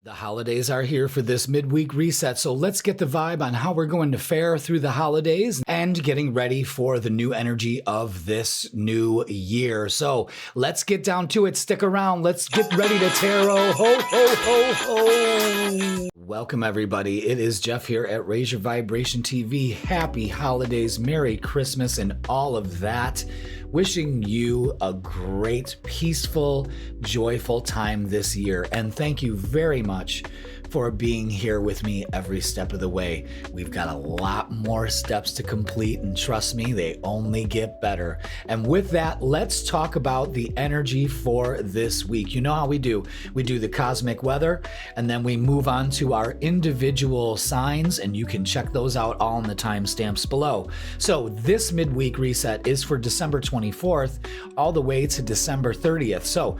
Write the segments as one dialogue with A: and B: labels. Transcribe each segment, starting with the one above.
A: The holidays are here for this midweek reset, so let's get the vibe on how we're going to fare through the holidays and getting ready for the new energy of this new year. So let's get down to it. Stick around. Let's get ready to tarot. Ho, ho, ho, ho. Welcome, everybody. It is Jeff here at Raise Your Vibration TV. Happy holidays, Merry Christmas, and all of that. Wishing you a great, peaceful, joyful time this year. And thank you very much for being here with me every step of the way. We've got a lot more steps to complete, and trust me, they only get better. And with that, let's talk about the energy for this week. You know how we do. We do the cosmic weather, and then we move on to our individual signs, and you can check those out all in the timestamps below. So this midweek reset is for December 24th all the way to December 30th. So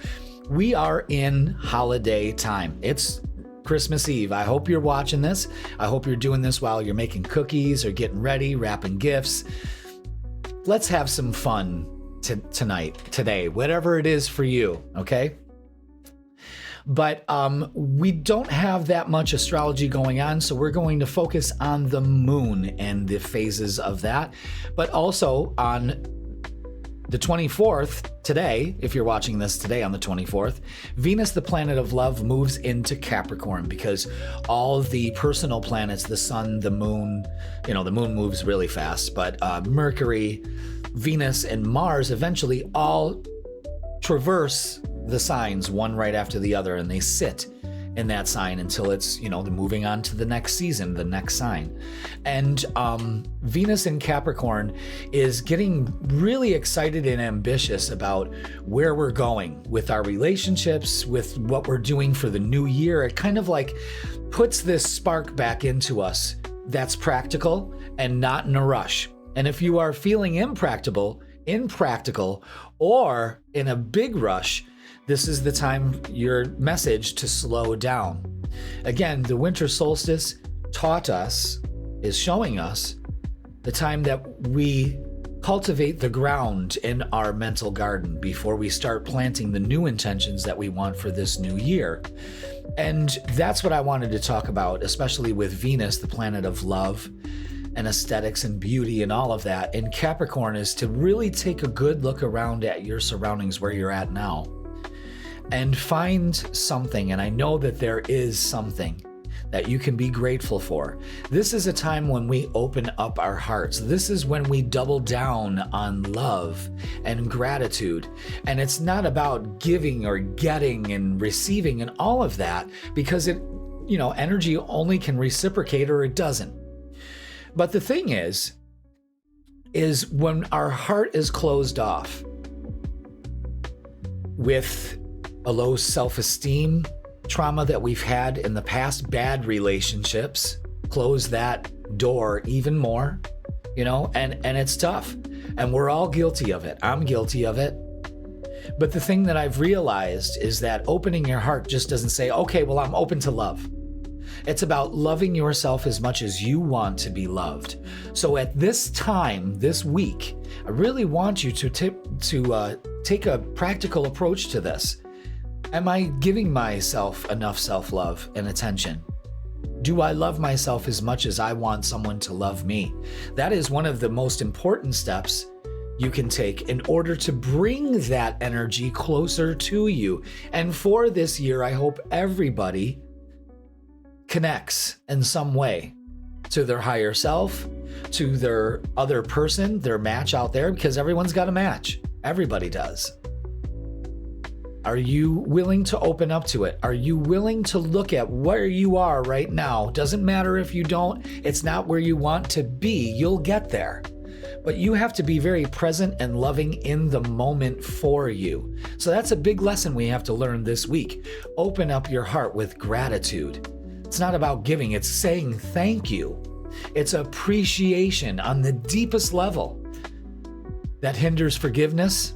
A: we are in holiday time. It's Christmas Eve. I hope you're watching this. I hope you're doing this while you're making cookies or getting ready, wrapping gifts. Let's have some fun today, whatever it is for you, okay? But we don't have that much astrology going on, so we're going to focus on the moon and the phases of that, but also on the 24th, today, if you're watching this today on the 24th, Venus, the planet of love, moves into Capricorn because all the personal planets, the sun, the moon moves really fast, but Mercury, Venus, and Mars eventually all traverse the signs one right after the other, and they sit in that sign until it's, moving on to the next season, the next sign. And Venus in Capricorn is getting really excited and ambitious about where we're going with our relationships, with what we're doing for the new year. It kind of like puts this spark back into us that's practical and not in a rush. And if you are feeling impractical, or in a big rush, this is the time, your message to slow down. Again, the winter solstice is showing us the time that we cultivate the ground in our mental garden before we start planting the new intentions that we want for this new year. And that's what I wanted to talk about, especially with Venus, the planet of love and aesthetics and beauty and all of that. And Capricorn is to really take a good look around at your surroundings, where you're at now, and find something, and I know that there is something that you can be grateful for. This is a time when we open up our hearts. This is when we double down on love and gratitude. And it's not about giving or getting and receiving and all of that, because energy only can reciprocate or it doesn't. But the thing is when our heart is closed off with a low self-esteem, trauma that we've had in the past, bad relationships, close that door even more, and it's tough. And we're all guilty of it. I'm guilty of it. But the thing that I've realized is that opening your heart just doesn't say, okay, well, I'm open to love. It's about loving yourself as much as you want to be loved. So at this time, this week, I really want you to take a practical approach to this. Am I giving myself enough self-love and attention? Do I love myself as much as I want someone to love me? That is one of the most important steps you can take in order to bring that energy closer to you. And for this year, I hope everybody connects in some way to their higher self, to their other person, their match out there, because everyone's got a match. Everybody does. Are you willing to open up to it? Are you willing to look at where you are right now? Doesn't matter if you don't. It's not where you want to be. You'll get there. But you have to be very present and loving in the moment for you. So that's a big lesson we have to learn this week. Open up your heart with gratitude. It's not about giving. It's saying thank you. It's appreciation on the deepest level. That hinders forgiveness,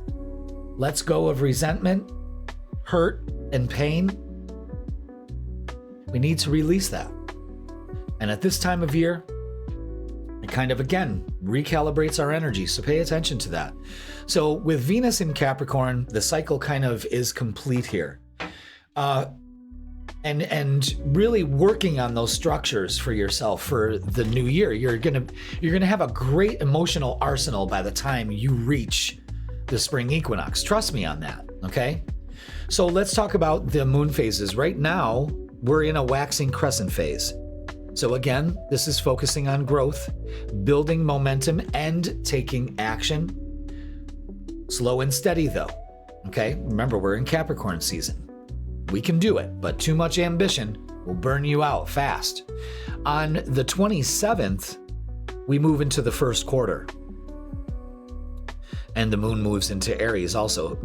A: lets go of resentment, hurt, and pain. We need to release that. And at this time of year, it kind of, again, recalibrates our energy. So pay attention to that. So with Venus in Capricorn, the cycle kind of is complete here. and really working on those structures for yourself for the new year. You're gonna have a great emotional arsenal by the time you reach the spring equinox. Trust me on that, okay? So let's talk about the moon phases. Right now, we're in a waxing crescent phase. So again, this is focusing on growth, building momentum, and taking action. Slow and steady though, okay? Remember, we're in Capricorn season. We can do it, but too much ambition will burn you out fast. On the 27th, we move into the first quarter. And the moon moves into Aries also.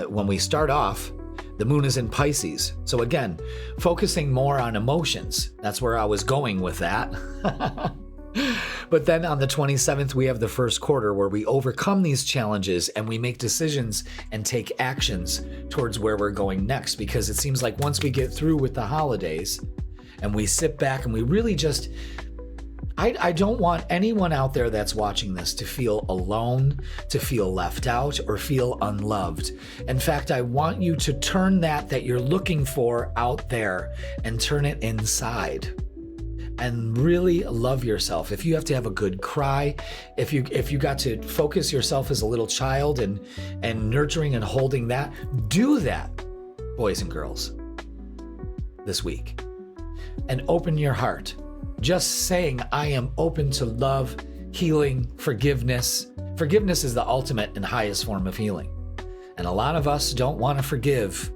A: When we start off, the moon is in Pisces. So again, focusing more on emotions. That's where I was going with that. But then on the 27th, we have the first quarter where we overcome these challenges and we make decisions and take actions towards where we're going next. Because it seems like once we get through with the holidays and we sit back and we really just, I don't want anyone out there that's watching this to feel alone, to feel left out, or feel unloved. In fact, I want you to turn that you're looking for out there and turn it inside. And really love yourself. If you have to have a good cry, if you got to focus yourself as a little child and nurturing and holding that, do that, boys and girls, this week. And open your heart. Just saying, I am open to love, healing, forgiveness. Forgiveness is the ultimate and highest form of healing. And a lot of us don't want to forgive.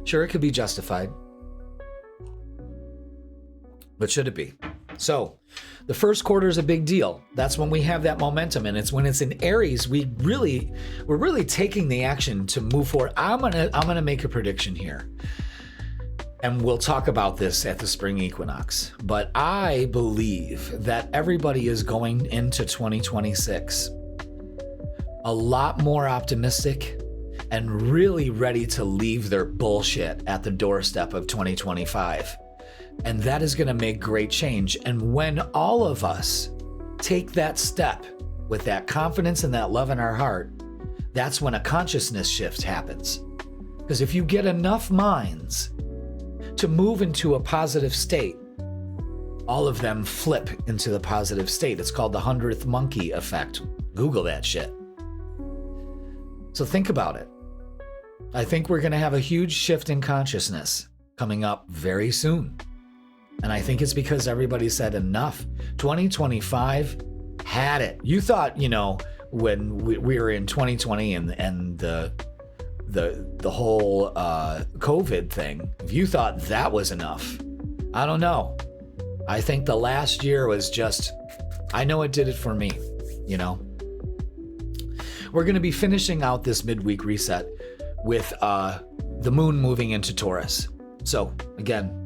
A: Sure, it could be justified. But should it be? So the first quarter is a big deal. That's when we have that momentum, and it's when it's in Aries, we're really taking the action to move forward. I'm gonna make a prediction here, and we'll talk about this at the spring equinox. But I believe that everybody is going into 2026 a lot more optimistic and really ready to leave their bullshit at the doorstep of 2025. And that is going to make great change. And when all of us take that step with that confidence and that love in our heart, that's when a consciousness shift happens. Because if you get enough minds to move into a positive state, all of them flip into the positive state. It's called the 100th monkey effect. Google that shit. So think about it. I think we're going to have a huge shift in consciousness coming up very soon. And I think it's because everybody said enough. 2025 had it. You thought, when we were in 2020 and the whole COVID thing, if you thought that was enough, I don't know. I think the last year was just, I know it did it for me, We're going to be finishing out this midweek reset with the moon moving into Taurus. So again,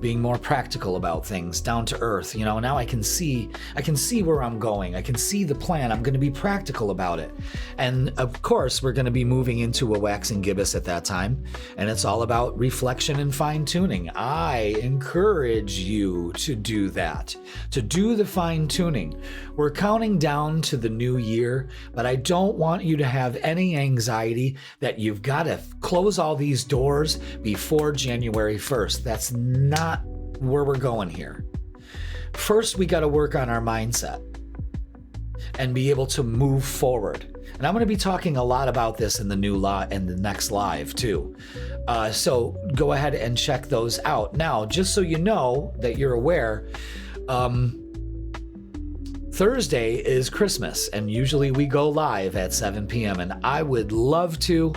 A: being more practical about things, down to earth. Now I can see where I'm going. I can see the plan. I'm going to be practical about it. And of course, we're going to be moving into a waxing gibbous at that time. And it's all about reflection and fine tuning. I encourage you to do that, to do the fine tuning. We're counting down to the new year, but I don't want you to have any anxiety that you've got to close all these doors before January 1st. That's not where we're going here. First, we got to work on our mindset and be able to move forward. And I'm going to be talking a lot about this in the next live too. So go ahead and check those out. Now, just so you know that you're aware, Thursday is Christmas, and usually we go live at 7 p.m. And I would love to,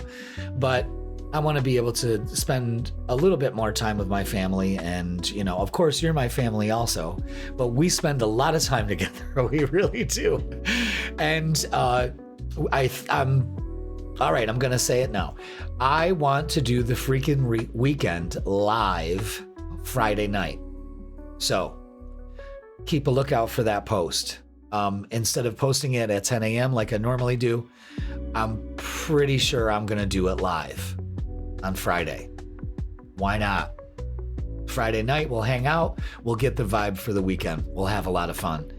A: but I want to be able to spend a little bit more time with my family. And, of course, you're my family also, but we spend a lot of time together. We really do. And I'm all right, I'm going to say it now. I want to do the freaking weekend live Friday night. So keep a lookout for that post. Instead of posting it at 10 a.m. like I normally do, I'm pretty sure I'm going to do it live on Friday. Why not? Friday night, we'll hang out. We'll get the vibe for the weekend. We'll have a lot of fun.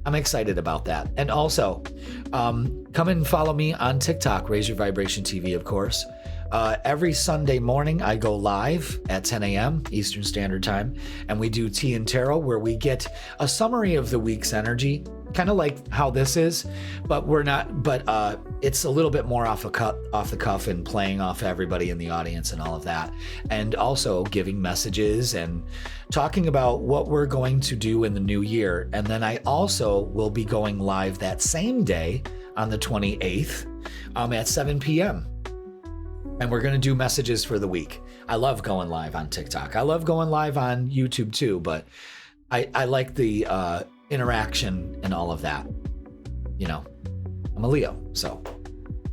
A: I'm excited about that. And also, come and follow me on TikTok, Raise Your Vibration TV, of course. Every Sunday morning, I go live at 10 a.m. Eastern Standard Time, and we do Tea and Tarot, where we get a summary of the week's energy, kind of like how this is, but it's a little bit more off the cuff and playing off everybody in the audience and all of that, and also giving messages and talking about what we're going to do in the new year. And then I also will be going live that same day on the 28th at 7 p.m. And we're going to do messages for the week. I love going live on TikTok. I love going live on YouTube too, but I like the interaction and all of that. You know, I'm a Leo, so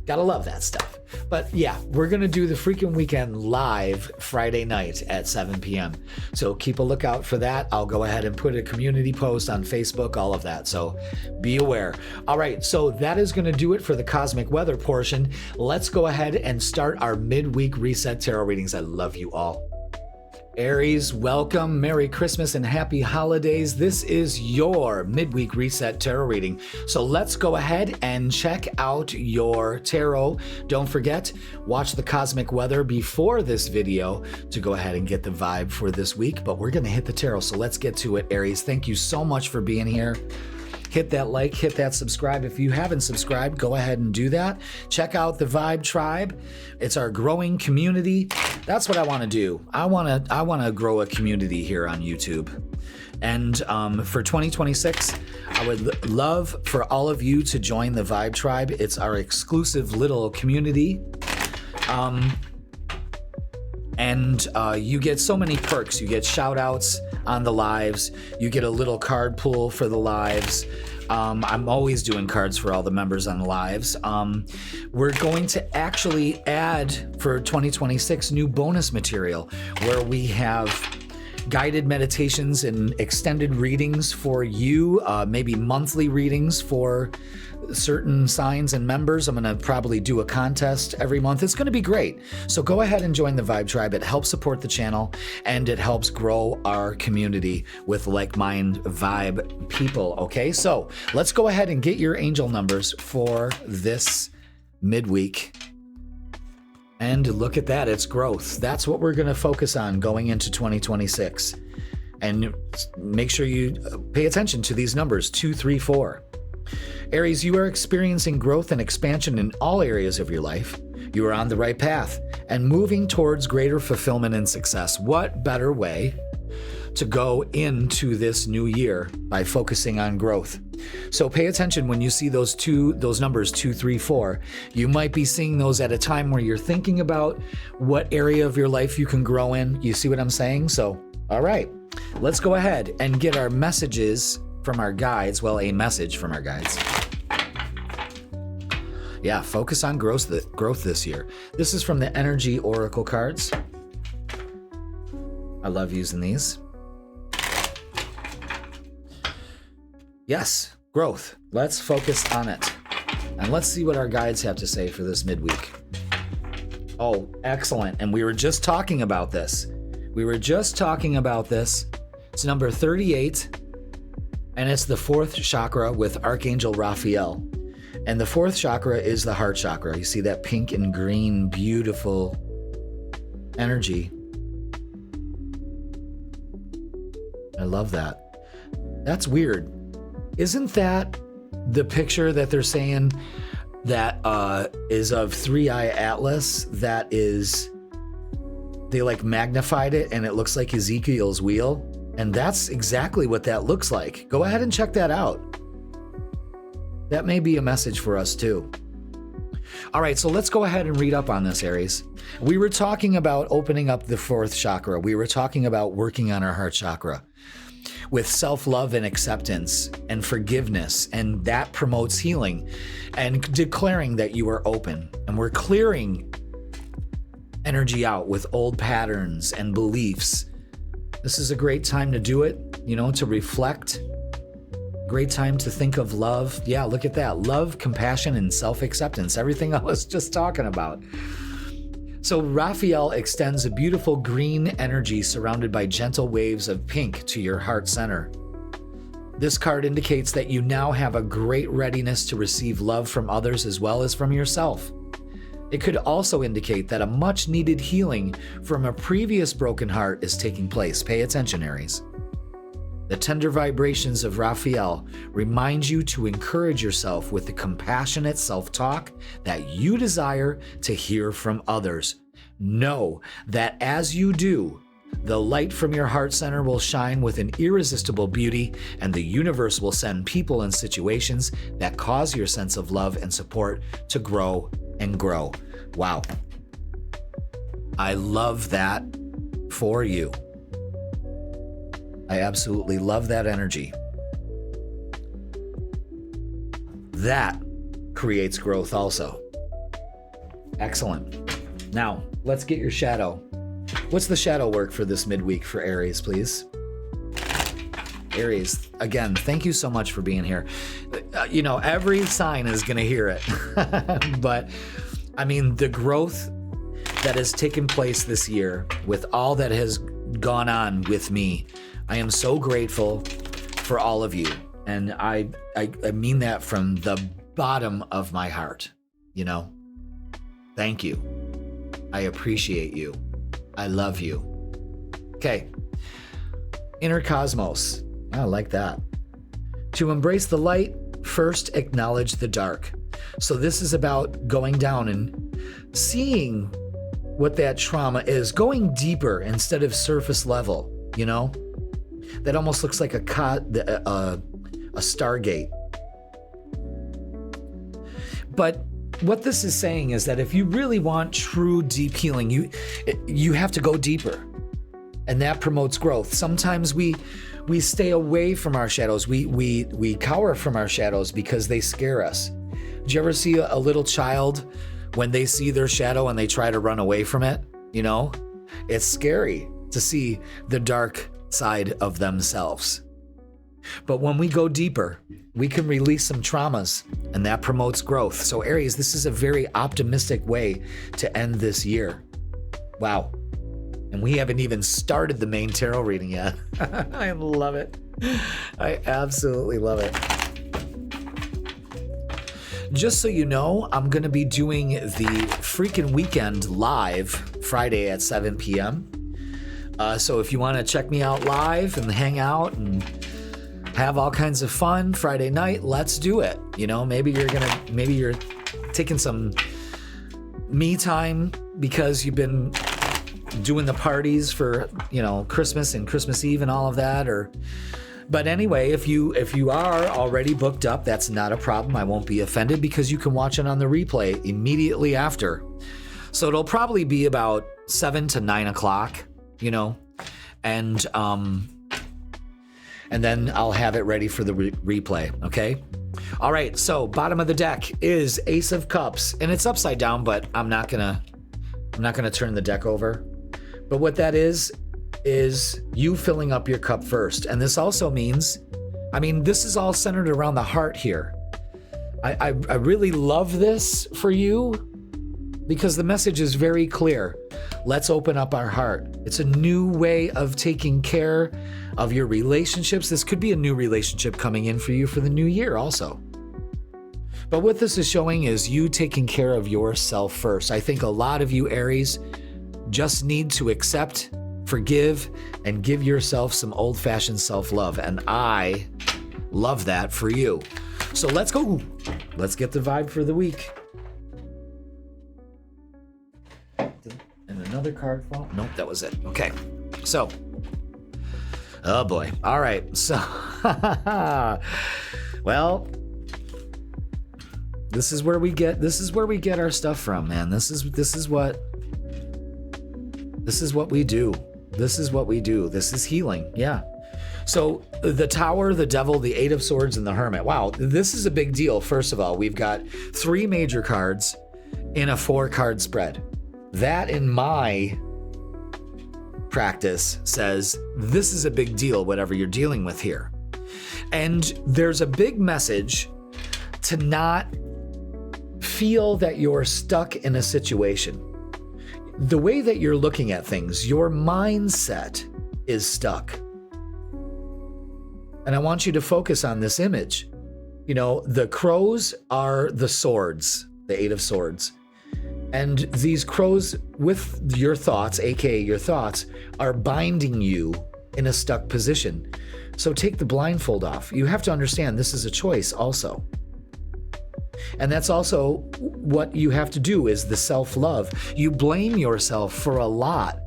A: gotta love that stuff. But yeah, we're gonna do the freaking weekend live Friday night at 7 p.m. So keep a lookout for that. I'll go ahead and put a community post on Facebook, all of that. So be aware. All right, so that is gonna do it for the cosmic weather portion. Let's go ahead and start our midweek reset tarot readings. I love you all. Aries, welcome, Merry Christmas and Happy Holidays. This is your midweek reset tarot reading. So let's go ahead and check out your tarot. Don't forget, watch the cosmic weather before this video to go ahead and get the vibe for this week, but we're gonna hit the tarot. So let's get to it, Aries. Thank you so much for being here. Hit that like, hit that subscribe. If you haven't subscribed, go ahead and do that. Check out the Vibe Tribe. It's our growing community. That's what I want to do. I want to grow a community here on YouTube. And for 2026, I would love for all of you to join the Vibe Tribe. It's our exclusive little community. And you get so many perks. You get shout outs on the lives. You get a little card pool for the lives. I'm always doing cards for all the members on the lives. We're going to actually add for 2026 new bonus material where we have guided meditations and extended readings for you, maybe monthly readings for certain signs and members. I'm going to probably do a contest every month. It's going to be great. So go ahead and join the Vibe Tribe. It helps support the channel and it helps grow our community with like-minded vibe people. Okay, so let's go ahead and get your angel numbers for this midweek. And look at that, it's growth. That's what we're going to focus on going into 2026. And make sure you pay attention to these numbers, 2, 3, 4. Aries, you are experiencing growth and expansion in all areas of your life. You are on the right path and moving towards greater fulfillment and success. What better way to go into this new year by focusing on growth? So pay attention when you see those numbers 2, 3, 4. You might be seeing those at a time where you're thinking about what area of your life you can grow in. You see what I'm saying? So, all right, let's go ahead and get our messages from our guides. Well, a message from our guides. Yeah, focus on growth this year. This is from the Energy Oracle cards. I love using these. Yes, growth. Let's focus on it. And let's see what our guides have to say for this midweek. Oh, excellent. And we were just talking about this. It's number 38. And it's the 4th chakra with Archangel Raphael. And the 4th chakra is the heart chakra. You see that pink and green, beautiful energy. I love that. That's weird. Isn't that the picture that they're saying that is of 3-Eye Atlas? That is, they like magnified it and it looks like Ezekiel's wheel. And that's exactly what that looks like. Go ahead and check that out. That may be a message for us too. All right, so let's go ahead and read up on this, Aries. We were talking about opening up the 4th chakra. We were talking about working on our heart chakra with self-love and acceptance and forgiveness, and that promotes healing and declaring that you are open. And we're clearing energy out with old patterns and beliefs. This is a great time to do it, to reflect. Great time to think of love. Yeah, look at that. Love, compassion, and self-acceptance. Everything I was just talking about. So Raphael extends a beautiful green energy surrounded by gentle waves of pink to your heart center. This card indicates that you now have a great readiness to receive love from others as well as from yourself. It could also indicate that a much needed healing from a previous broken heart is taking place. Pay attention, Aries. The tender vibrations of Raphael remind you to encourage yourself with the compassionate self-talk that you desire to hear from others. Know that as you do, the light from your heart center will shine with an irresistible beauty, and the universe will send people and situations that cause your sense of love and support to grow and grow. Wow. I love that for you. I absolutely love that energy. That creates growth also. Excellent. Now, let's get your shadow. What's the shadow work for this midweek for Aries, please? Aries, again, thank you so much for being here. Every sign is going to hear it. But, I mean, the growth that has taken place this year with all that has gone on with me, I am so grateful for all of you. And I mean that from the bottom of my heart, Thank you. I appreciate you. I love you. Okay. Inner cosmos. I like that. To embrace the light, first acknowledge the dark. So this is about going down and seeing what that trauma is, going deeper instead of surface level, That almost looks like a Stargate. But what this is saying is that if you really want true deep healing, you have to go deeper, and that promotes growth. Sometimes we stay away from our shadows. We cower from our shadows because they scare us. Did you ever see a little child when they see their shadow and they try to run away from it? It's scary to see the dark side of themselves. But when we go deeper, we can release some traumas, and that promotes growth. So Aries, this is a very optimistic way to end this year. Wow. And we haven't even started the main tarot reading yet. I love it. I absolutely love it. Just so you know, I'm going to be doing the freaking weekend live Friday at 7 p.m. So if you want to check me out live and hang out and have all kinds of fun Friday night, let's do it. Maybe you're taking some me time because you've been doing the parties for, Christmas and Christmas Eve and all of that, but anyway, if you are already booked up, that's not a problem. I won't be offended because you can watch it on the replay immediately after. So it'll probably be about 7 to 9 o'clock, and then I'll have it ready for the replay, okay? All right, so bottom of the deck is Ace of Cups, and it's upside down, but I'm not gonna turn the deck over. But what that is you filling up your cup first. And this also means, this is all centered around the heart here. I really love this for you because the message is very clear. Let's open up our heart. It's a new way of taking care of your relationships. This could be a new relationship coming in for you for the new year also. But what this is showing is you taking care of yourself first. I think a lot of you Aries just need to accept, forgive, and give yourself some old-fashioned self-love. And I love that for you. So let's go. Let's get the vibe for the week. And another card fall? Nope, that was it. Okay. So, oh boy. All right. So, well, this is where we get our stuff from, man. This is what we do. This is what we do. This is healing. Yeah. So the Tower, the Devil, the Eight of Swords, and the Hermit. Wow, this is a big deal. First of all, we've got 3 major cards in a 4-card spread. That, in my practice, says this is a big deal, whatever you're dealing with here. And there's a big message to not feel that you're stuck in a situation. The way that you're looking at things, your mindset is stuck. And I want you to focus on this image. The crows are the swords, the 8 of Swords. And these crows with your thoughts, aka your thoughts, are binding you in a stuck position. So take the blindfold off. You have to understand this is a choice also. And that's also what you have to do is the self-love. You blame yourself for a lot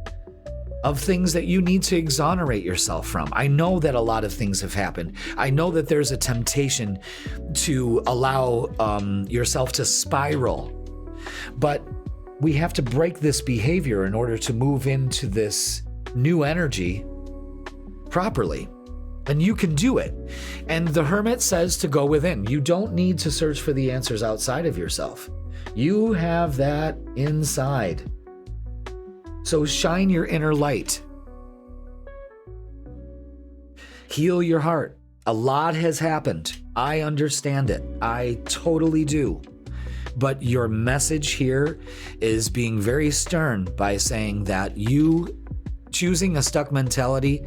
A: of things that you need to exonerate yourself from. I know that a lot of things have happened. I know that there's a temptation to allow yourself to spiral. But we have to break this behavior in order to move into this new energy properly. And you can do it. And the Hermit says to go within. You don't need to search for the answers outside of yourself. You have that inside. So shine your inner light. Heal your heart. A lot has happened. I understand it. I totally do. But your message here is being very stern by saying that you choosing a stuck mentality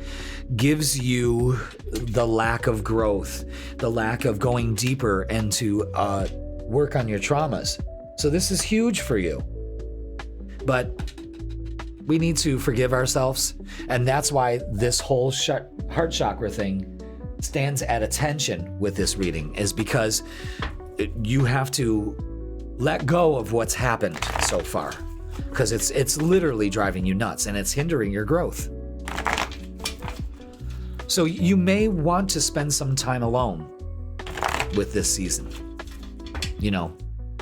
A: gives you the lack of growth, the lack of going deeper and to work on your traumas. So this is huge for you. But we need to forgive ourselves. And that's why this whole heart chakra thing stands at attention with this reading, is because you have to let go of what's happened so far, because it's literally driving you nuts and it's hindering your growth. So you may want to spend some time alone with this season,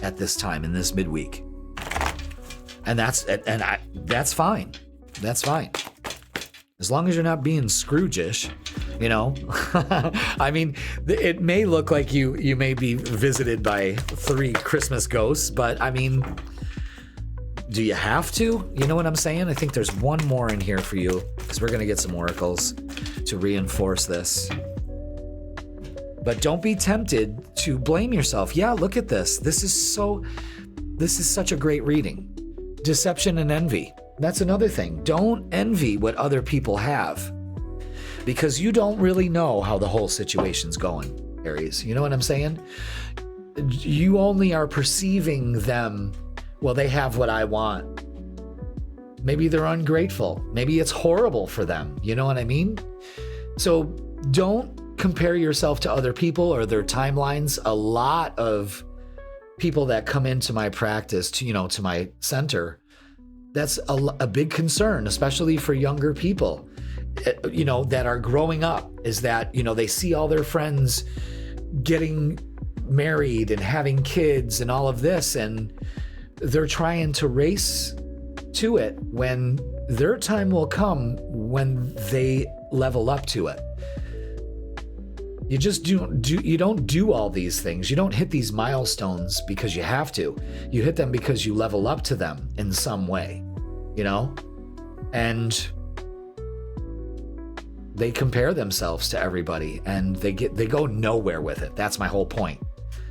A: at this time in this midweek. And that's fine. That's fine. As long as you're not being Scrooge-ish, I mean, it may look like you may be visited by 3 Christmas ghosts, but I mean, do you have to? You know what I'm saying? I think there's one more in here for you, because we're going to get some oracles to reinforce this. But don't be tempted to blame yourself. Yeah, look at this. This is such a great reading. Deception and envy. That's another thing. Don't envy what other people have, because you don't really know how the whole situation's going, Aries. You know what I'm saying? You only are perceiving them, well, they have what I want. Maybe they're ungrateful. Maybe it's horrible for them. You know what I mean? So don't compare yourself to other people or their timelines. A lot of people that come into my practice, to my center, that's a big concern, especially for younger people, that are growing up, is that, they see all their friends getting married and having kids and all of this, and they're trying to race to it when their time will come when they level up to it. You just you don't do all these things. You don't hit these milestones because you have to. You hit them because you level up to them in some way, and they compare themselves to everybody, and they go nowhere with it. That's my whole point,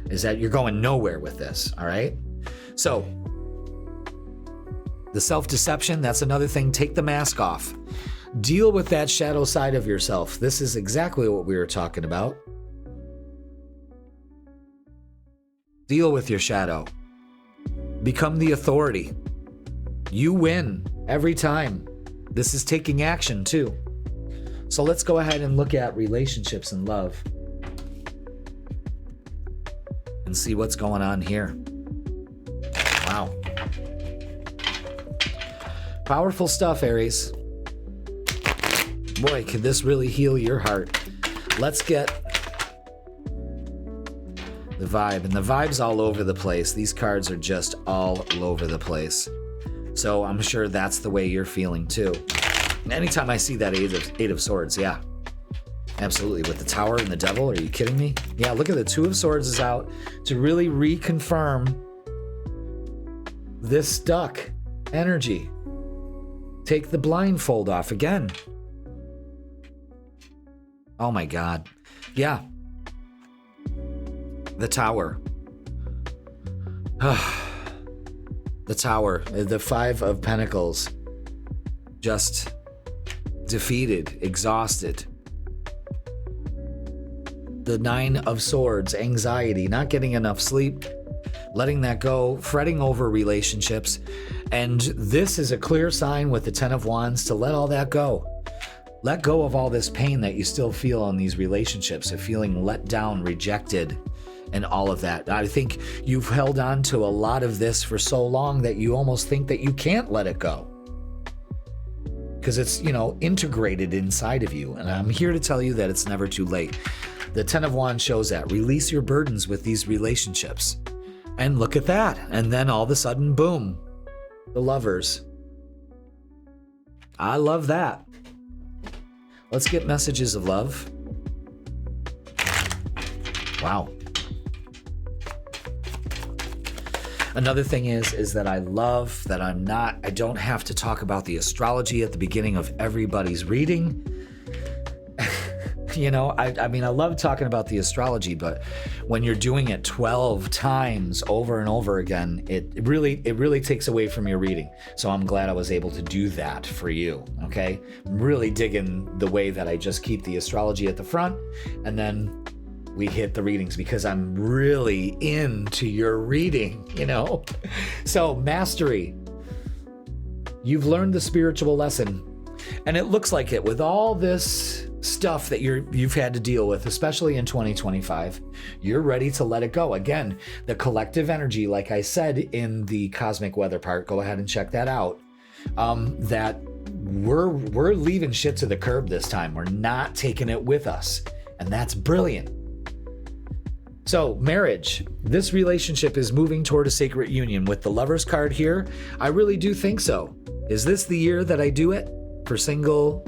A: is that you're going nowhere with this. All right. So the self-deception, that's another thing. Take the mask off. Deal with that shadow side of yourself. This is exactly what we were talking about. Deal with your shadow. Become the authority. You win every time. This is taking action too. So let's go ahead and look at relationships and love and see what's going on here. Wow. Powerful stuff, Aries. Boy, could this really heal your heart. Let's get the vibe. And the vibe's all over the place. These cards are just all over the place. So I'm sure that's the way you're feeling too. And anytime I see that Eight of Swords, yeah. Absolutely. With the Tower and the Devil, are you kidding me? Yeah, look at the Two of Swords is out to really reconfirm this stuck energy. Take the blindfold off again. Oh my God. Yeah. The Tower. The Tower. The Five of Pentacles. Just defeated, exhausted. The Nine of Swords. Anxiety. Not getting enough sleep. letting that go, fretting over relationships. And this is a clear sign with the 10 of Wands to let all that go. Let go of all this pain that you still feel on these relationships, of feeling let down, rejected, and all of that. I think you've held on to a lot of this for so long that you almost think that you can't let it go, because it's, integrated inside of you. And I'm here to tell you that it's never too late. The 10 of Wands shows that. Release your burdens with these relationships. And look at that. And then all of a sudden, boom, the Lovers. I love that. Let's get messages of love. Wow. Another thing is that I love that I don't have to talk about the astrology at the beginning of everybody's reading. I love talking about the astrology, but when you're doing it 12 times over and over again, it really takes away from your reading. So I'm glad I was able to do that for you, okay? I'm really digging the way that I just keep the astrology at the front, and then we hit the readings, because I'm really into your reading, So mastery. You've learned the spiritual lesson, and it looks like it with all this stuff that you've had to deal with, especially in 2025. You're ready to let it go. Again, the collective energy, like I said in the cosmic weather part, go ahead and check that out. That we're leaving shit to the curb this time. We're not taking it with us, and that's brilliant. So, marriage. This relationship is moving toward a sacred union. With the Lovers card here, I really do think so. Is this the year that I do it for single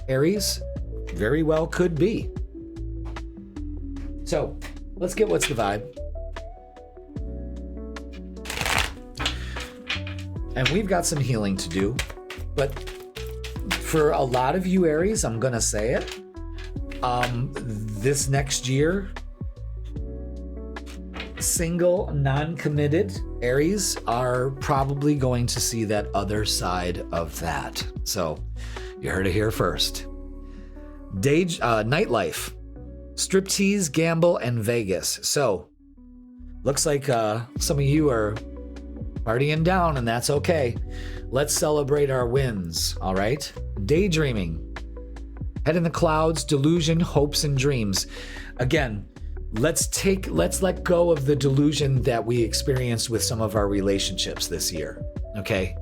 A: Aries? Very well could be. So, let's get what's the vibe. And we've got some healing to do. But for a lot of you Aries, I'm going to say it. This next year, single, non-committed Aries are probably going to see that other side of that. So you heard it here first. Nightlife, striptease, gamble, and Vegas. So looks like some of you are partying down, and that's okay. Let's celebrate our wins, all right? Daydreaming, head in the clouds, delusion, hopes, and dreams. Again, let's let go of the delusion that we experienced with some of our relationships this year, okay?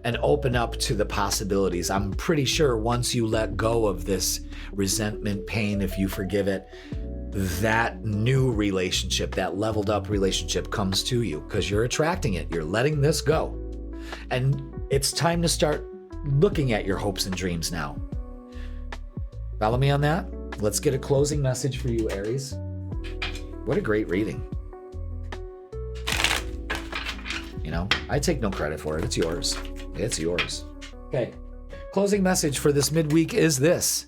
A: And open up to the possibilities. I'm pretty sure once you let go of this resentment, pain, if you forgive it, that new relationship, that leveled up relationship comes to you, because you're attracting it. You're letting this go. And it's time to start looking at your hopes and dreams now. Follow me on that? Let's get a closing message for you, Aries. What a great reading. I take no credit for it. It's yours. It's yours. Okay. Closing message for this midweek is this.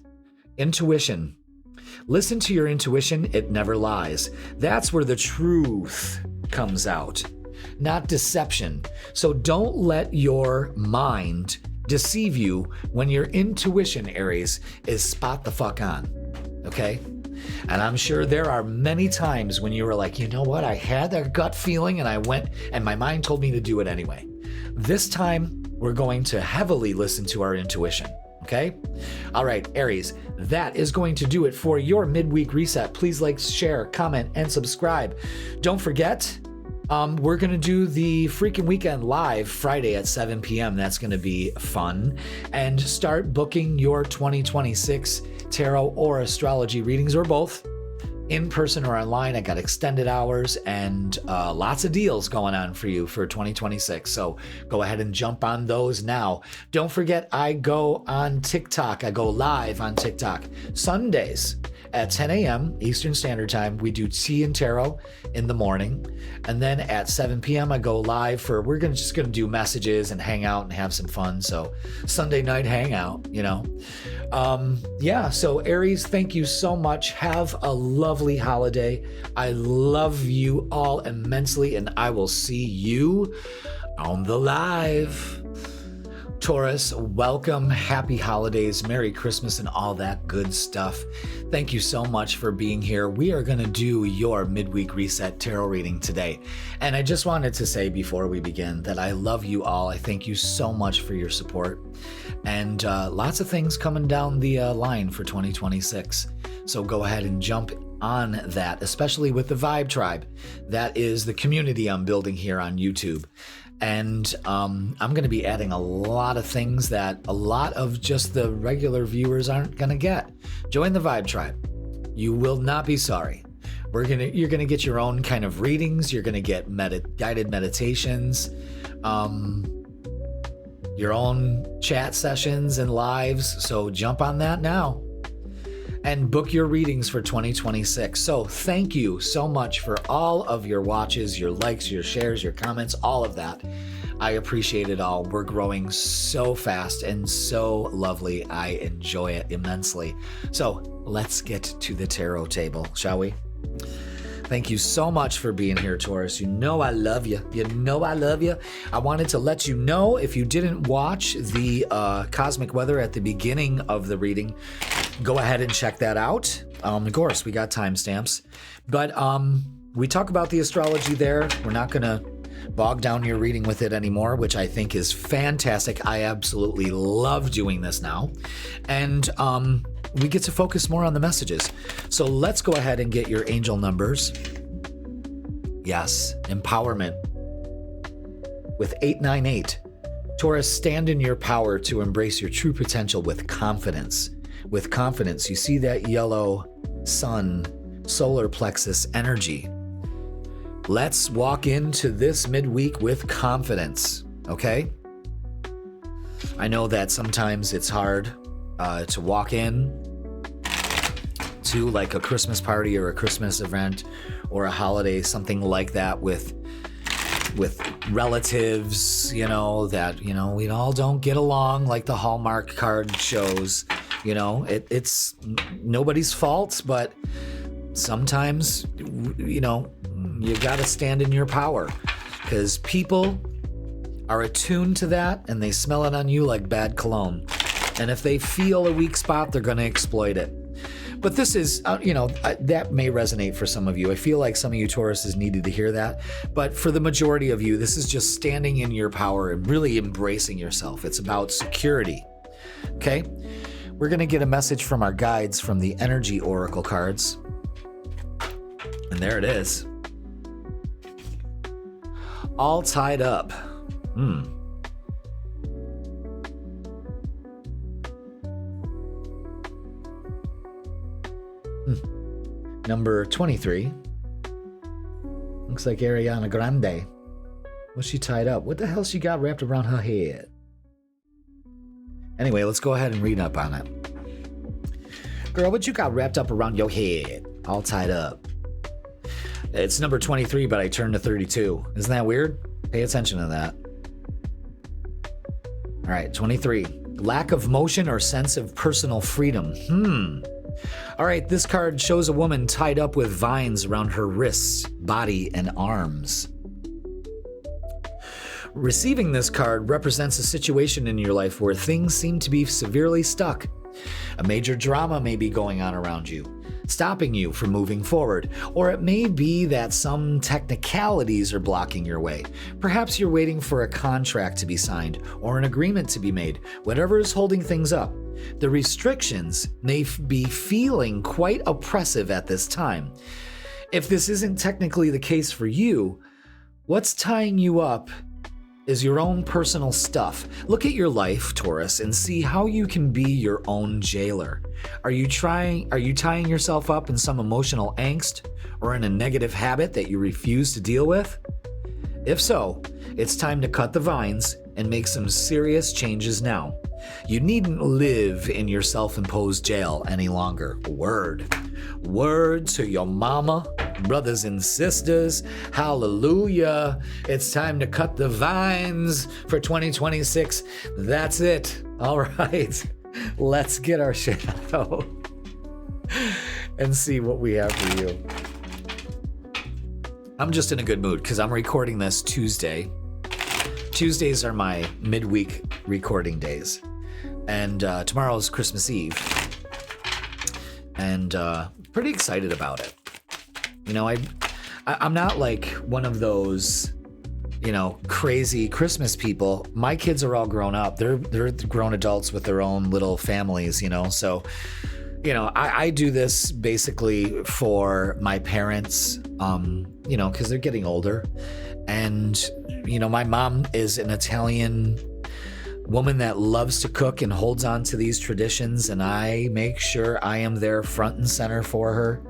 A: Intuition. Listen to your intuition. It never lies. That's where the truth comes out, not deception. So don't let your mind deceive you when your intuition, Aries, is spot the fuck on. Okay? And I'm sure there are many times when you were like, you know what? I had that gut feeling and I went and my mind told me to do it anyway. This time, we're going to heavily listen to our intuition. Okay? All right, Aries, that is going to do it for your midweek reset. Please like, share, comment, and subscribe. Don't forget, we're going to do the freaking weekend live Friday at 7 p.m. That's going to be fun. And start booking your 2026 tarot or astrology readings, or both, in person or online. I got extended hours and lots of deals going on for you for 2026. So go ahead and jump on those now. Don't forget, I go on TikTok. I go live on TikTok Sundays at 10 a.m. Eastern Standard Time. We do tea and tarot in the morning. And then at 7 p.m. I go live for, just going to do messages and hang out and have some fun. So Sunday night hangout, so Aries, thank you so much. Have a lovely holiday. I love you all immensely, and I will see you on the live. Taurus, welcome, happy holidays, Merry Christmas, and all that good stuff. Thank you so much for being here. We are going to do your Midweek Reset Tarot Reading today. And I just wanted to say before we begin that I love you all. I thank you so much for your support. And lots of things coming down the line for 2026. So go ahead and jump on that, especially with the Vibe Tribe. That is the community I'm building here on YouTube. And I'm going to be adding a lot of things that a lot of just the regular viewers aren't going to get. Join the Vibe Tribe. You will not be sorry. You're going to get your own kind of readings. You're going to get guided meditations, your own chat sessions and lives. So jump on that now and book your readings for 2026. So thank you so much for all of your watches, your likes, your shares, your comments, all of that. I appreciate it all. We're growing so fast and so lovely. I enjoy it immensely. So let's get to the tarot table, shall we? Thank you so much for being here, Taurus. You know I love you. You know I love you. I wanted to let you know, if you didn't watch the cosmic weather at the beginning of the reading, go ahead and check that out. Of course, we got timestamps. But we talk about the astrology there. We're not going to bog down your reading with it anymore, which I think is fantastic. I absolutely love doing this now. And we get to focus more on the messages. So let's go ahead and get your angel numbers. Yes, empowerment. With 898, Taurus, stand in your power to embrace your true potential with confidence. With confidence, you see that yellow sun, solar plexus energy. Let's walk into this midweek with confidence, okay? I know that sometimes it's hard to walk in to like a Christmas party or a Christmas event or a holiday, something like that with relatives, you know, that, you know, we all don't get along like the Hallmark card shows. You know, it's nobody's fault, but sometimes, you know, you got to stand in your power because people are attuned to that and they smell it on you like bad cologne. And if they feel a weak spot, they're going to exploit it. But this is, you know, that may resonate for some of you. I feel like some of you Tauruses needed to hear that. But for the majority of you, this is just standing in your power and really embracing yourself. It's about security. Okay? We're going to get a message from our guides from the Energy Oracle cards. And there it is. All tied up. Number 23. Looks like Ariana Grande. What's she tied up? What the hell she got wrapped around her head? Anyway, let's go ahead and read up on it. Girl, what you got wrapped up around your head? All tied up. It's number 23, but I turned to 32. Isn't that weird? Pay attention to that. All right, 23. Lack of motion or sense of personal freedom. All right, this card shows a woman tied up with vines around her wrists, body, and arms. Receiving this card represents a situation in your life where things seem to be severely stuck. A major drama may be going on around you, stopping you from moving forward, or it may be that some technicalities are blocking your way. Perhaps you're waiting for a contract to be signed or an agreement to be made, whatever is holding things up. The restrictions may be feeling quite oppressive at this time. If this isn't technically the case for you, what's tying you up is your own personal stuff. Look at your life, Taurus, and see how you can be your own jailer. Are you tying yourself up in some emotional angst or in a negative habit that you refuse to deal with? If so, it's time to cut the vines and make some serious changes now. You needn't live in your self-imposed jail any longer. Word to your mama, brothers and sisters. Hallelujah. It's time to cut the vines for 2026. That's it. All right. Let's get our shit out and see what we have for you. I'm just in a good mood because I'm recording this Tuesday, Tuesdays are my midweek recording days. And tomorrow's Christmas Eve. And pretty excited about it. You know, I'm not like one of those, you know, crazy Christmas people. My kids are all grown up. They're grown adults with their own little families, you know. So, you know, I do this basically for my parents, you know, because they're getting older. And, you know, my mom is an Italian woman that loves to cook and holds on to these traditions. And I make sure I am there front and center for her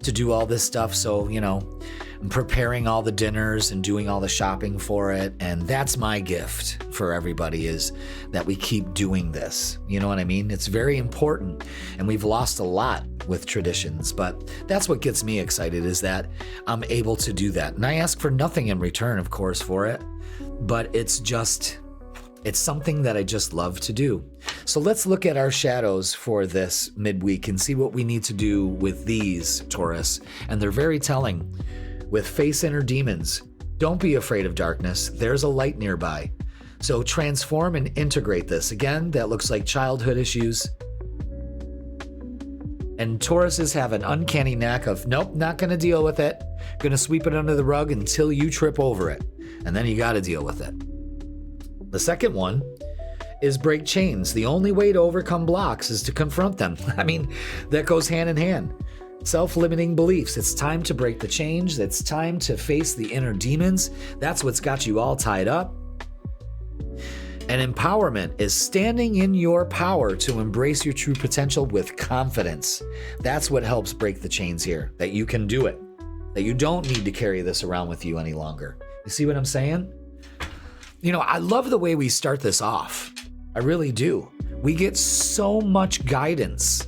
A: to do all this stuff. So, you know, I'm preparing all the dinners and doing all the shopping for it. And that's my gift for everybody, is that we keep doing this. You know what I mean? It's very important. And we've lost a lot with traditions, but that's what gets me excited, is that I'm able to do that. And I ask for nothing in return, of course, for it, but it's something that I just love to do. So let's look at our shadows for this midweek and see what we need to do with these, Taurus. And they're very telling. With face inner demons, don't be afraid of darkness. There's a light nearby. So transform and integrate this. Again, that looks like childhood issues. And Tauruses have an uncanny knack of, nope, not going to deal with it. Going to sweep it under the rug until you trip over it. And then you got to deal with it. The second one is break chains. The only way to overcome blocks is to confront them. I mean, that goes hand in hand. Self-limiting beliefs. It's time to break the chains. It's time to face the inner demons. That's what's got you all tied up. And empowerment is standing in your power to embrace your true potential with confidence. That's what helps break the chains here, that you can do it, that you don't need to carry this around with you any longer. You see what I'm saying? You know, I love the way we start this off. I really do. We get so much guidance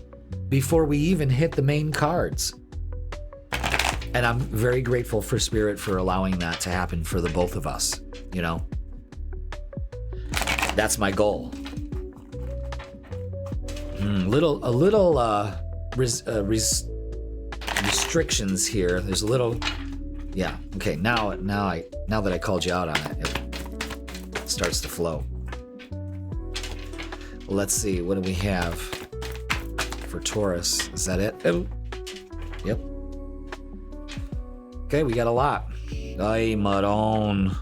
A: before we even hit the main cards. And I'm very grateful for Spirit for allowing that to happen for the both of us, you know? That's my goal. Restrictions here. There's a little, yeah. Okay, now that I called you out on it, it starts to flow. Let's see, what do we have for Taurus? Is that it? Oh. Yep. Okay, we got a lot. Ay, Maron.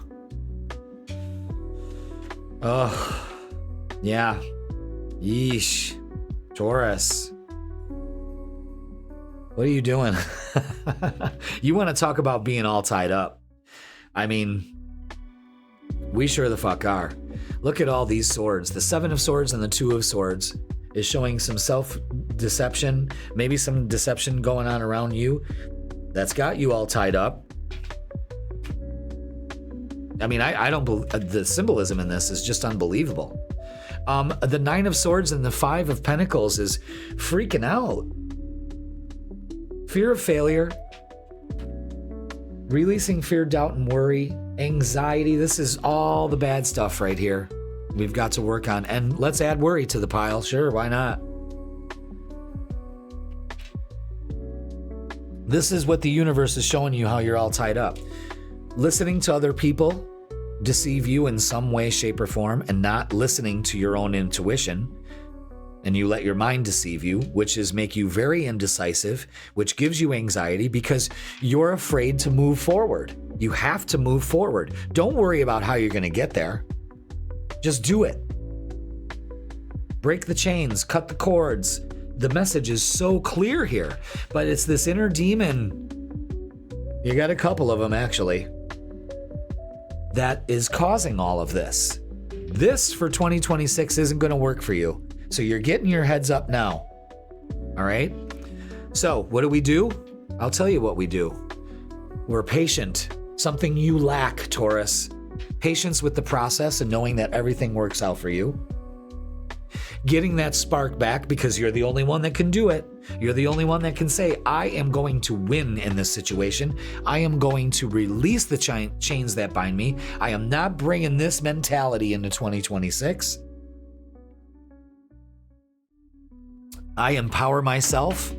A: Oh, yeah. Yeesh. Taurus. What are you doing? You want to talk about being all tied up? I mean, we sure the fuck are. Look at all these swords. The Seven of Swords and the Two of Swords is showing some self-deception, maybe some deception going on around you that's got you all tied up. I mean, I don't believe the symbolism in this is just unbelievable. The Nine of Swords and the Five of Pentacles is freaking out. Fear of failure, releasing fear, doubt, and worry, anxiety. This is all the bad stuff right here we've got to work on. And let's add worry to the pile. Sure, why not? This is what the universe is showing you, how you're all tied up. Listening to other people deceive you in some way, shape, or form, and not listening to your own intuition. And you let your mind deceive you, which is make you very indecisive, which gives you anxiety because you're afraid to move forward. You have to move forward. Don't worry about how you're going to get there. Just do it. Break the chains, cut the cords. The message is so clear here, but it's this inner demon. You got a couple of them, actually, that is causing all of this. This for 2026 isn't going to work for you. So you're getting your heads up now. All right? So what do? I'll tell you what we do. We're patient. Something you lack, Taurus. Patience with the process and knowing that everything works out for you. Getting that spark back because you're the only one that can do it. You're the only one that can say, I am going to win in this situation. I am going to release the chains that bind me. I am not bringing this mentality into 2026. I empower myself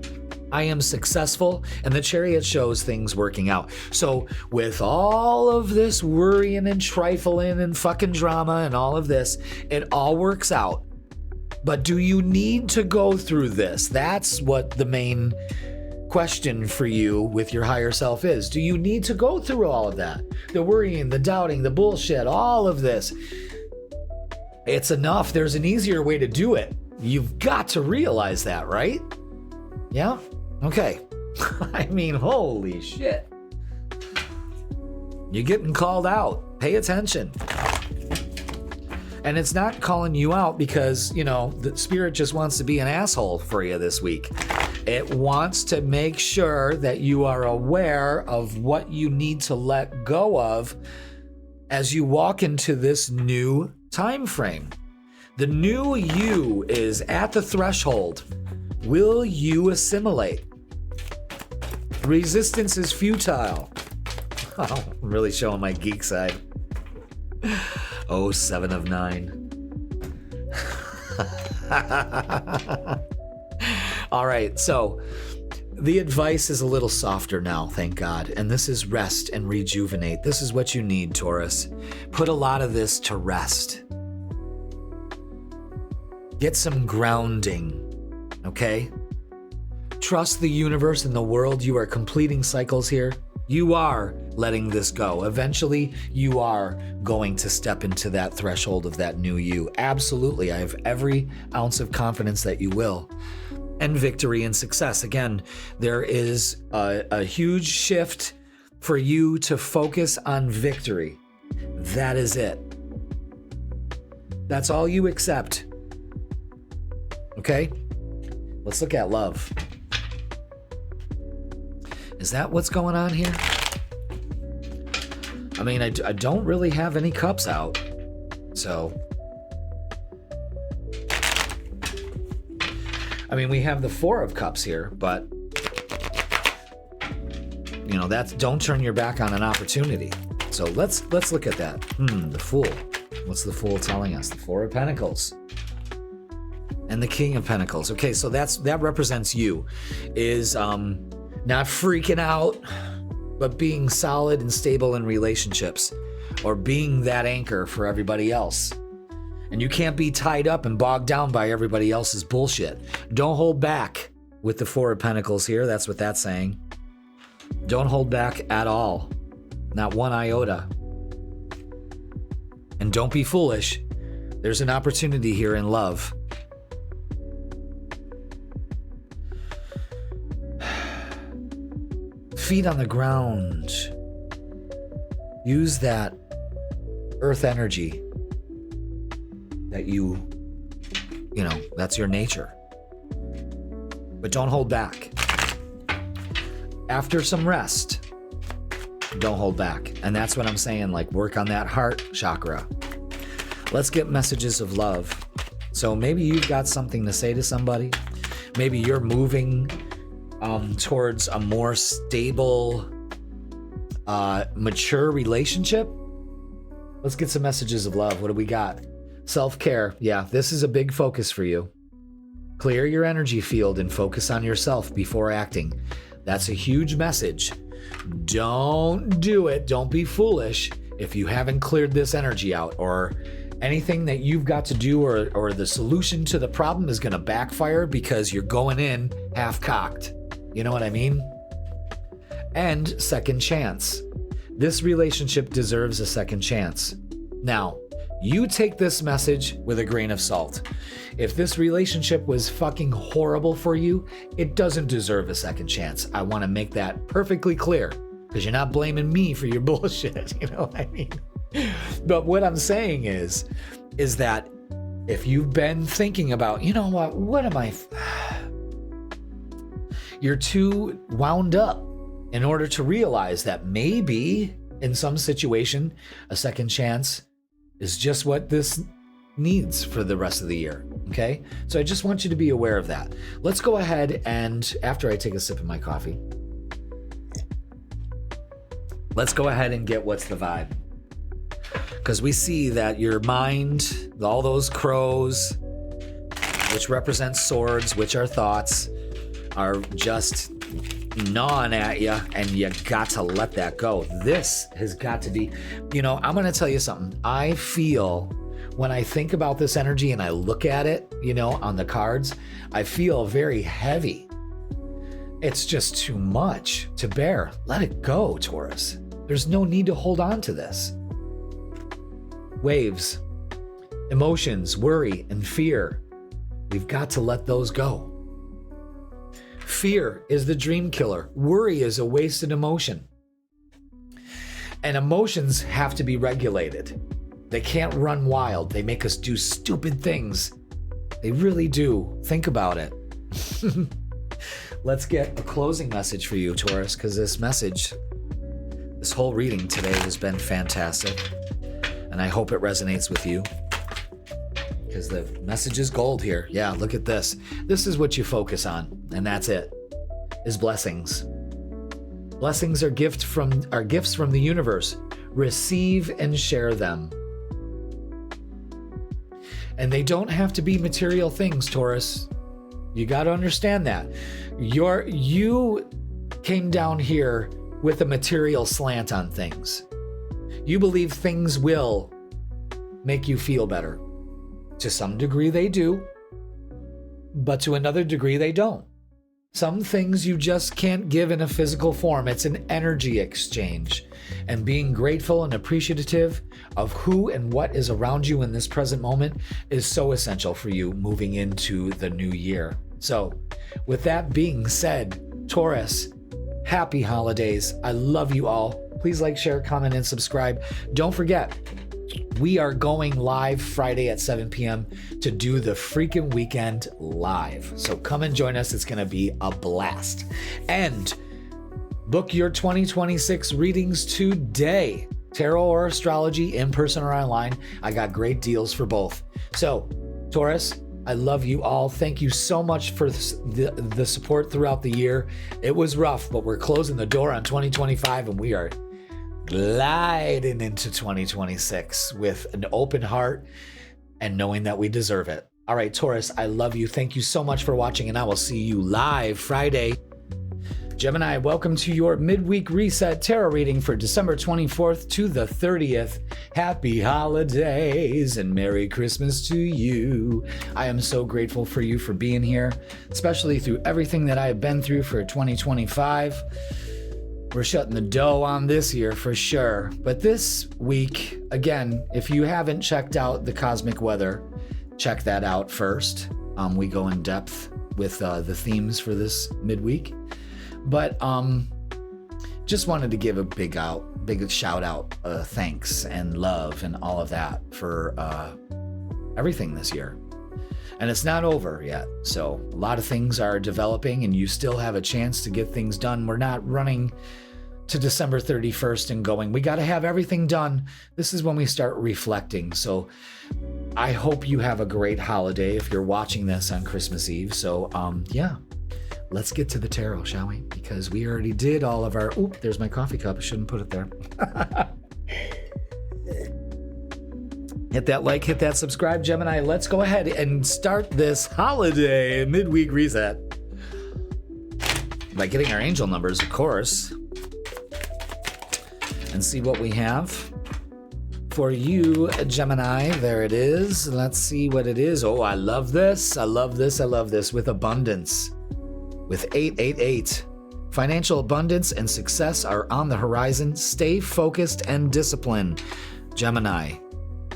A: I am successful, and the Chariot shows things working out. So with all of this worrying and trifling and fucking drama and all of this, it all works out. But do you need to go through this? That's what the main question for you with your higher self is. Do you need to go through all of that? The worrying, the doubting, the bullshit, all of this. It's enough. There's an easier way to do it. You've got to realize that, right? Yeah? Okay. I mean, holy shit. You're getting called out. Pay attention. And it's not calling you out because, you know, the spirit just wants to be an asshole for you this week. It wants to make sure that you are aware of what you need to let go of as you walk into this new time frame. The new you is at the threshold. Will you assimilate? Resistance is futile. Oh, I'm really showing my geek side. Oh, 7 of 9. All right, so the advice is a little softer now, thank God. And this is rest and rejuvenate. This is what you need, Taurus. Put a lot of this to rest. Get some grounding, okay? Trust the universe and the world. You are completing cycles here. You are letting this go. Eventually, you are going to step into that threshold of that new you. Absolutely. I have every ounce of confidence that you will. And victory and success. Again, there is a huge shift for you to focus on victory. That is it. That's all you accept. Okay? Let's look at love. Is that what's going on here? I mean, I don't really have any cups out, so. I mean, we have the 4 of cups here, but, you know, that's, don't turn your back on an opportunity. So let's look at that. The Fool. What's the Fool telling us? The 4 of Pentacles. And the King of Pentacles. Okay, so that represents you. Is, not freaking out, but being solid and stable in relationships, or being that anchor for everybody else. And you can't be tied up and bogged down by everybody else's bullshit. Don't hold back with the 4 of Pentacles here. That's what that's saying. Don't hold back at all. Not one iota. And don't be foolish. There's an opportunity here in love. Feet on the ground. Use that earth energy that you know, that's your nature. But don't hold back. After some rest, don't hold back. And that's what I'm saying, like, work on that heart chakra. Let's get messages of love. So maybe you've got something to say to somebody. Maybe you're moving towards a more stable, mature relationship. Let's get some messages of love. What do we got? Self-care. Yeah, this is a big focus for you. Clear your energy field and focus on yourself before acting. That's a huge message. Don't do it. Don't be foolish if you haven't cleared this energy out, or anything that you've got to do, or the solution to the problem is going to backfire because you're going in half-cocked. You know what I mean? And second chance. This relationship deserves a second chance. Now, you take this message with a grain of salt. If this relationship was fucking horrible for you, it doesn't deserve a second chance. I want to make that perfectly clear, because you're not blaming me for your bullshit. You know what I mean? But what I'm saying is that if you've been thinking about, you know what am I... You're too wound up in order to realize that maybe in some situation, a second chance is just what this needs for the rest of the year. Okay? So I just want you to be aware of that. Let's go ahead and, after I take a sip of my coffee, let's go ahead and get what's the vibe. Because we see that your mind, all those crows, which represents swords, which are thoughts, are just gnawing at you, and you got to let that go. This has got to be, I'm going to tell you something. I feel when I think about this energy and I look at it, on the cards, I feel very heavy. It's just too much to bear. Let it go, Taurus. There's no need to hold on to this. Waves, emotions, worry, and fear. We've got to let those go. Fear is the dream killer. Worry is a wasted emotion. And emotions have to be regulated. They can't run wild. They make us do stupid things. They really do. Think about it. Let's get a closing message for you, Taurus, because this whole reading today has been fantastic. And I hope it resonates with you, because the message is gold here. Yeah, look at this. This is what you focus on, and that's it, is blessings. Blessings are gifts from the universe. Receive and share them. And they don't have to be material things, Taurus. You got to understand that. You came down here with a material slant on things. You believe things will make you feel better. To some degree they do, but to another degree they don't. Some things you just can't give in a physical form. It's an energy exchange. And being grateful and appreciative of who and what is around you in this present moment is so essential for you moving into the new year. So, with that being said, Taurus, happy holidays. I love you all. Please like, share, comment, and subscribe. Don't forget, we are going live Friday at 7 p.m. to do the freaking weekend live. So come and join us. It's going to be a blast. And book your 2026 readings today. Tarot or astrology, in person or online. I got great deals for both. So, Taurus, I love you all. Thank you so much for the support throughout the year. It was rough, but we're closing the door on 2025, and we are gliding into 2026 with an open heart and knowing that we deserve it. All right, Taurus, I love you. Thank you so much for watching, and I will see you live Friday. Gemini, welcome to your Midweek Reset Tarot Reading for December 24th to the 30th. Happy holidays and Merry Christmas to you. I am so grateful for you for being here, especially through everything that I have been through for 2025. We're shutting the dough on this year for sure. But this week, again, if you haven't checked out the cosmic weather, check that out first. We go in depth with the themes for this midweek. But just wanted to give a big shout out, thanks and love and all of that for everything this year. And it's not over yet. So a lot of things are developing and you still have a chance to get things done. We're not running to December 31st and going, we got to have everything done. This is when we start reflecting. So I hope you have a great holiday if you're watching this on Christmas Eve. So yeah. Let's get to the tarot, shall we? Because we already did all of our... Oop, there's my coffee cup. I shouldn't put it there. Hit that like, hit that subscribe, Gemini. Let's go ahead and start this holiday midweek reset by getting our angel numbers, of course, and see what we have for you, Gemini. There it is. Let's see what it is. Oh, I love this. I love this. I love this. With abundance. With 888, financial abundance and success are on the horizon. Stay focused and disciplined. Gemini,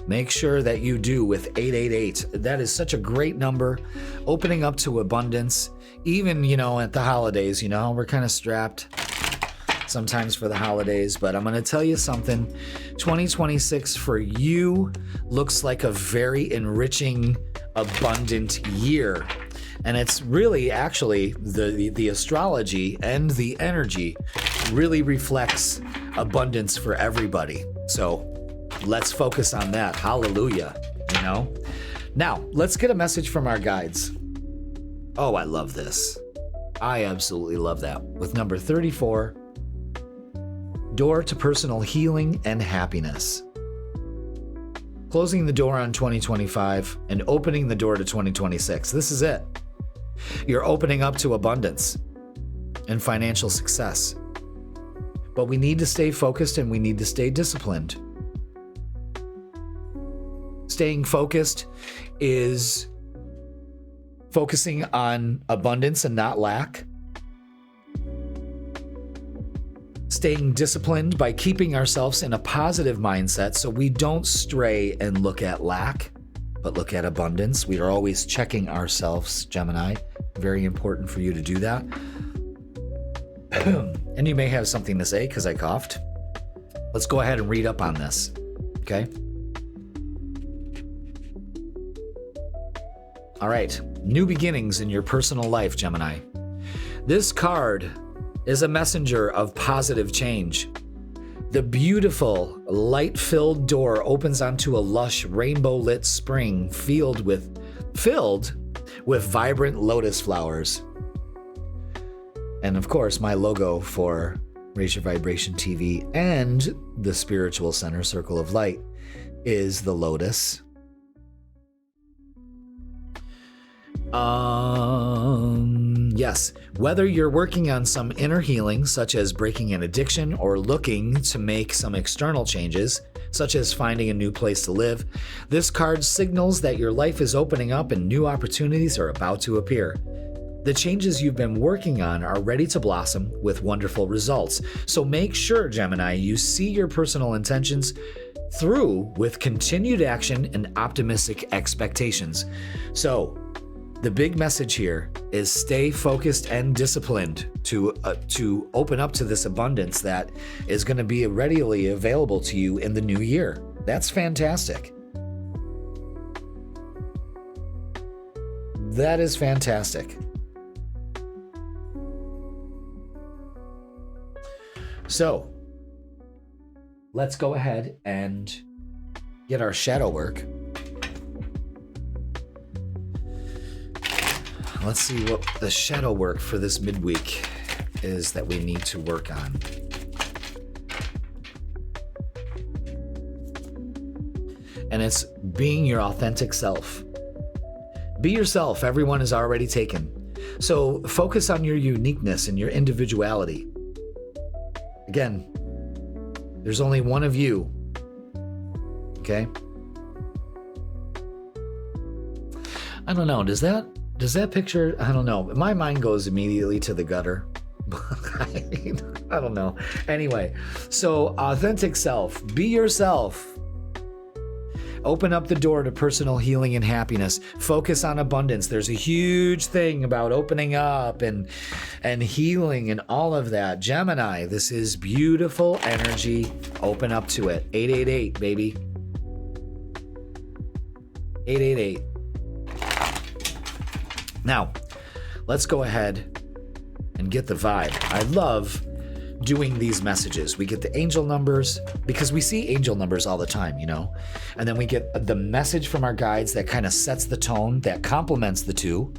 A: make sure that you do with 888. That is such a great number, opening up to abundance. Even, at the holidays, we're kind of strapped sometimes for the holidays, but I'm going to tell you something. 2026 for you looks like a very enriching, abundant year. And it's really actually the astrology and the energy really reflects abundance for everybody. So let's focus on that. Hallelujah. Now let's get a message from our guides. Oh, I love this. I absolutely love that. With number 34, door to personal healing and happiness. Closing the door on 2025 and opening the door to 2026. This is it. You're opening up to abundance and financial success. But we need to stay focused and we need to stay disciplined. Staying focused is focusing on abundance and not lack. Staying disciplined by keeping ourselves in a positive mindset so we don't stray and look at lack, but look at abundance. We are always checking ourselves, Gemini. Very important for you to do that. And you may have something to say because I coughed. Let's go ahead and read up on this, okay? All right, new beginnings in your personal life, Gemini. This card is a messenger of positive change. The beautiful, light-filled door opens onto a lush, rainbow-lit spring filled with vibrant lotus flowers. And of course, my logo for Raise Your Vibration TV and the Spiritual Center Circle of Light is the lotus. Yes, whether you're working on some inner healing, such as breaking an addiction, or looking to make some external changes, such as finding a new place to live, this card signals that your life is opening up and new opportunities are about to appear. The changes you've been working on are ready to blossom with wonderful results. So make sure, Gemini, you see your personal intentions through with continued action and optimistic expectations. So, the big message here is stay focused and disciplined to open up to this abundance that is going to be readily available to you in the new year. That's fantastic. That is fantastic. So, let's go ahead and get our shadow work. Let's see what the shadow work for this midweek is that we need to work on. And it's being your authentic self. Be yourself. Everyone is already taken. So focus on your uniqueness and your individuality. Again, there's only one of you. Okay? I don't know. Does that picture, I don't know. My mind goes immediately to the gutter. I don't know. Anyway, so authentic self, be yourself. Open up the door to personal healing and happiness. Focus on abundance. There's a huge thing about opening up and healing and all of that. Gemini, this is beautiful energy. Open up to it. 888, baby. 888. Now, let's go ahead and get the vibe. I love doing these messages. We get the angel numbers because we see angel numbers all the time, you know? And then we get the message from our guides that kind of sets the tone, that complements the two.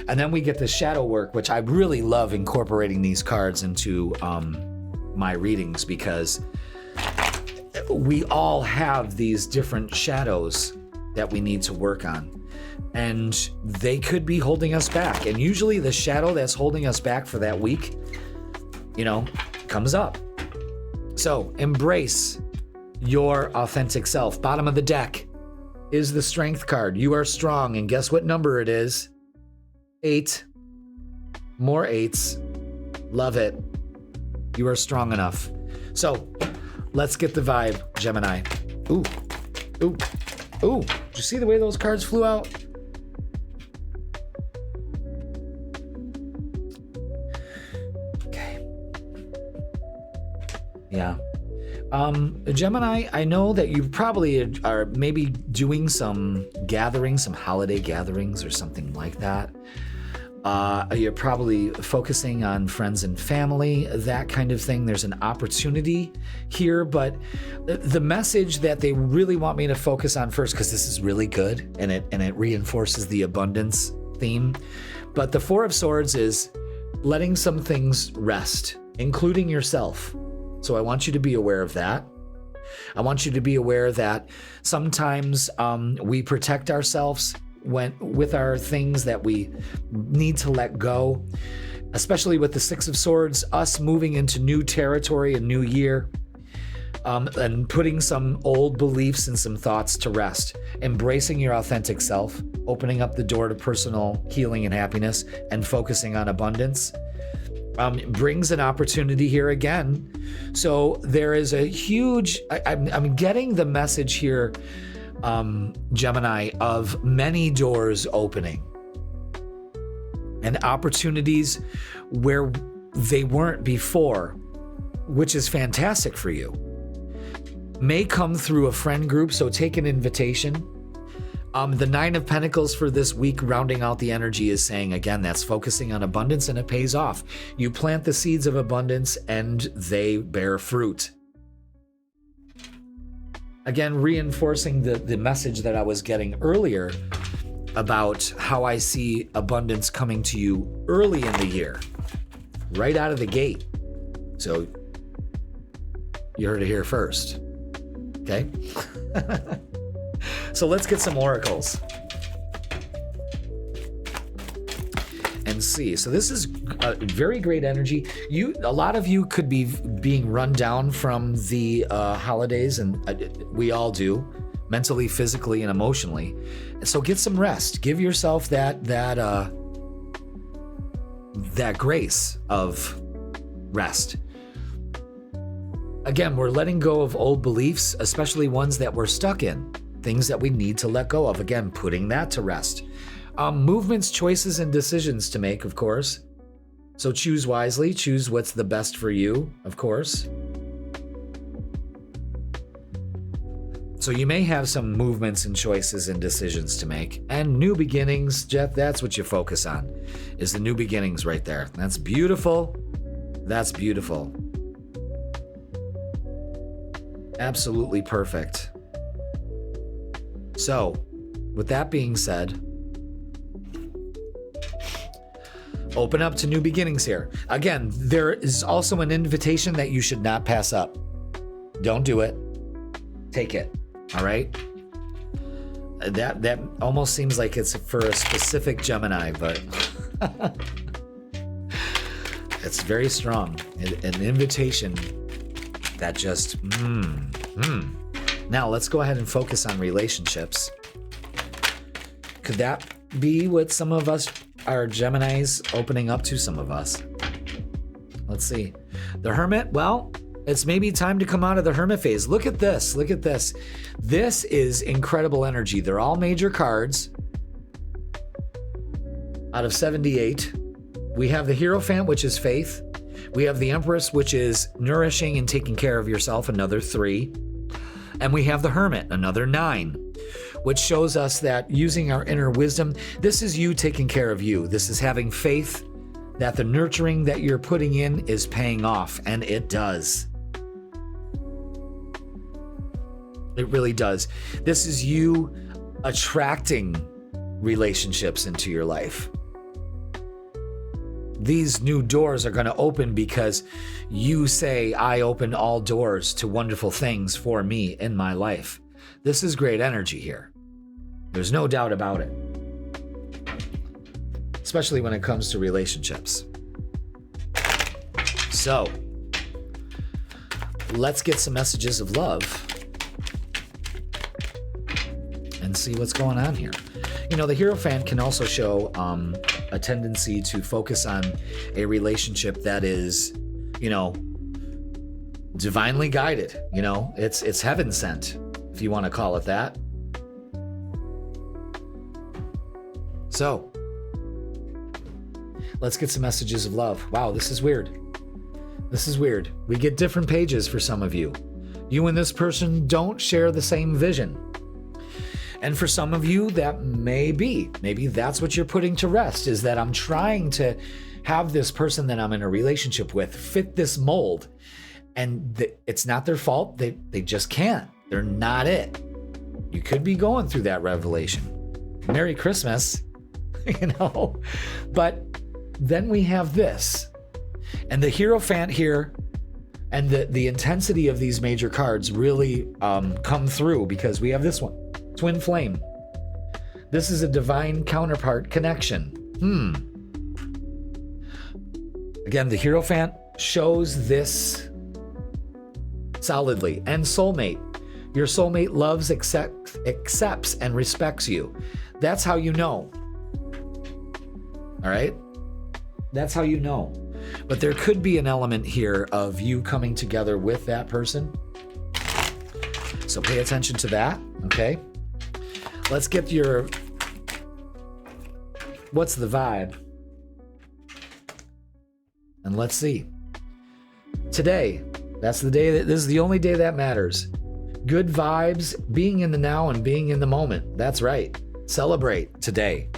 A: And then we get the shadow work, which I really love incorporating these cards into my readings because we all have these different shadows that we need to work on. And they could be holding us back. And usually the shadow that's holding us back for that week, you know, comes up. So embrace your authentic self. Bottom of the deck is the strength card. You are strong. And guess what number it is? 8. More 8s. Love it. You are strong enough. So let's get the vibe, Gemini. Ooh, ooh, ooh. Did you see the way those cards flew out? Yeah. Gemini, I know that you probably are maybe doing some gatherings, some holiday gatherings or something like that. You're probably focusing on friends and family, that kind of thing. There's an opportunity here, but the message that they really want me to focus on first, because this is really good and it reinforces the abundance theme. But the Four of Swords is letting some things rest, including yourself. So I want you to be aware of that. I want you to be aware that sometimes we protect ourselves with our things that we need to let go, especially with the Six of Swords, us moving into new territory, a new year, and putting some old beliefs and some thoughts to rest, embracing your authentic self, opening up the door to personal healing and happiness, and focusing on abundance. Brings an opportunity here again. So there is a huge, I'm getting the message here, Gemini, of many doors opening and opportunities where they weren't before, which is fantastic for you. May come through a friend group, so take an invitation. The Nine of Pentacles for this week, rounding out the energy, is saying, again, that's focusing on abundance, and it pays off. You plant the seeds of abundance and they bear fruit. Again, reinforcing the message that I was getting earlier about how I see abundance coming to you early in the year, right out of the gate. So you heard it here first. Okay? So let's get some oracles and see. So this is a very great energy. A lot of you could be being run down from the holidays, and we all do, mentally, physically, and emotionally. So get some rest. Give yourself that grace of rest. Again, we're letting go of old beliefs, especially ones that we're stuck in. Things that we need to let go of. Again, putting that to rest. Movements, choices, and decisions to make, of course. So choose wisely. Choose what's the best for you, of course. So you may have some movements and choices and decisions to make. And new beginnings, Jeff, that's what you focus on, is the new beginnings right there. That's beautiful. That's beautiful. Absolutely perfect. So, with that being said, open up to new beginnings here. Again, there is also an invitation that you should not pass up. Don't do it. Take it. All right? That almost seems like it's for a specific Gemini, but it's very strong. An invitation that just, Now, let's go ahead and focus on relationships. Could that be what some of us are Geminis opening up to some of us? Let's see. The Hermit, well, it's maybe time to come out of the Hermit phase. Look at this. Look at this. This is incredible energy. They're all major cards. Out of 78, we have the Hierophant, which is faith. We have the Empress, which is nourishing and taking care of yourself, another 3. And we have the Hermit, another 9, which shows us that using our inner wisdom, this is you taking care of you. This is having faith that the nurturing that you're putting in is paying off, and it does. It really does. This is you attracting relationships into your life. These new doors are going to open because you say, I open all doors to wonderful things for me in my life. This is great energy here. There's no doubt about it. Especially when it comes to relationships. So, let's get some messages of love and see what's going on here. You know, the Hierophant can also show a tendency to focus on a relationship that is, you know, divinely guided. You know, it's heaven sent, if you want to call it that. So, let's get some messages of love. Wow, this is weird. This is weird. We get different pages for some of you. You and this person don't share the same vision. And for some of you, that maybe that's what you're putting to rest, is that I'm trying to have this person that I'm in a relationship with fit this mold. And it's not their fault. They just can't. They're not it. You could be going through that revelation. Merry Christmas, you know. But then we have this. And the Hierophant here and the intensity of these major cards really come through, because we have this one. Twin flame. This is a divine counterpart connection. Again, the Hierophant shows this solidly. And soulmate. Your soulmate loves, accepts, and respects you. That's how you know. All right? That's how you know. But there could be an element here of you coming together with that person. So pay attention to that, okay? Let's get your... What's the vibe? And let's see. Today, that's the day this is the only day that matters. Good vibes, being in the now and being in the moment. That's right. Celebrate today.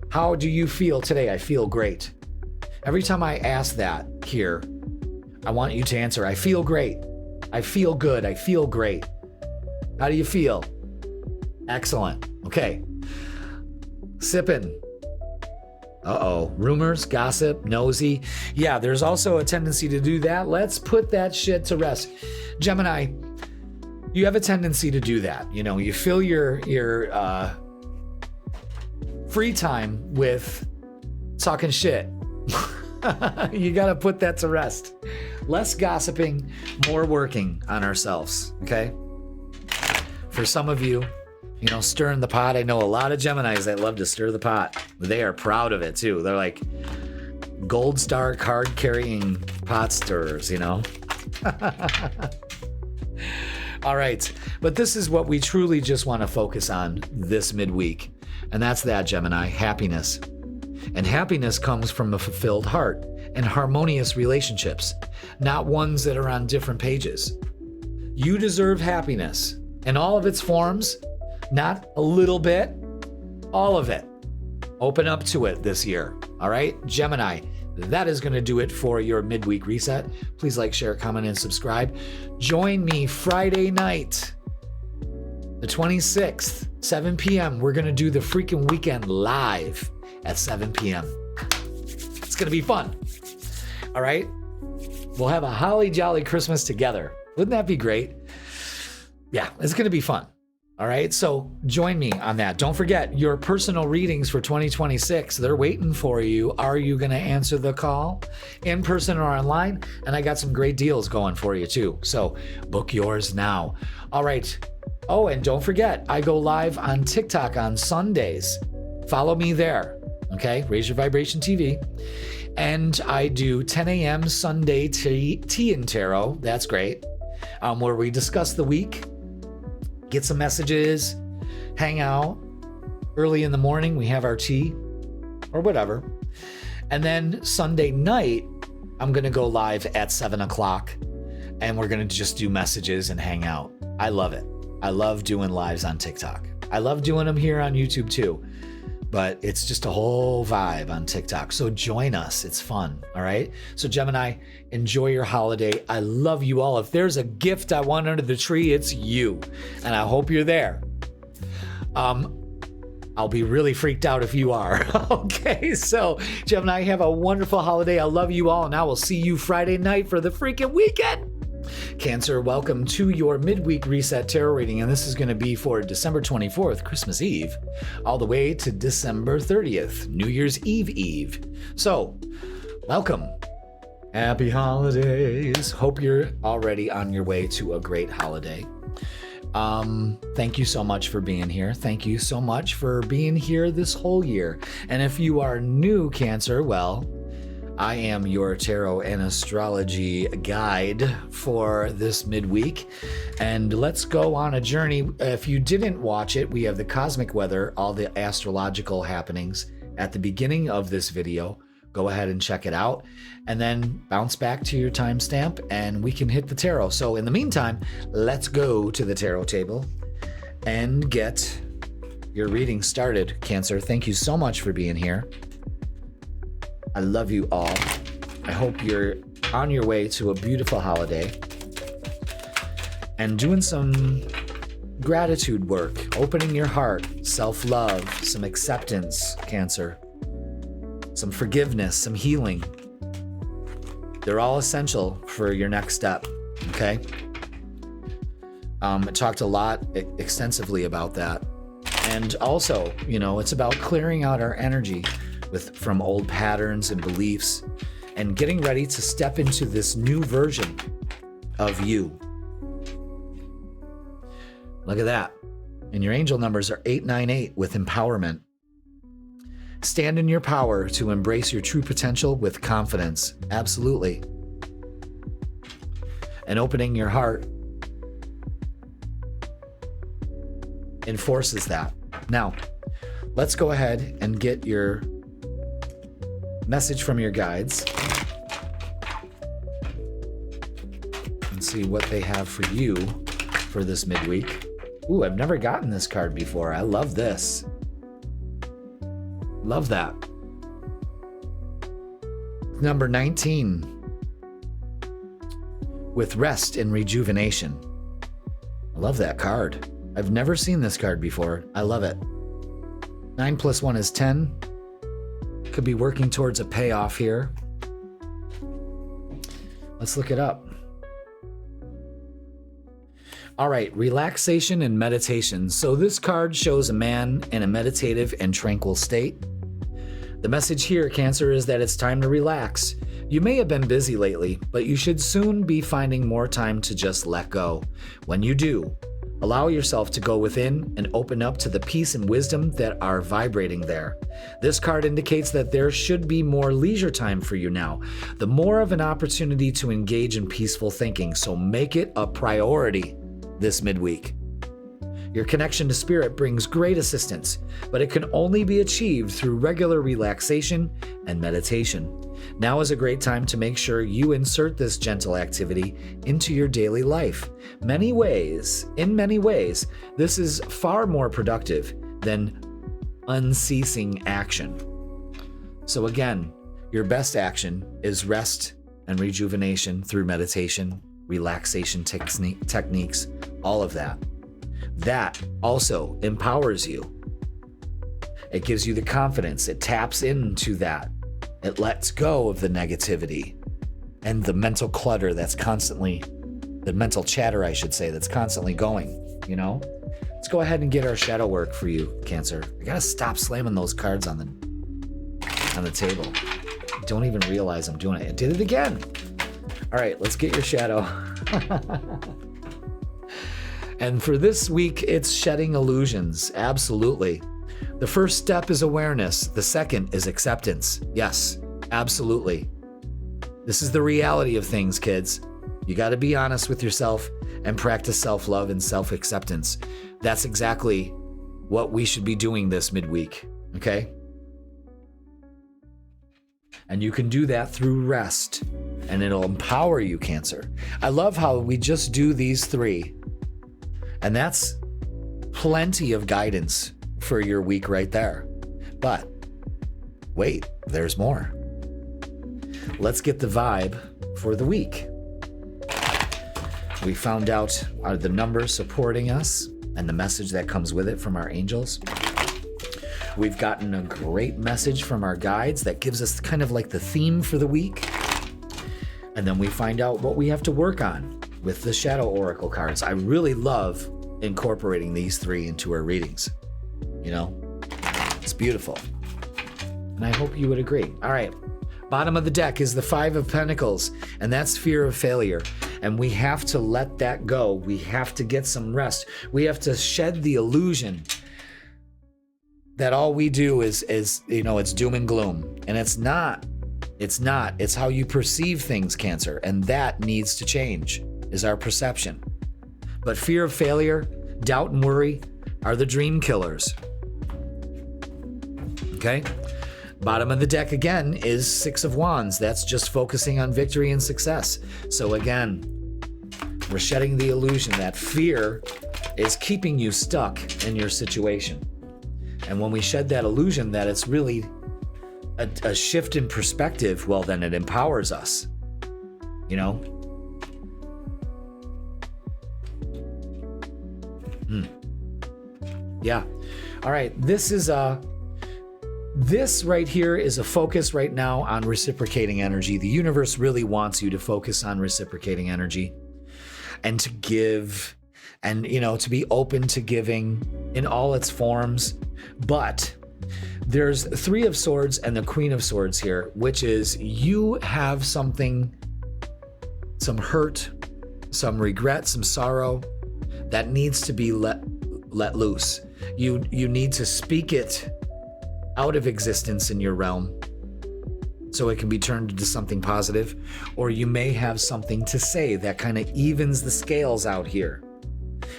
A: How do you feel today? I feel great. Every time I ask that here, I want you to answer, I feel great. I feel good. I feel great. How do you feel? Excellent. Okay. Sipping. Uh-oh. Rumors, gossip, nosy. Yeah, there's also a tendency to do that. Let's put that shit to rest. Gemini, you have a tendency to do that. You know, you fill your free time with talking shit. You got to put that to rest. Less gossiping, more working on ourselves, okay? For some of you, you know, stirring the pot. I know a lot of Geminis that love to stir the pot. They are proud of it too. They're like gold star card carrying pot stirrers, you know? All right. But this is what we truly just want to focus on this midweek. And that's that, Gemini, happiness. And happiness comes from a fulfilled heart and harmonious relationships, not ones that are on different pages. You deserve happiness in all of its forms, not a little bit, all of it. Open up to it this year. All right, Gemini, that is going to do it for your midweek reset. Please like, share, comment, and subscribe. Join me Friday night, the 26th, 7 p.m. We're going to do the freaking weekend live at 7 p.m. It's going to be fun. All right. We'll have a holly jolly Christmas together. Wouldn't that be great? Yeah, it's going to be fun. All right. So join me on that. Don't forget your personal readings for 2026. They're waiting for you. Are you going to answer the call in person or online? And I got some great deals going for you too. So book yours now. All right. Oh, and don't forget, I go live on TikTok on Sundays. Follow me there. Okay. Raise Your Vibration TV. And I do 10 a.m. Sunday tea and tarot. That's great. Where we discuss the week, get some messages, hang out. Early in the morning, we have our tea or whatever. And then Sunday night, I'm going to go live at 7 o'clock and we're going to just do messages and hang out. I love it. I love doing lives on TikTok. I love doing them here on YouTube too, but it's just a whole vibe on TikTok. So join us. It's fun. All right. So Gemini, enjoy your holiday. I love you all. If there's a gift I want under the tree, it's you. And I hope you're there. I'll be really freaked out if you are. Okay. So Gemini, have a wonderful holiday. I love you all. And I will see you Friday night for the freaking weekend. Cancer, welcome to your Midweek Reset Tarot Reading, and this is going to be for December 24th, Christmas Eve, all the way to December 30th, New Year's Eve. So, welcome. Happy holidays. Hope you're already on your way to a great holiday. Thank you so much for being here. Thank you so much for being here this whole year. And if you are new, Cancer, well, I am your tarot and astrology guide for this midweek. And let's go on a journey. If you didn't watch it, we have the cosmic weather, all the astrological happenings at the beginning of this video. Go ahead and check it out and then bounce back to your timestamp and we can hit the tarot. So in the meantime, let's go to the tarot table and get your reading started, Cancer. Thank you so much for being here. I love you all. I hope you're on your way to a beautiful holiday and doing some gratitude work, opening your heart, self-love, some acceptance, Cancer, some forgiveness, some healing. They're all essential for your next step, okay? I talked a lot extensively about that And also, it's about clearing out our energy from old patterns and beliefs and getting ready to step into this new version of you. Look at that. And your angel numbers are 898 with empowerment. Stand in your power to embrace your true potential with confidence. Absolutely. And opening your heart enforces that. Now, let's go ahead and get your message from your guides and see what they have for you for this midweek. Ooh, I've never gotten this card before. I love this. Love that. Number 19. With rest and rejuvenation. I love that card. I've never seen this card before. I love it. 9 + 1 is 10. Could be working towards a payoff here. Let's look it up. All right, relaxation and meditation. So this card shows a man in a meditative and tranquil state. The message here, Cancer, is that it's time to relax. You may have been busy lately, but you should soon be finding more time to just let go. When you do, allow yourself to go within and open up to the peace and wisdom that are vibrating there. This card indicates that there should be more leisure time for you now, the more of an opportunity to engage in peaceful thinking, so make it a priority this midweek. Your connection to spirit brings great assistance, but it can only be achieved through regular relaxation and meditation. Now is a great time to make sure you insert this gentle activity into your daily life. In many ways, this is far more productive than unceasing action. So again, your best action is rest and rejuvenation through meditation, relaxation techniques, all of that. That also empowers you. It gives you the confidence. It taps into that. It lets go of the negativity and the mental clutter that's constantly, the mental chatter, I should say, that's constantly going, Let's go ahead and get our shadow work for you, Cancer. I gotta stop slamming those cards on the table. I don't even realize I'm doing it. I did it again. All right, let's get your shadow. And for this week, it's shedding illusions. Absolutely. The first step is awareness. The second is acceptance. Yes, absolutely. This is the reality of things, kids. You got to be honest with yourself and practice self-love and self-acceptance. That's exactly what we should be doing this midweek, okay? And you can do that through rest, and it'll empower you, Cancer. I love how we just do these three, and that's plenty of guidance for your week right there. But wait, there's more. Let's get the vibe for the week. We found out the numbers supporting us and the message that comes with it from our angels. We've gotten a great message from our guides that gives us kind of like the theme for the week. And then we find out what we have to work on with the Shadow Oracle cards. I really love incorporating these three into our readings. It's beautiful. And I hope you would agree. All right. Bottom of the deck is the 5 of Pentacles, and that's fear of failure. And we have to let that go. We have to get some rest. We have to shed the illusion that all we do is it's doom and gloom. And it's not. It's not. It's how you perceive things, Cancer. And that needs to change, is our perception. But fear of failure, doubt, and worry are the dream killers. Okay? Bottom of the deck again is 6 of Wands. That's just focusing on victory and success. So again, we're shedding the illusion that fear is keeping you stuck in your situation. And when we shed that illusion that it's really a shift in perspective, well, then it empowers us. Yeah. All right. This right here is a focus right now on reciprocating energy. The universe really wants you to focus on reciprocating energy and to give and, to be open to giving in all its forms. But there's Three of Swords and the Queen of Swords here, which is you have something, some hurt, some regret, some sorrow that needs to be let loose. You need to speak it out of existence in your realm so it can be turned into something positive, or you may have something to say that kind of evens the scales out here.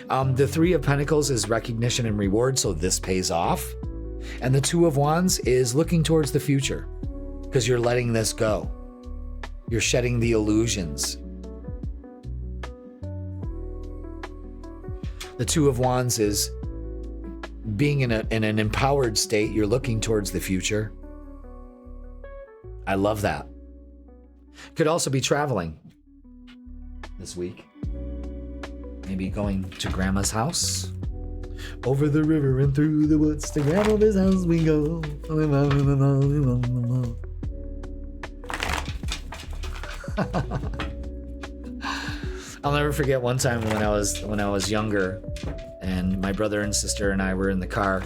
A: The Three of Pentacles is recognition and reward, so this pays off. And the Two of Wands is looking towards the future because you're letting this go. You're shedding the illusions. The Two of Wands is being in an empowered state. You're looking towards the future. I love that. Could also be traveling this week. Maybe going to grandma's house. Over the river and through the woods to grandmother's house we go. I'll never forget one time when I was younger, and my brother and sister and I were in the car,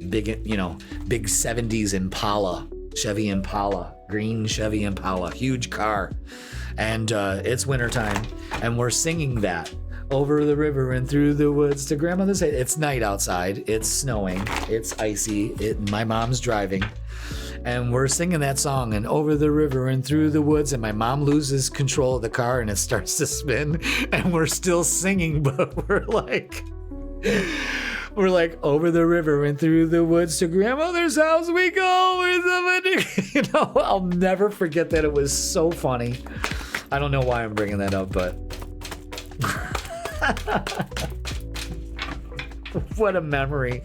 A: big 70s Impala, Chevy Impala, green Chevy Impala, huge car, and it's wintertime, and we're singing that. Over the river and through the woods to grandmother's house. It's night outside. It's snowing. It's icy. My mom's driving. And we're singing that song, and over the river and through the woods, and my mom loses control of the car and it starts to spin, and we're still singing, but we're like, over the river and through the woods to grandmother's house we go. I'll never forget that. It was so funny. I don't know why I'm bringing that up, but what a memory.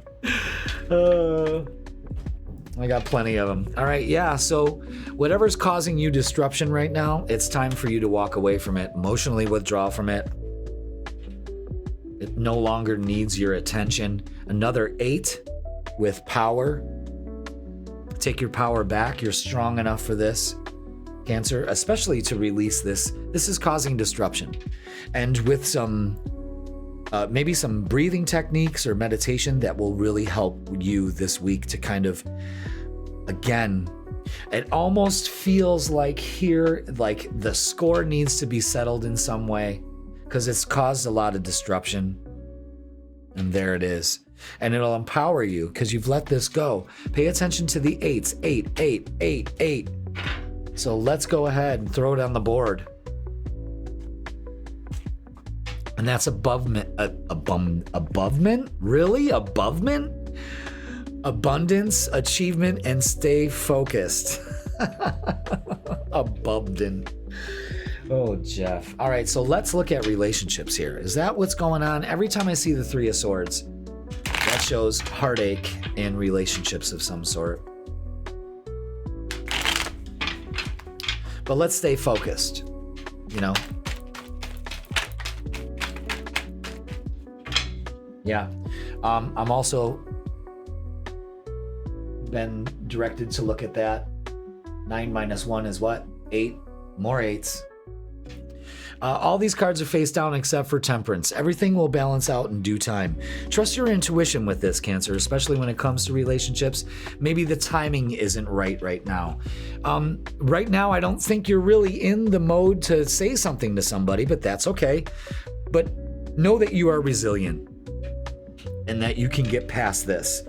A: I got plenty of them. All right, yeah, so whatever's causing you disruption right now, it's time for you to walk away from it, emotionally withdraw from it. It no longer needs your attention. Another 8 with power. Take your power back. You're strong enough for this, Cancer, especially to release this. This is causing disruption. And with some maybe some breathing techniques or meditation that will really help you this week to kind of, again, it almost feels like here, like the score needs to be settled in some way because it's caused a lot of disruption. And there it is. And it'll empower you because you've let this go. Pay attention to the 8s. 8, 8, 8, 8. So let's go ahead and throw it on the board. And that's abovement. Really? Abovement? Abundance, achievement, and stay focused. Abundant. Oh, Jeff. All right, so let's look at relationships here. Is that what's going on? Every time I see the Three of Swords, that shows heartache in relationships of some sort. But let's stay focused, Yeah. I'm also been directed to look at that. 9 minus 1 is what? 8. More 8s. All these cards are face down except for Temperance. Everything will balance out in due time. Trust your intuition with this, Cancer, especially when it comes to relationships. Maybe the timing isn't right now. Right now, I don't think you're really in the mode to say something to somebody, but that's okay. But know that you are resilient and that you can get past this.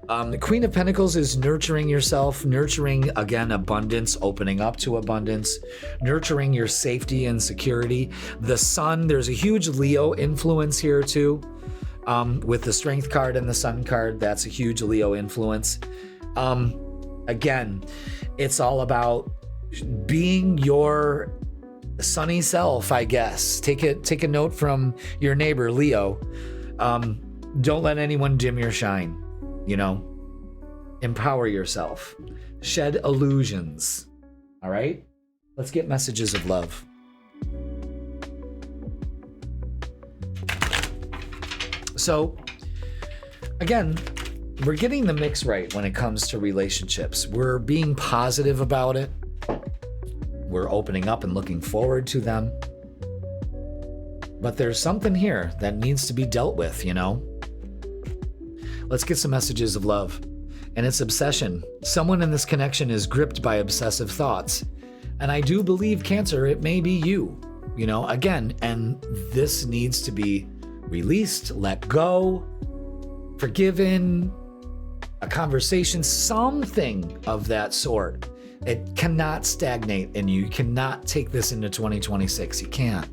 A: The Queen of Pentacles is nurturing yourself, nurturing, again, abundance, opening up to abundance, nurturing your safety and security. The Sun, there's a huge Leo influence here too. With the Strength card and the Sun card, that's a huge Leo influence. Again, it's all about being your sunny self, I guess. Take a note from your neighbor, Leo. Don't let anyone dim your shine. Empower yourself. Shed illusions. All right? Let's get messages of love. So, again, we're getting the mix right when it comes to relationships. We're being positive about it. We're opening up and looking forward to them. But there's something here that needs to be dealt with, Let's get some messages of love. And it's obsession. Someone in this connection is gripped by obsessive thoughts. And I do believe, Cancer, it may be you, again, and this needs to be released, let go, forgiven, a conversation, something of that sort. It cannot stagnate in you. You cannot take this into 2026. You can't.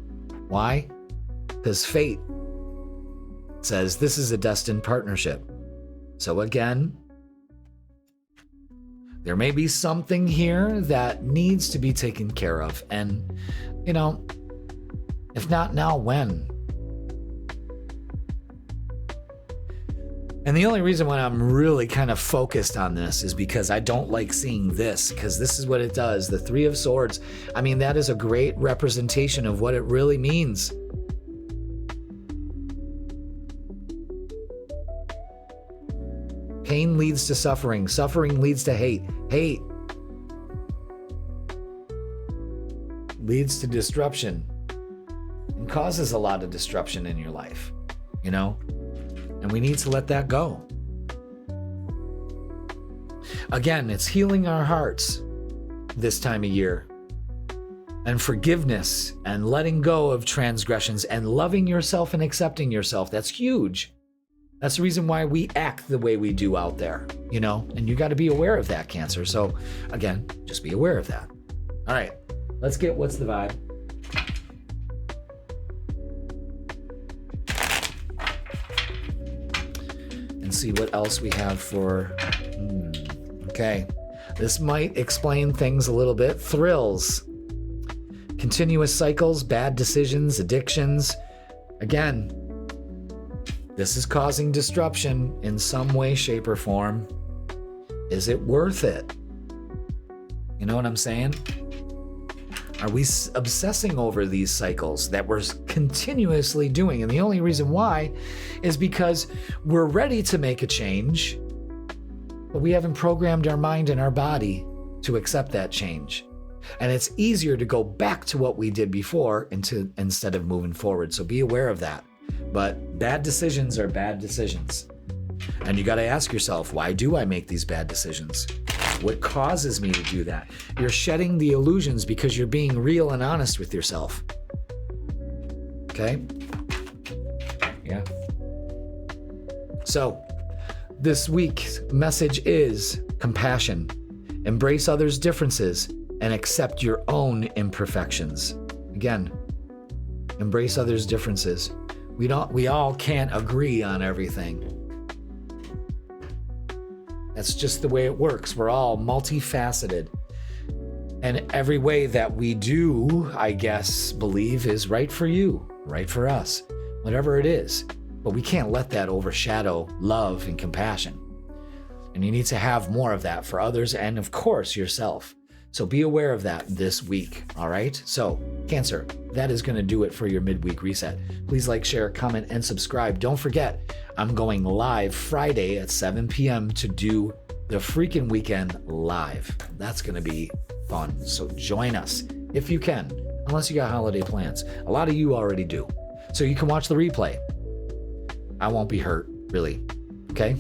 A: Why? Because fate says this is a destined partnership. So again, there may be something here that needs to be taken care of. And, if not now, when? And the only reason why I'm really kind of focused on this is because I don't like seeing this, because this is what it does. The Three of Swords. I mean, that is a great representation of what it really means. Pain leads to suffering. Suffering leads to hate. Hate leads to disruption and causes a lot of disruption in your life, And we need to let that go. Again, it's healing our hearts this time of year. And forgiveness and letting go of transgressions and loving yourself and accepting yourself. That's huge. That's the reason why we act the way we do out there, And you got to be aware of that, Cancer. So again, just be aware of that. All right, let's get what's the vibe. See what else we have for. Okay, this might explain things a little bit. Thrills, continuous cycles, bad decisions, addictions. Again, this is causing disruption in some way, shape, or form. Is it worth it? You know what I'm saying? Are we obsessing over these cycles that we're continuously doing? And the only reason why is because we're ready to make a change, but we haven't programmed our mind and our body to accept that change. And it's easier to go back to what we did before instead of moving forward. So be aware of that. But bad decisions are bad decisions. And you got to ask yourself, why do I make these bad decisions? What causes me to do that? You're shedding the illusions because you're being real and honest with yourself. Okay? Yeah. So, this week's message is compassion. Embrace others' differences and accept your own imperfections. Again, embrace others' differences. We all can't agree on everything. That's just the way it works. We're all multifaceted. And every way that we do, I guess, believe is right for you, right for us, whatever it is. But we can't let that overshadow love and compassion. And you need to have more of that for others and, of course, yourself. So be aware of that this week, all right? So, Cancer, that is going to do it for your midweek reset. Please like, share, comment, and subscribe. Don't forget, I'm going live Friday at 7 p.m. to do the freaking weekend live. That's going to be fun. So join us if you can, unless you got holiday plans. A lot of you already do. So you can watch the replay. I won't be hurt, really. Okay?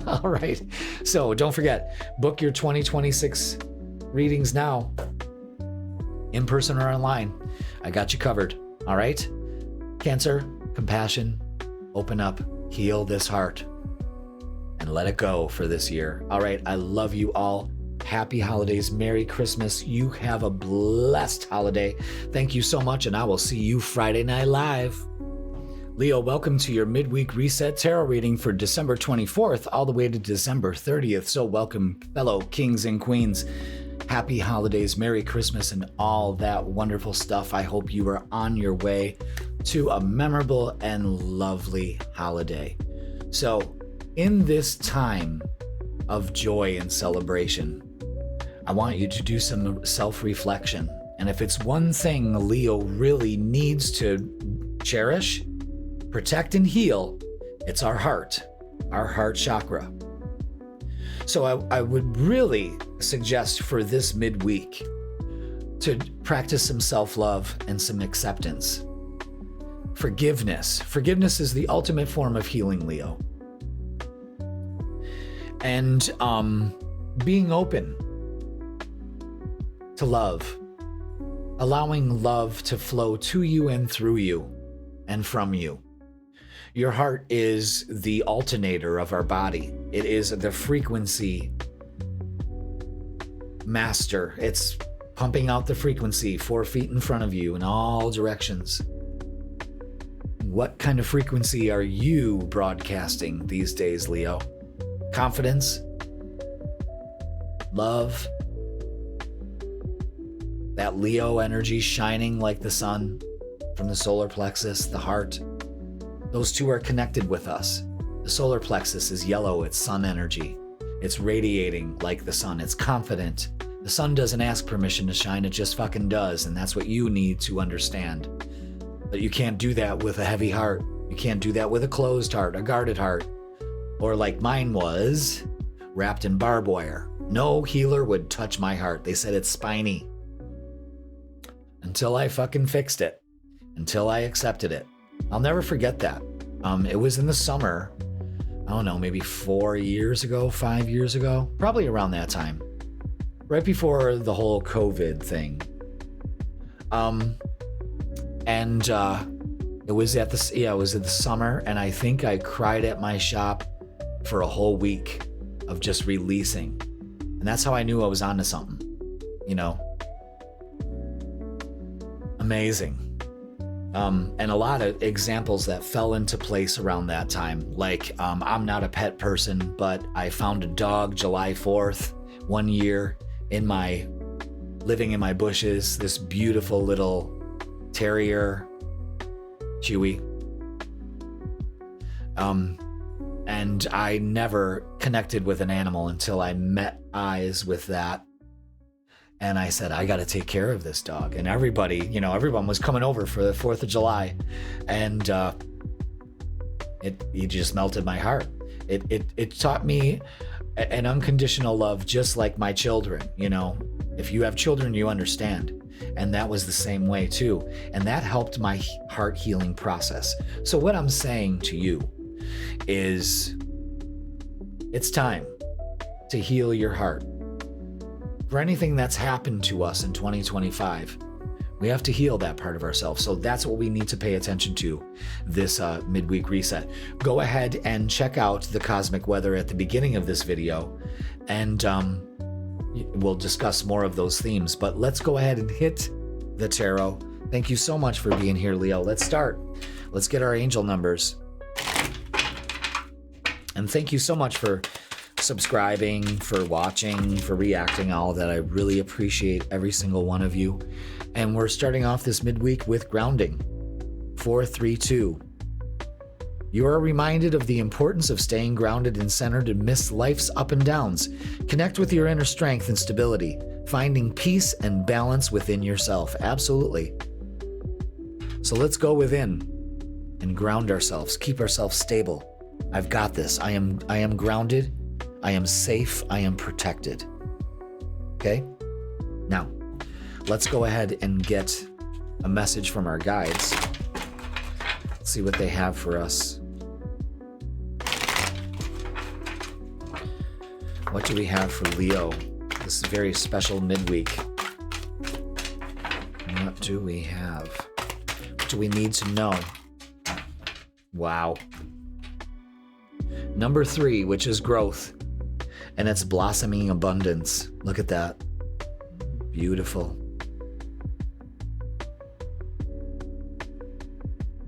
A: All right. So don't forget, book your 2026 readings now, in person or online. I got you covered. All right? Cancer, compassion, open up, heal this heart, and let it go for this year. All right. I love you all. Happy holidays. Merry Christmas. You have a blessed holiday. Thank you so much, and I will see you Friday night live. Leo, welcome to your Midweek Reset Tarot Reading for December 24th all the way to December 30th. So welcome, fellow kings and queens. Happy holidays, Merry Christmas, and all that wonderful stuff. I hope you are on your way to a memorable and lovely holiday. So, in this time of joy and celebration, I want you to do some self-reflection. And if it's one thing Leo really needs to cherish, protect, and heal, it's our heart chakra. So I would really suggest for this midweek to practice some self-love and some acceptance. Forgiveness. Forgiveness is the ultimate form of healing, Leo. And being open to love. Allowing love to flow to you and through you and from you. Your heart is the alternator of our body. It is the frequency master. It's pumping out the frequency 4 feet in front of you in all directions. What kind of frequency are you broadcasting these days, Leo? Confidence? Love? That Leo energy shining like the sun from the solar plexus, the heart. Those two are connected with us. The solar plexus is yellow, it's sun energy. It's radiating like the sun, it's confident. The sun doesn't ask permission to shine, it just fucking does, and that's what you need to understand. But you can't do that with a heavy heart. You can't do that with a closed heart, a guarded heart. Or like mine was, wrapped in barbed wire. No healer would touch my heart. They said it's spiny. Until I fucking fixed it. Until I accepted it. I'll never forget that. It was in the summer, I don't know, maybe 4 years ago, 5 years ago, probably around that time, right before the whole COVID thing. It was at it was in the summer, and I think I cried at my shop for a whole week of just releasing. And that's how I knew I was onto something, you know. Amazing. And a lot of examples that fell into place around that time. Like, I'm not a pet person, but I found a dog July 4th, 1 year, living in my bushes, this beautiful little terrier, Chewy. And I never connected with an animal until I met eyes with that. And I said, I got to take care of this dog. And everyone was coming over for the 4th of July. And it just melted my heart. It taught me an unconditional love, just like my children. You know, if you have children, you understand. And that was the same way too. And that helped my heart healing process. So what I'm saying to you is it's time to heal your heart. For anything that's happened to us in 2025, we have to heal that part of ourselves. So that's what we need to pay attention to this midweek reset. Go ahead and check out the cosmic weather at the beginning of this video, and we'll discuss more of those themes. But let's go ahead and hit the tarot. Thank you so much for being here, Leo. Let's start. Let's get our angel numbers. And thank you so much for subscribing, for watching, for reacting, all of that. I really appreciate every single one of you. And we're starting off this midweek with grounding. 432. You are reminded of the importance of staying grounded and centered amidst life's up and downs. Connect with your inner strength and stability, finding peace and balance within yourself. Absolutely. So let's go within and ground ourselves, keep ourselves stable. I've got this. I am grounded. I am safe. I am protected. Okay? Now, let's go ahead and get a message from our guides. Let's see what they have for us. What do we have for Leo? This is a very special midweek. What do we have? What do we need to know? Wow. Number 3, which is growth. And it's blossoming abundance. Look at that. Beautiful.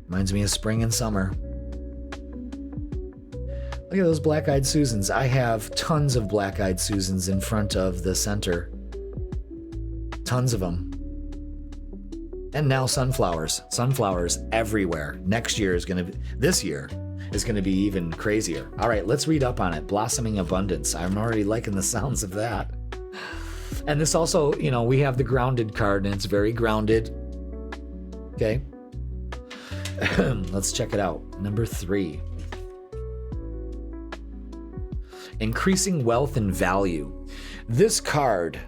A: Reminds me of spring and summer. Look at those black-eyed Susans. I have tons of black-eyed Susans in front of the center. Tons of them. And now sunflowers. Sunflowers everywhere. This year is going to be even crazier. All right, let's read up on it. Blossoming abundance. I'm already liking the sounds of that. And this also, we have the grounded card, and it's very grounded. Okay. Let's check it out. Number 3. Increasing wealth and value. This card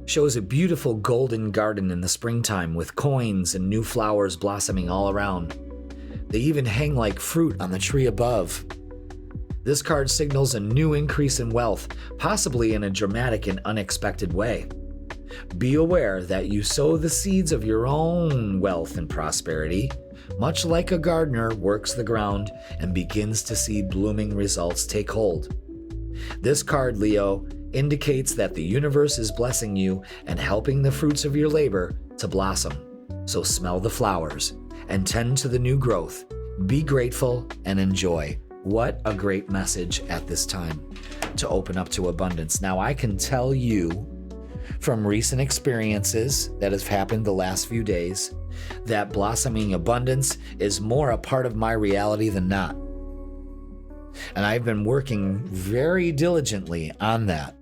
A: shows a beautiful golden garden in the springtime with coins and new flowers blossoming all around. They even hang like fruit on the tree above. This card signals a new increase in wealth, possibly in a dramatic and unexpected way. Be aware that you sow the seeds of your own wealth and prosperity, much like a gardener works the ground and begins to see blooming results take hold. This card, Leo, indicates that the universe is blessing you and helping the fruits of your labor to blossom. So smell the flowers and tend to the new growth. Be grateful and enjoy. What a great message at this time to open up to abundance. Now, I can tell you from recent experiences that have happened the last few days that blossoming abundance is more a part of my reality than not. And I've been working very diligently on that.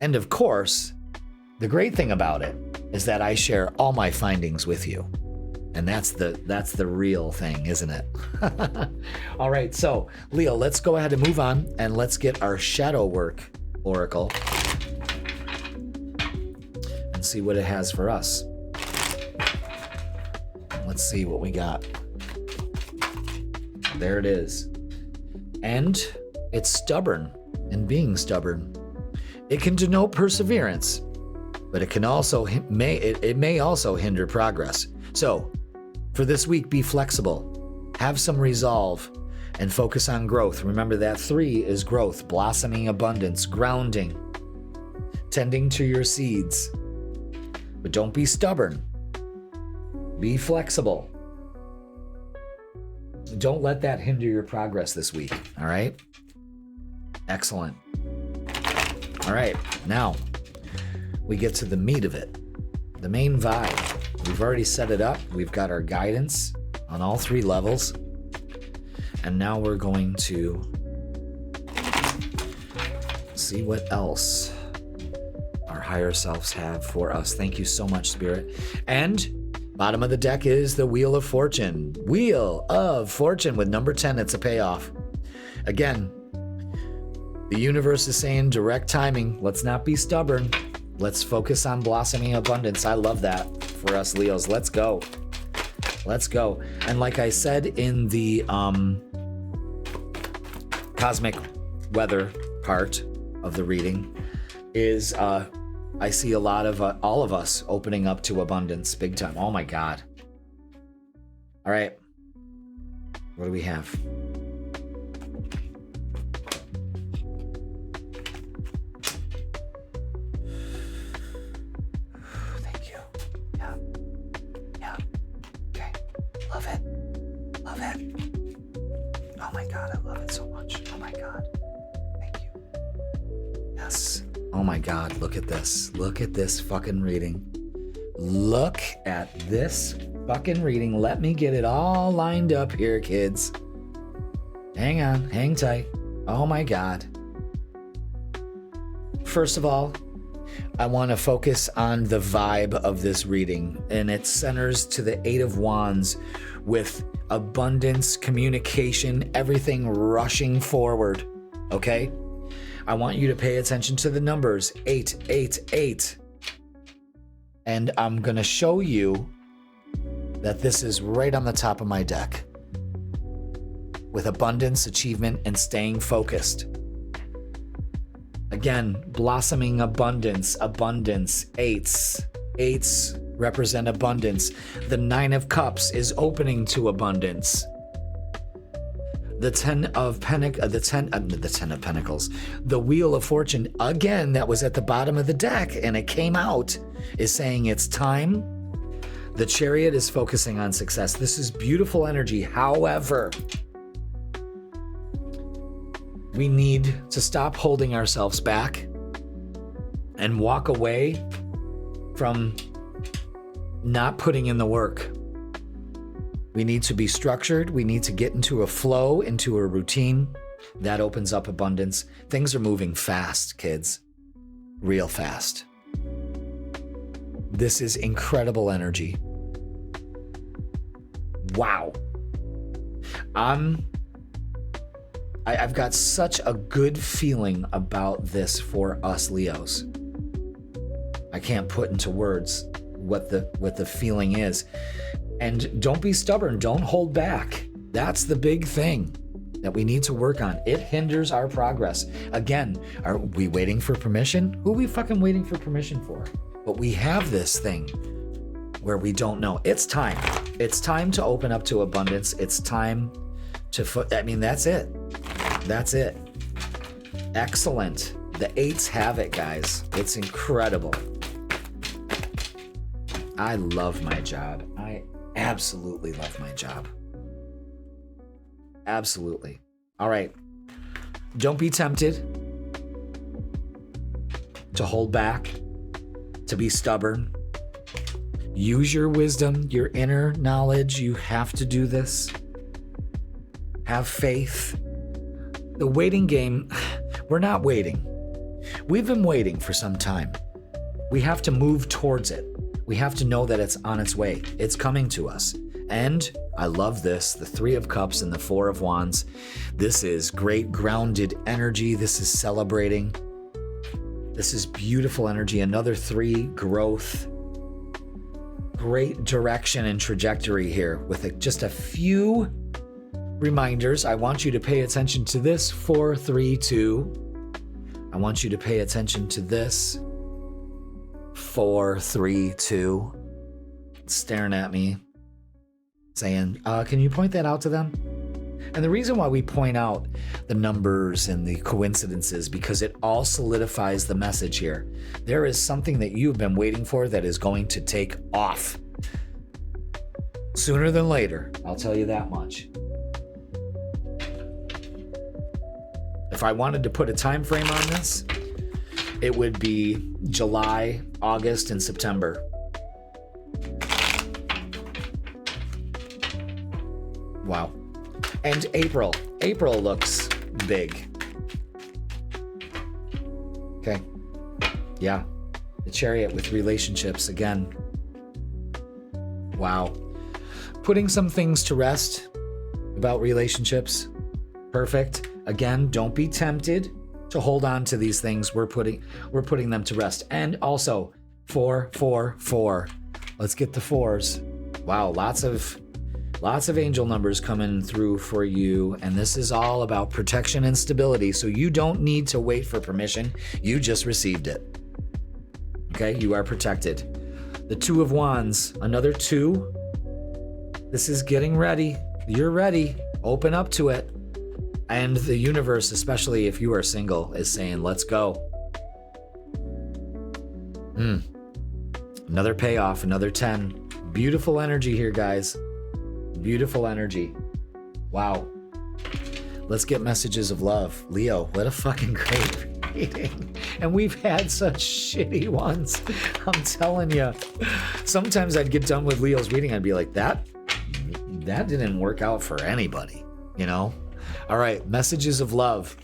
A: And of course, the great thing about it is that I share all my findings with you. And that's the real thing, isn't it? All right, so Leo, let's go ahead and move on and let's get our shadow work oracle and see what it has for us. Let's see what we got. There it is. And it's stubborn, and being stubborn. It can denote perseverance, but it can also may also hinder progress. So, for this week, be flexible, have some resolve, and focus on growth. Remember that 3 is growth, blossoming abundance, grounding, tending to your seeds. But don't be stubborn. Be flexible. Don't let that hinder your progress this week, all right? Excellent. All right, now we get to the meat of it, the main vibe. We've already set it up. We've got our guidance on all 3 levels. And now we're going to see what else our higher selves have for us. Thank you so much, Spirit. And bottom of the deck is the Wheel of Fortune. Wheel of Fortune with number 10. It's a payoff. Again, the universe is saying direct timing. Let's not be stubborn. Let's focus on blossoming abundance. I love that for us Leos. Let's go. Let's go. And like I said in the cosmic weather part of the reading is I see a lot of all of us opening up to abundance big time. Oh my God. All right. What do we have? Thank you. Yeah. Yeah. Okay. Love it. Love it. Oh my God. I love it so much. Oh my God. Thank you. Yes. Oh my God, look at this. Look at this fucking reading. Look at this fucking reading. Let me get it all lined up here, kids. Hang on, hang tight. Oh my God. First of all, I want to focus on the vibe of this reading, and it centers to the 8 of Wands with abundance, communication, everything rushing forward, okay? I want you to pay attention to the numbers 888. And I'm going to show you that this is right on the top of my deck with abundance, achievement, and staying focused. Again, blossoming abundance, abundance, 8s. 8s represent abundance. The 9 of Cups is opening to abundance. The 10 of Pentacles, the Wheel of Fortune, again, that was at the bottom of the deck and it came out, is saying it's time. The Chariot is focusing on success. This is beautiful energy. However, we need to stop holding ourselves back and walk away from not putting in the work. We need to be structured. We need to get into a flow, into a routine. That opens up abundance. Things are moving fast, kids. Real fast. This is incredible energy. Wow. I've got such a good feeling about this for us Leos. I can't put into words what the feeling is. And don't be stubborn. Don't hold back. That's the big thing that we need to work on. It hinders our progress. Again, are we waiting for permission? Who are we fucking waiting for permission for? But we have this thing where we don't know. It's time. It's time to open up to abundance. It's time to that's it. That's it. Excellent. The eights have it, guys. It's incredible. I love my job. I absolutely love my job. Absolutely. All right. Don't be tempted to hold back, to be stubborn. Use your wisdom, your inner knowledge. You have to do this. Have faith. The waiting game, we're not waiting. We've been waiting for some time. We have to move towards it. We have to know that it's on its way. It's coming to us. And I love this, the Three of Cups and the Four of Wands. This is great grounded energy. This is celebrating. This is beautiful energy. Another three, growth. Great direction and trajectory here with just a few reminders. I want you to pay attention to this 4, 3, 2. I want you to pay attention to this 4, 3, 2. Staring at me, saying, can you point that out to them? And the reason why we point out the numbers and the coincidences, because it all solidifies the message here. There is something that you've been waiting for that is going to take off. Sooner than later, I'll tell you that much. If I wanted to put a time frame on this, it would be July, August, and September. Wow. And April. April looks big. Okay. Yeah. The Chariot with relationships again. Wow. Putting some things to rest about relationships. Perfect. Again, don't be tempted to hold on to these things. We're putting them to rest. And also 4, 4, 4. Let's get the 4s. Wow, lots of angel numbers coming through for you, and this is all about protection and stability, so you don't need to wait for permission. You just received it. Okay, you are protected. The Two of Wands, another 2. This is getting ready. You're ready. Open up to it. And the universe, especially if you are single, is saying, let's go. Another payoff, another 10. Beautiful energy here, guys. Beautiful energy. Wow. Let's get messages of love. Leo, what a fucking great reading. And we've had such shitty ones. I'm telling you. Sometimes I'd get done with Leo's reading. I'd be like, that didn't work out for anybody, you know? All right, messages of love.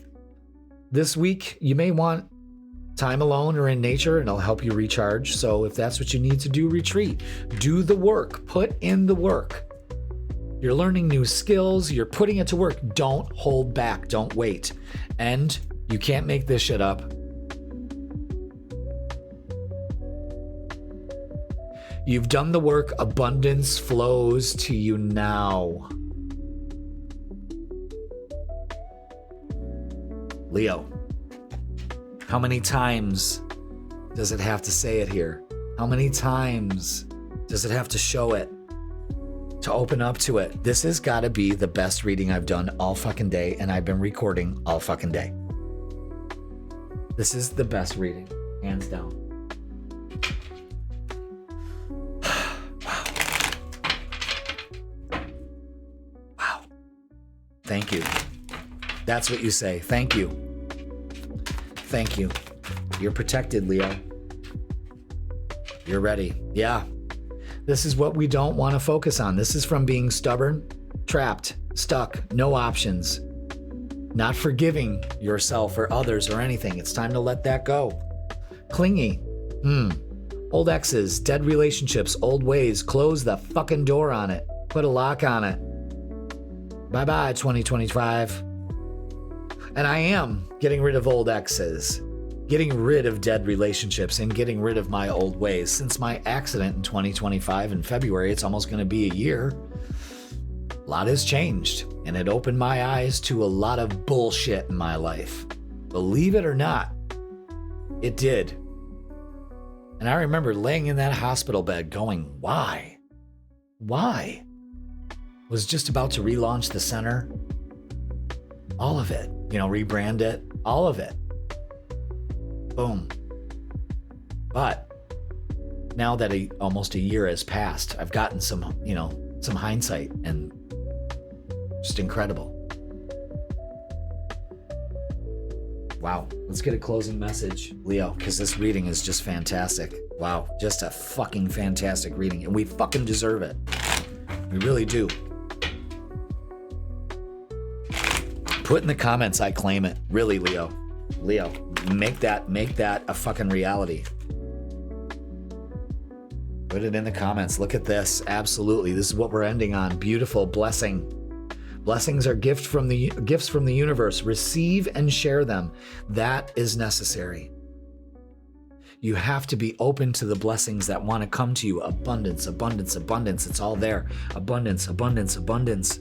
A: This week, you may want time alone or in nature, and it'll help you recharge. So if that's what you need to do, retreat. Do the work. Put in the work. You're learning new skills. You're putting it to work. Don't hold back. Don't wait. And you can't make this shit up. You've done the work. Abundance flows to you now. Leo, how many times does it have to say it here? How many times does it have to show it to open up to it? This has got to be the best reading I've done all fucking day, and I've been recording all fucking day. This is the best reading, hands down. Wow. Thank you. That's what you say. Thank you. Thank you. You're protected, Leo. You're ready. Yeah. This is what we don't want to focus on. This is from being stubborn, trapped, stuck, no options, not forgiving yourself or others or anything. It's time to let that go. Clingy. Old exes, dead relationships, old ways. Close the fucking door on it. Put a lock on it. Bye-bye, 2025. And I am getting rid of old exes. getting rid of dead relationships and getting rid of my old ways. Since my accident in 2025 in February, it's almost going to be a year. A lot has changed, and it opened my eyes to a lot of bullshit in my life. Believe it or not, it did. And I remember laying in that hospital bed going, why? Why? Was just about to relaunch the center. All of it, rebrand it, all of it. Boom. But now that almost a year has passed, I've gotten some hindsight, and just incredible. Wow. Let's get a closing message, Leo, because this reading is just fantastic. Wow. Just a fucking fantastic reading, and we fucking deserve it. We really do. Put in the comments, I claim it. Really, Leo. Leo, make that a fucking reality. Put it in the comments. Look at this. Absolutely. This is what we're ending on. Beautiful blessing. Blessings are gifts from the universe. Receive and share them. That is necessary. You have to be open to the blessings that want to come to you. Abundance, abundance, abundance. It's all there. Abundance, abundance, abundance.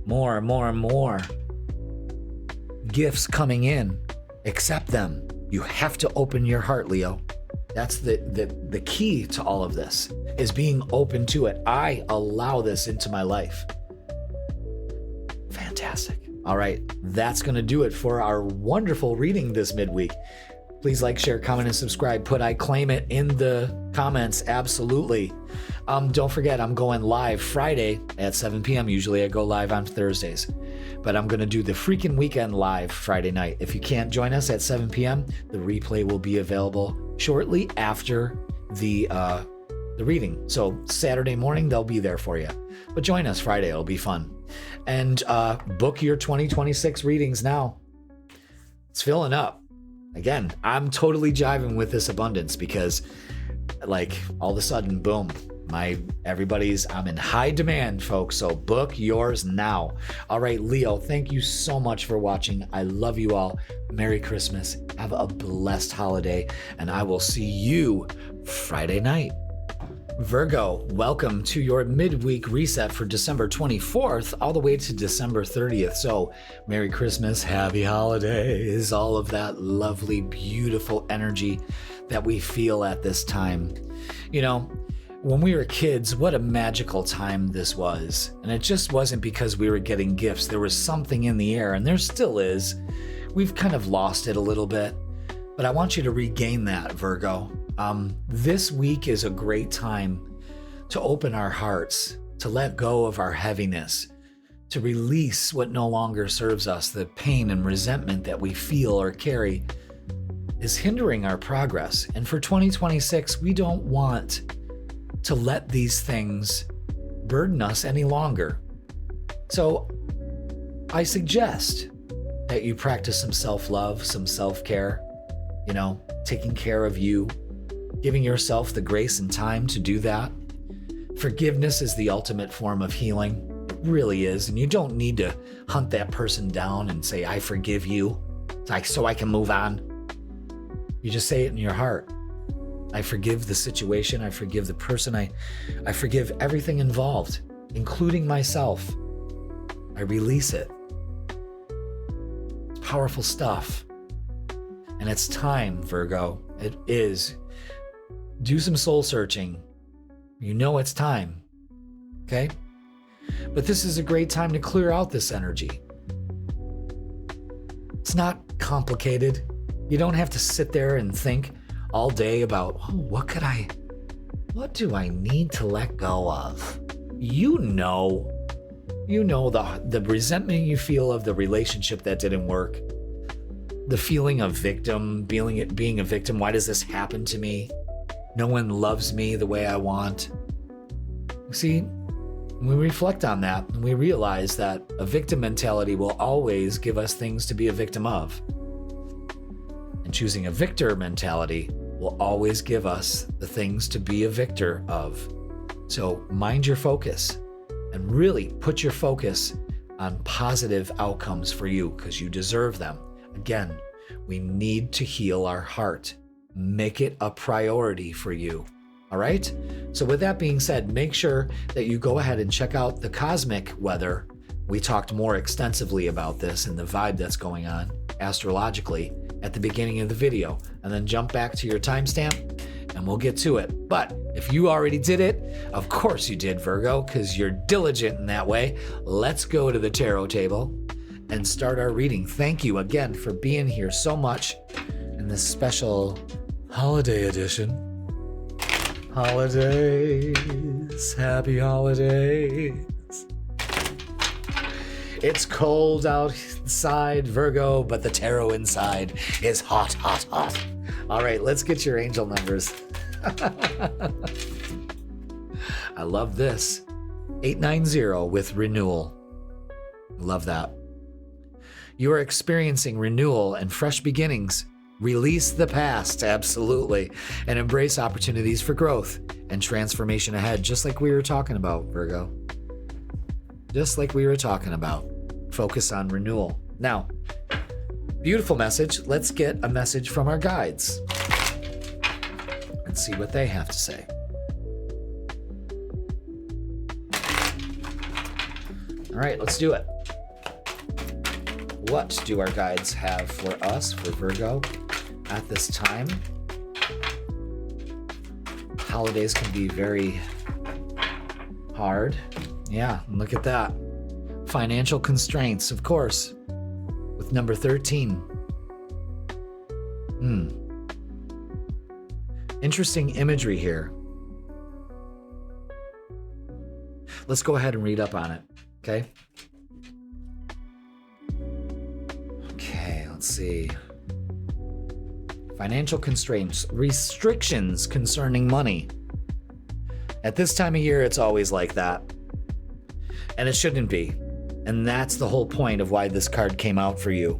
A: More, more, more. Gifts coming in. Accept them. You have to open your heart, Leo. That's the key to all of this, is being open to it. I allow this into my life. Fantastic. All right, that's going to do it for our wonderful reading this midweek. Please like, share, comment, and subscribe. Put I claim it in the comments. Absolutely. Don't forget, I'm going live Friday at 7 p.m. Usually I go live on Thursdays, but I'm going to do the freaking weekend live Friday night. If you can't join us at 7 p.m., the replay will be available shortly after the reading. So Saturday morning, they'll be there for you. But join us Friday. It'll be fun. And book your 2026 readings now. It's filling up. Again, I'm totally jiving with this abundance because, all of a sudden, boom, I'm in high demand, folks. So book yours now. All right, Leo, thank you so much for watching. I love you all. Merry Christmas. Have a blessed holiday, and I will see you Friday night. Virgo, welcome to your midweek reset for December 24th all the way to December 30th. So Merry Christmas, Happy Holidays, all of that lovely, beautiful energy that we feel at this time. When we were kids, what a magical time this was. And it just wasn't because we were getting gifts. There was something in the air, and there still is. We've kind of lost it a little bit, but I want you to regain that, Virgo. This week is a great time to open our hearts, to let go of our heaviness, to release what no longer serves us. The pain and resentment that we feel or carry is hindering our progress. And for 2026, we don't want to let these things burden us any longer. So I suggest that you practice some self-love, some self-care, taking care of you, giving yourself the grace and time to do that. Forgiveness is the ultimate form of healing. It really is. And you don't need to hunt that person down and say, I forgive you, so I can move on. You just say it in your heart. I forgive the situation. I forgive the person. I forgive everything involved, including myself. I release it. It's powerful stuff. And it's time, Virgo. It is. Do some soul searching. It's time. Okay? But this is a great time to clear out this energy. It's not complicated. You don't have to sit there and think all day about, what do I need to let go of? The resentment you feel of the relationship that didn't work, the feeling of being a victim. Why does this happen to me? No one loves me the way I want. See, when we reflect on that, and we realize that a victim mentality will always give us things to be a victim of. And choosing a victor mentality will always give us the things to be a victor of. So mind your focus and really put your focus on positive outcomes for you, because you deserve them. Again, We need to heal our heart. Make it a priority for you. All right? So with that being said, make sure that you go ahead and check out the cosmic weather. We talked more extensively about this and the vibe that's going on astrologically at the beginning of the video, and then jump back to your timestamp and we'll get to it. But if you already did it, of course you did, Virgo, because you're diligent in that way. Let's go to the tarot table and start our reading. Thank you again for being here so much in this special holiday edition. Holidays, happy holidays. It's cold outside, Virgo, but the tarot inside is hot, hot, hot. All right, let's get your angel numbers. I love this. 890 with renewal. Love that. You are experiencing renewal and fresh beginnings. Release the past, absolutely, and embrace opportunities for growth and transformation ahead, just like we were talking about, Virgo. Just like we were talking about. Focus on renewal. Now, beautiful message. Let's get a message from our guides and see what they have to say. All right, let's do it. What do our guides have for us, for Virgo, at this time? Holidays can be very hard. Yeah, look at that. Financial constraints, of course, with number 13. Interesting imagery here. Let's go ahead and read up on it, okay? Okay, let's see. Financial constraints, restrictions concerning money. At this time of year, it's always like that. And it shouldn't be. And that's the whole point of why this card came out for you.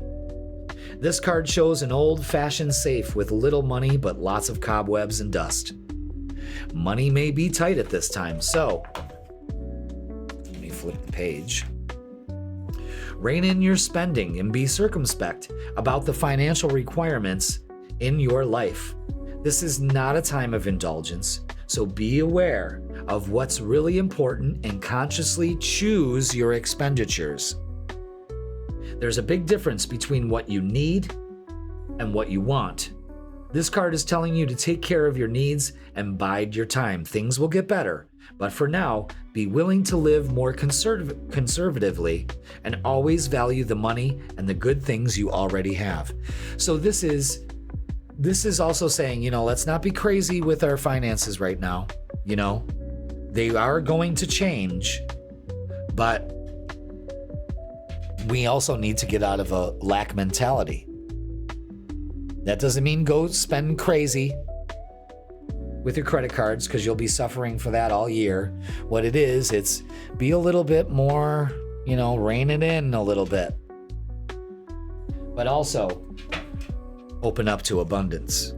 A: This card shows an old-fashioned safe with little money but lots of cobwebs and dust. Money may be tight at this time, so let me flip the page. Rein in your spending and be circumspect about the financial requirements in your life. This is not a time of indulgence, so be aware of what's really important and consciously choose your expenditures. There's a big difference between what you need and what you want. This card is telling you to take care of your needs and bide your time. Things will get better, but for now, be willing to live more conservatively and always value the money and the good things you already have. So this is also saying, let's not be crazy with our finances right now. They are going to change, but we also need to get out of a lack mentality. That doesn't mean go spend crazy with your credit cards, because you'll be suffering for that all year. What it is, it's be a little bit more, rein it in a little bit. But also open up to abundance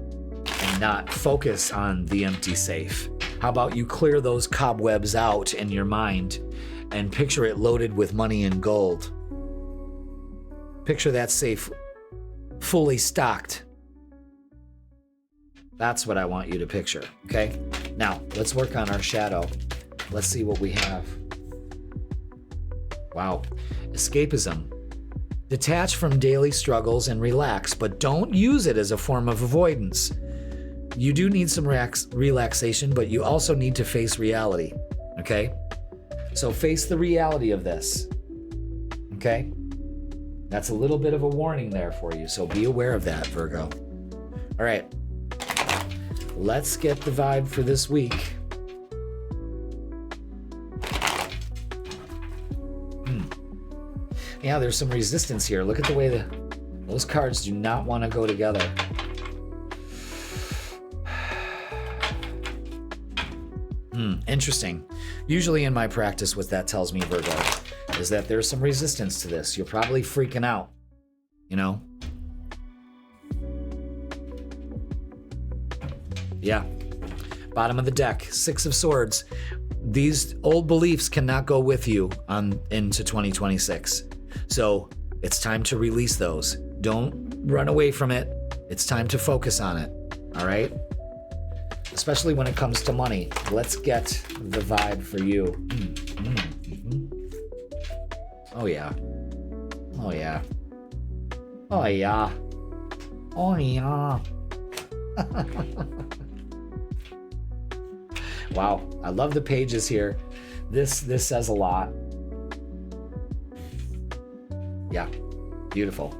A: and not focus on the empty safe. How about you clear those cobwebs out in your mind and picture it loaded with money and gold? Picture that safe fully stocked. That's what I want you to picture, okay? Now, let's work on our shadow. Let's see what we have. Wow. Escapism. Detach from daily struggles and relax, but don't use it as a form of avoidance. You do need some relaxation, but you also need to face reality, okay? So face the reality of this, okay? That's a little bit of a warning there for you, so be aware of that, Virgo. All right, let's get the vibe for this week. Yeah, there's some resistance here. Look at the way those cards do not want to go together. Interesting. Usually in my practice, what that tells me, Virgo, is that there's some resistance to this. You're probably freaking out, Yeah. Bottom of the deck, 6 of Swords. These old beliefs cannot go with you into 2026. So it's time to release those. Don't run away from it. It's time to focus on it. All right? Especially when it comes to money. Let's get the vibe for you. Oh, yeah. Oh, yeah. Oh, yeah. Oh, yeah. Wow. I love the pages here. This says a lot. Yeah. Beautiful.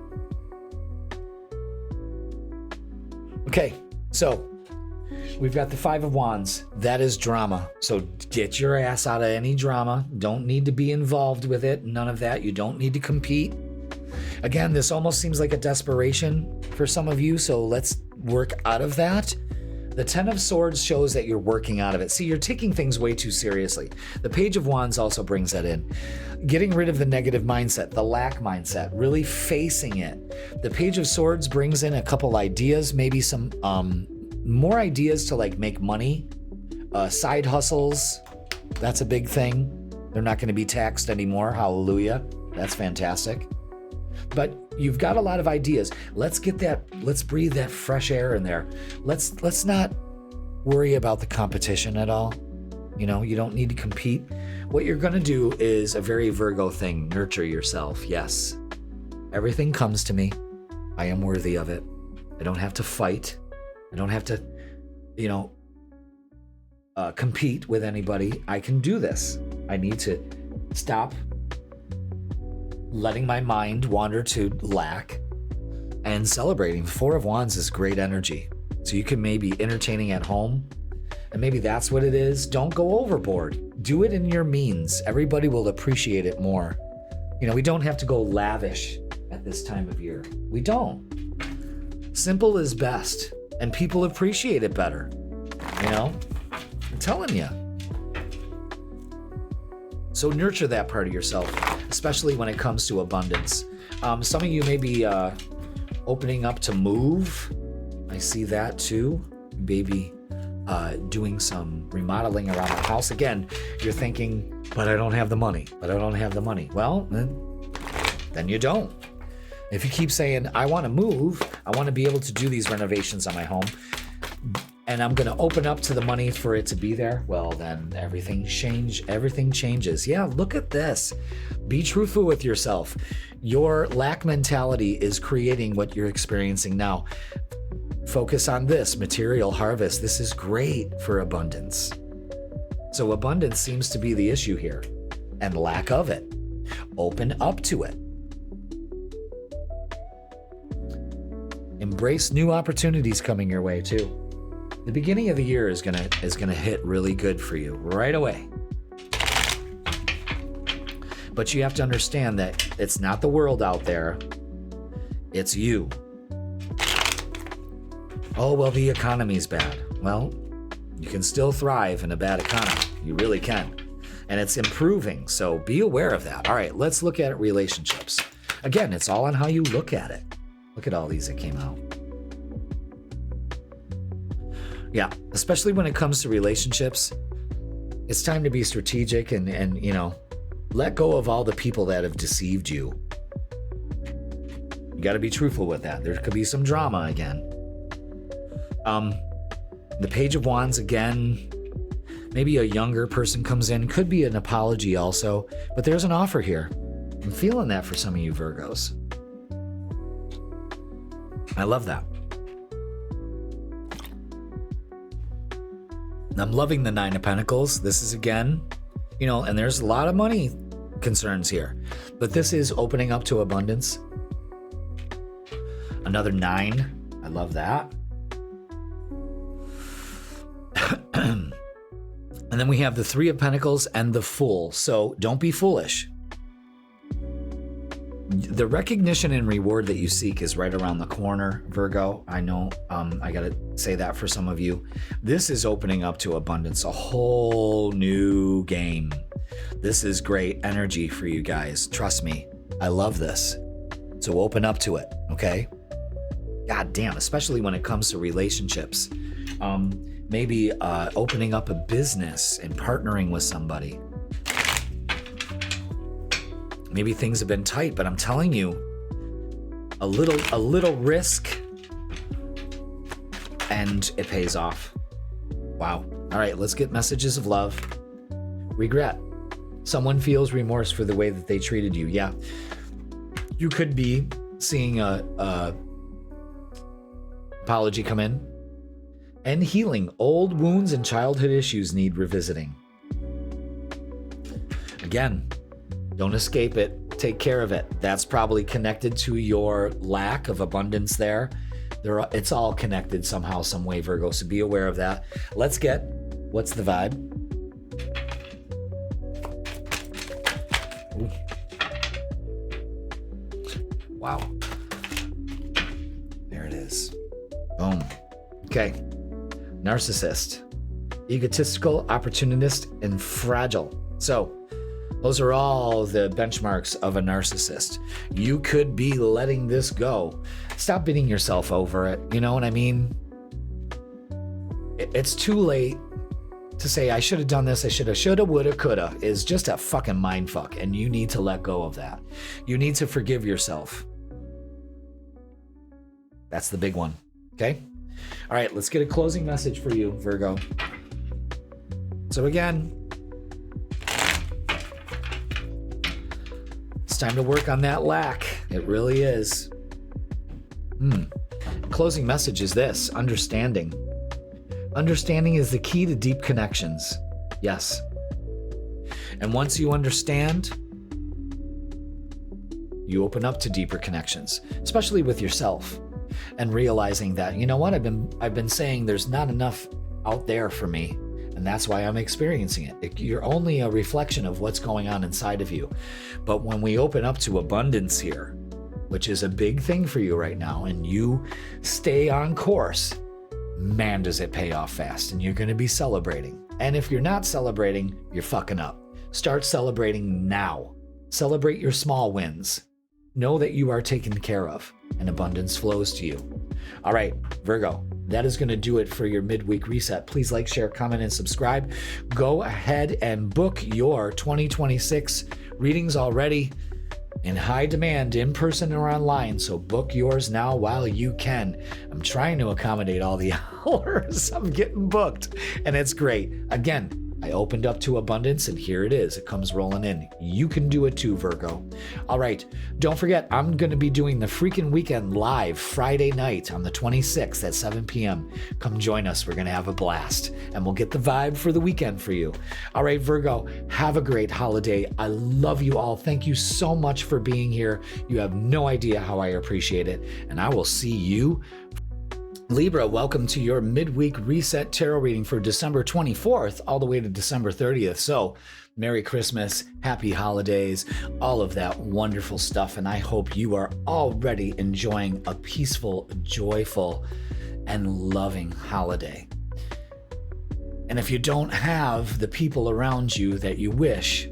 A: Okay. So we've got the Five of Wands. That is drama. So get your ass out of any drama. Don't need to be involved with it. None of that. You don't need to compete. Again, this almost seems like a desperation for some of you. So let's work out of that. The Ten of Swords shows that you're working out of it. See, you're taking things way too seriously. The Page of Wands also brings that in. Getting rid of the negative mindset, the lack mindset, really facing it. The Page of Swords brings in a couple ideas, maybe some more ideas to like make money, side hustles. That's a big thing. They're not going to be taxed anymore. Hallelujah. That's fantastic. But you've got a lot of ideas. Let's breathe that fresh air in there. Let's not worry about the competition at all. You know, you don't need to compete. What you're going to do is a very Virgo thing. Nurture yourself. Yes. Everything comes to me. I am worthy of it. I don't have to fight. I don't have to, compete with anybody. I can do this. I need to stop letting my mind wander to lack and celebrating. Four of Wands is great energy. So you can maybe entertaining at home, and maybe that's what it is. Don't go overboard. Do it in your means. Everybody will appreciate it more. We don't have to go lavish at this time of year. We don't. Simple is best, and people appreciate it better. I'm telling you. So nurture that part of yourself, especially when it comes to abundance. Some of you may be opening up to move. I see that too. Maybe doing some remodeling around the house. Again, you're thinking, but I don't have the money. Well, then you don't. If you keep saying, I want to move, I want to be able to do these renovations on my home, and I'm going to open up to the money for it to be there, well, then everything changes. Yeah, look at this. Be truthful with yourself. Your lack mentality is creating what you're experiencing now. Focus on this, material harvest. This is great for abundance. So abundance seems to be the issue here, and lack of it. Open up to it. Embrace new opportunities coming your way too. The beginning of the year is gonna hit really good for you right away. But you have to understand that it's not the world out there, it's you. Oh, well, the economy's bad. Well, you can still thrive in a bad economy. You really can. And it's improving, so be aware of that. All right, let's look at relationships. Again, it's all on how you look at it. Look at all these that came out. Yeah, especially when it comes to relationships, it's time to be strategic and let go of all the people that have deceived you. You got to be truthful with that. There could be some drama again. The Page of Wands again, maybe a younger person comes in, could be an apology also, but there's an offer here. I'm feeling that for some of you Virgos. I love that. I'm loving the Nine of Pentacles. This is again, and there's a lot of money concerns here, but this is opening up to abundance. Another 9. I love that. And then we have the Three of Pentacles and the Fool. So don't be foolish. The recognition and reward that you seek is right around the corner, Virgo. I know, I gotta say that for some of you. This is opening up to abundance, a whole new game. This is great energy for you guys. Trust me, I love this. So open up to it, okay? God damn, especially when it comes to relationships. Maybe opening up a business and partnering with somebody. Maybe things have been tight, but I'm telling you, A little risk, and it pays off. Wow. All right, let's get messages of love. Regret. Someone feels remorse for the way that they treated you. Yeah. You could be seeing a apology come in. And healing. Old wounds and childhood issues need revisiting. Again, don't escape it. Take care of it. That's probably connected to your lack of abundance there. It's all connected somehow, some way, Virgo, so be aware of that. Let's get, what's the vibe? Ooh. Wow. There it is. Boom. Okay. Narcissist. Egotistical, opportunist, and fragile. So, those are all the benchmarks of a narcissist. You could be letting this go. Stop beating yourself over it. You know what I mean? It's too late to say, I should have done this, I shoulda, woulda, coulda, is just a fucking mind fuck, and you need to let go of that. You need to forgive yourself. That's the big one, okay? All right, let's get a closing message for you, Virgo. So again, it's time to work on that lack. It really is. Closing message is this: understanding. Understanding is the key to deep connections. Yes. And once you understand, you open up to deeper connections, especially with yourself, and realizing that, you know what, I've been saying there's not enough out there for me, and that's why I'm experiencing it. You're only a reflection of what's going on inside of you. But when we open up to abundance here, which is a big thing for you right now, and you stay on course, man, does it pay off fast, and you're going to be celebrating. And if you're not celebrating, you're fucking up. Start celebrating now. Celebrate your small wins. Know that you are taken care of, and abundance flows to you. All right, Virgo, that is going to do it for your midweek reset. Please like, share, comment, and subscribe. Go ahead and book your 2026 readings already. In high demand, in person or online, so book yours now while you can. I'm trying to accommodate all the hours I'm getting booked, and it's great. Again, I opened up to abundance, and here it is. It comes rolling in. You can do it too, Virgo. All right, don't forget, I'm going to be doing the freaking weekend live Friday night on the 26th at 7 p.m. Come join us. We're going to have a blast, and we'll get the vibe for the weekend for you. All right, Virgo, have a great holiday. I love you all. Thank you so much for being here. You have no idea how I appreciate it, and I will see you. Libra, welcome to your midweek reset tarot reading for December 24th all the way to December 30th. So, Merry Christmas, Happy Holidays, all of that wonderful stuff. And I hope you are already enjoying a peaceful, joyful, and loving holiday. And if you don't have the people around you that you wish,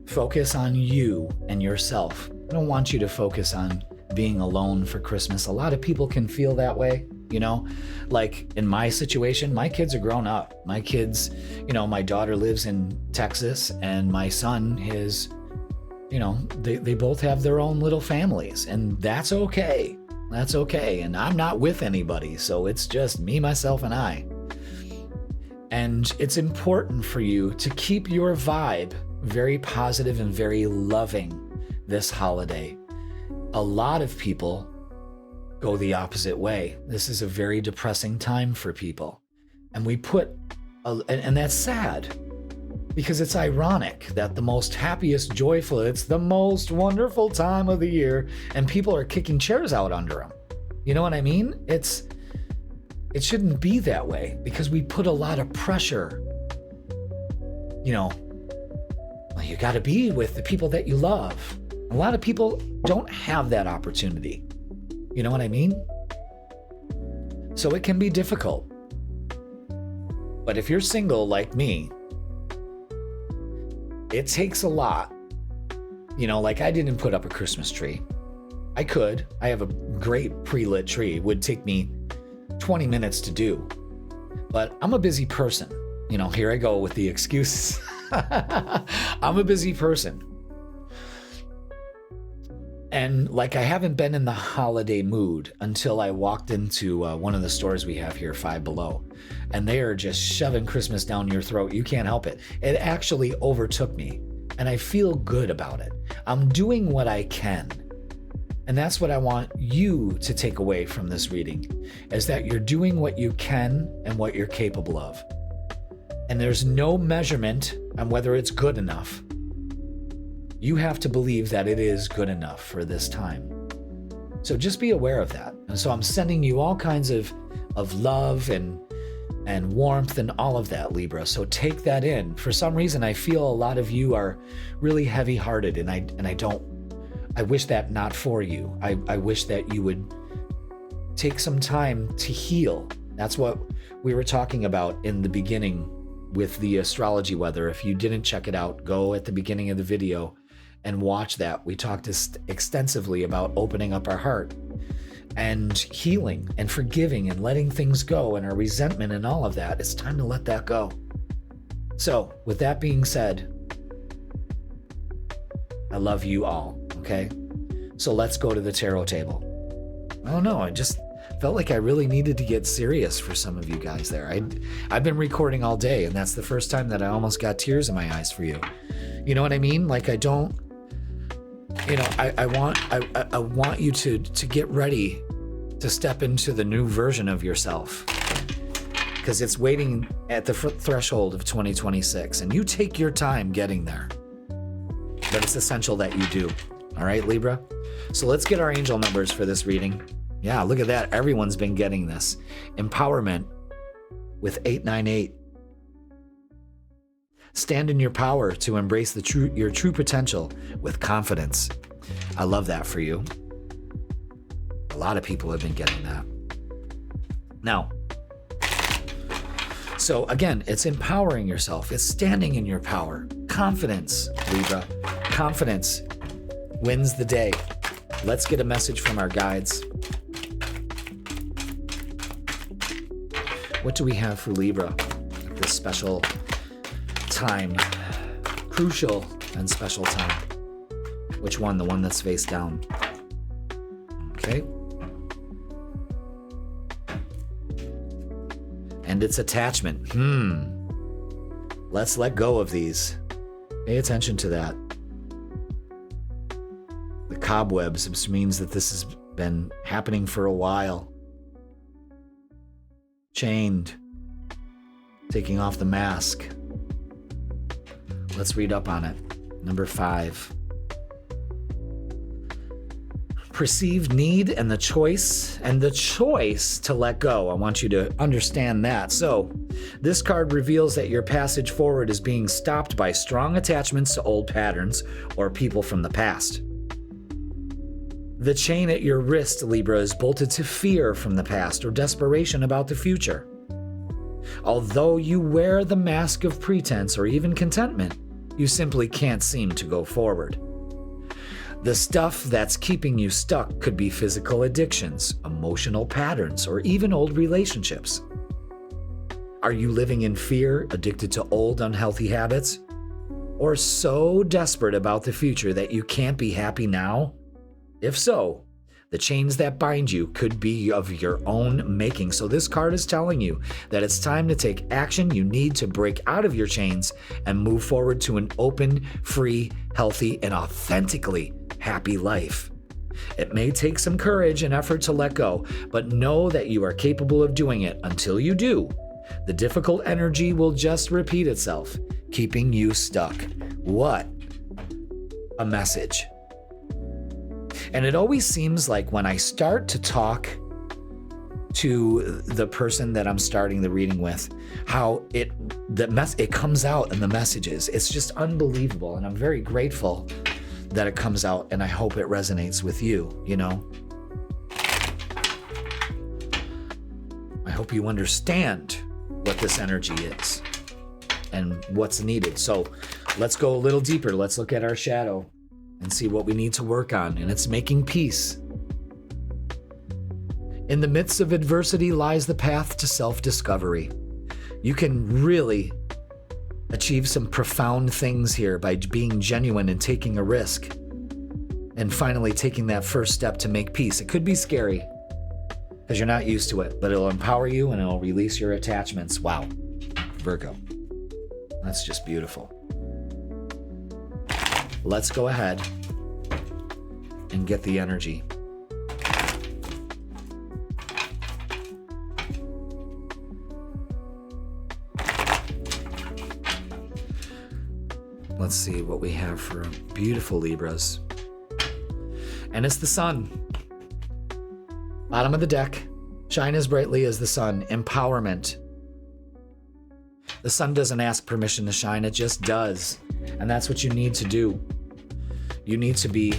A: focus on you and yourself. I don't want you to focus on being alone for Christmas. A lot of people can feel that way, you know, like in my situation, my kids are grown up. My kids, you know, my daughter lives in Texas, and my son is, you know, they both have their own little families, and that's okay. That's okay. And I'm not with anybody. So it's just me, myself, and I. And it's important for you to keep your vibe very positive and very loving this holiday. A lot of people go the opposite way. This is a very depressing time for people. And and that's sad, because it's ironic that the most happiest, joyful, it's the most wonderful time of the year, and people are kicking chairs out under them. You know what I mean? It shouldn't be that way, because we put a lot of pressure. You know, well, you got to be with the people that you love. A lot of people don't have that opportunity. You know what I mean? So it can be difficult. But if you're single like me, it takes a lot. You know, like I didn't put up a Christmas tree. I could. I have a great pre-lit tree. It would take me 20 minutes to do. But I'm a busy person. You know, here I go with the excuses. I'm a busy person. And like, I haven't been in the holiday mood until I walked into one of the stores we have here, Five Below, and they are just shoving Christmas down your throat. You can't help it. It actually overtook me, and I feel good about it. I'm doing what I can. And that's what I want you to take away from this reading, is that you're doing what you can and what you're capable of. And there's no measurement on whether it's good enough. You have to believe that it is good enough for this time. So just be aware of that. And so I'm sending you all kinds of love and warmth and all of that, Libra. So take that in. For some reason, I feel a lot of you are really heavy-hearted, and I wish that not for you. I wish that you would take some time to heal. That's what we were talking about in the beginning with the astrology weather. If you didn't check it out, go at the beginning of the video and watch that. We talked extensively about opening up our heart and healing and forgiving and letting things go, and our resentment and all of that. It's time to let that go. So with that being said, I love you all, okay? So let's go to the tarot table. I don't know, I just felt like I really needed to get serious for some of you guys there. I've been recording all day, and that's the first time that I almost got tears in my eyes for you. You know what I mean? Like, I don't, you know, I want you to get ready to step into the new version of yourself, because it's waiting at the threshold of 2026, and you take your time getting there. But it's essential that you do. All right, Libra? So let's get our angel numbers for this reading. Yeah, look at that. Everyone's been getting this. Empowerment with 898. Stand in your power to embrace your true potential with confidence. I love that for you. A lot of people have been getting that. Now, so again, it's empowering yourself. It's standing in your power. Confidence, Libra. Confidence wins the day. Let's get a message from our guides. What do we have for Libra at this special time? Crucial and special time. Which one? The one that's face down. Okay. And it's attachment. Let's let go of these. Pay attention to that. The cobwebs means that this has been happening for a while. Chained. Taking off the mask. Let's read up on it. Number 5. Perceived need and the choice to let go. I want you to understand that. So this card reveals that your passage forward is being stopped by strong attachments to old patterns or people from the past. The chain at your wrist, Libra, is bolted to fear from the past or desperation about the future. Although you wear the mask of pretense or even contentment, you simply can't seem to go forward. The stuff that's keeping you stuck could be physical addictions, emotional patterns, or even old relationships. Are you living in fear, addicted to old unhealthy habits? Or so desperate about the future that you can't be happy now? If so, the chains that bind you could be of your own making. So this card is telling you that it's time to take action. You need to break out of your chains and move forward to an open, free, healthy, and authentically happy life. It may take some courage and effort to let go, but know that you are capable of doing it. Until you do, the difficult energy will just repeat itself, keeping you stuck. What a message. And it always seems like when I start to talk to the person that I'm starting the reading with, how it comes out in the messages. It's just unbelievable, and I'm very grateful that it comes out, and I hope it resonates with you, you know? I hope you understand what this energy is and what's needed. So let's go a little deeper. Let's look at our shadow and see what we need to work on, and it's making peace. In the midst of adversity lies the path to self-discovery. You can really achieve some profound things here by being genuine and taking a risk. and finally taking that first step to make peace. It could be scary because you're not used to it, but it'll empower you and it'll release your attachments. Wow, Virgo. That's just beautiful. Let's go ahead and get the energy. Let's see what we have for beautiful Libras. And it's the sun. Bottom of the deck. Shine as brightly as the sun. Empowerment. The sun doesn't ask permission to shine, it just does. And that's what you need to do. You need to be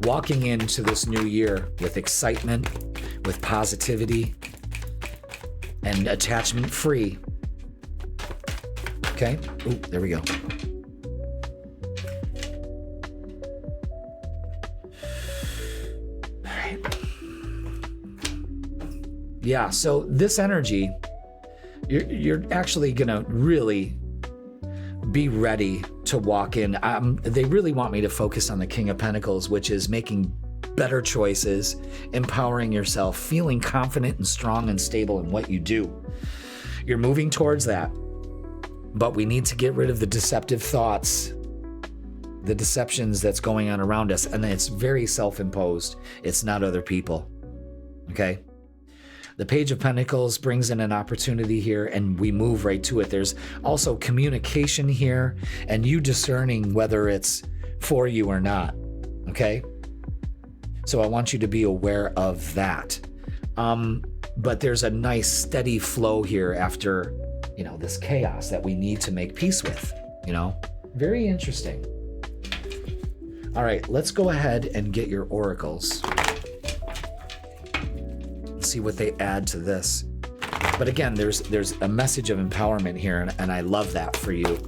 A: walking into this new year with excitement, with positivity, and attachment free. Okay? Ooh, there we go. All right. Yeah, so this energy, you're actually gonna really be ready to walk in. They really want me to focus on the King of Pentacles, which is making better choices, empowering yourself, feeling confident and strong and stable in what you do. You're moving towards that, but we need to get rid of the deceptive thoughts, the deceptions that's going on around us, and it's very self-imposed. It's not other people, okay? The Page of Pentacles brings in an opportunity here, and we move right to it. There's also communication here, and you discerning whether it's for you or not, okay? So I want you to be aware of that. But there's a nice steady flow here after, this chaos that we need to make peace with, Very interesting. All right, let's go ahead and get your oracles. See what they add to this. But again, there's a message of empowerment here, and I love that for you,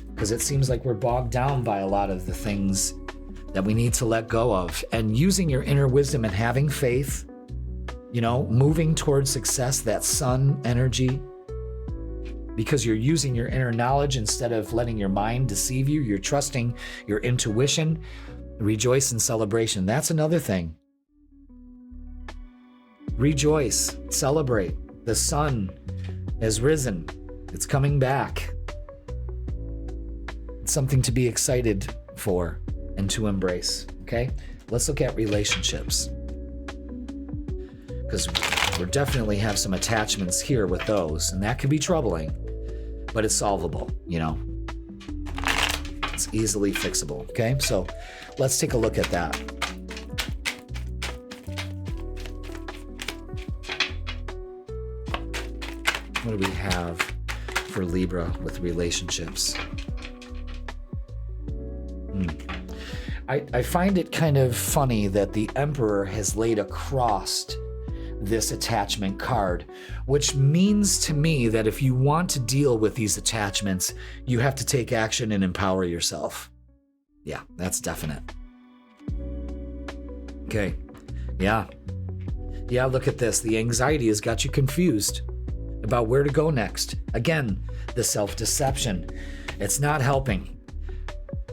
A: because it seems like we're bogged down by a lot of the things that we need to let go of, and using your inner wisdom and having faith, moving towards success, that sun energy, because you're using your inner knowledge instead of letting your mind deceive you. You're trusting your intuition. Rejoice in celebration. That's another thing. Rejoice, celebrate. The sun has risen. It's coming back. It's something to be excited for and to embrace, okay? Let's look at relationships, because we definitely have some attachments here with those, and that can be troubling, but it's solvable, It's easily fixable, okay? So let's take a look at that. What do we have for Libra with relationships? I find it kind of funny that the Emperor has laid across this attachment card, which means to me that if you want to deal with these attachments, you have to take action and empower yourself. Yeah, that's definite. Okay. Yeah, look at this. The anxiety has got you confused about where to go next. Again, the self-deception. It's not helping.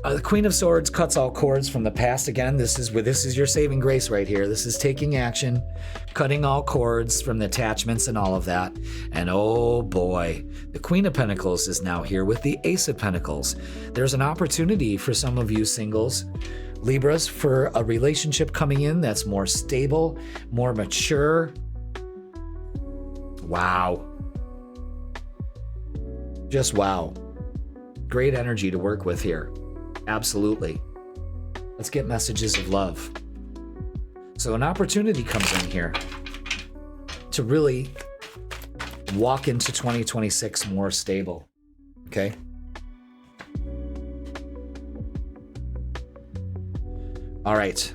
A: The Queen of Swords cuts all cords from the past. Again, this is your saving grace right here. This is taking action, cutting all cords from the attachments and all of that. And oh boy, the Queen of Pentacles is now here with the Ace of Pentacles. There's an opportunity for some of you singles, Libras, for a relationship coming in that's more stable, more mature. Wow. Just wow. Great energy to work with here. Absolutely. Let's get messages of love. So an opportunity comes in here to really walk into 2026 more stable. Okay? All right.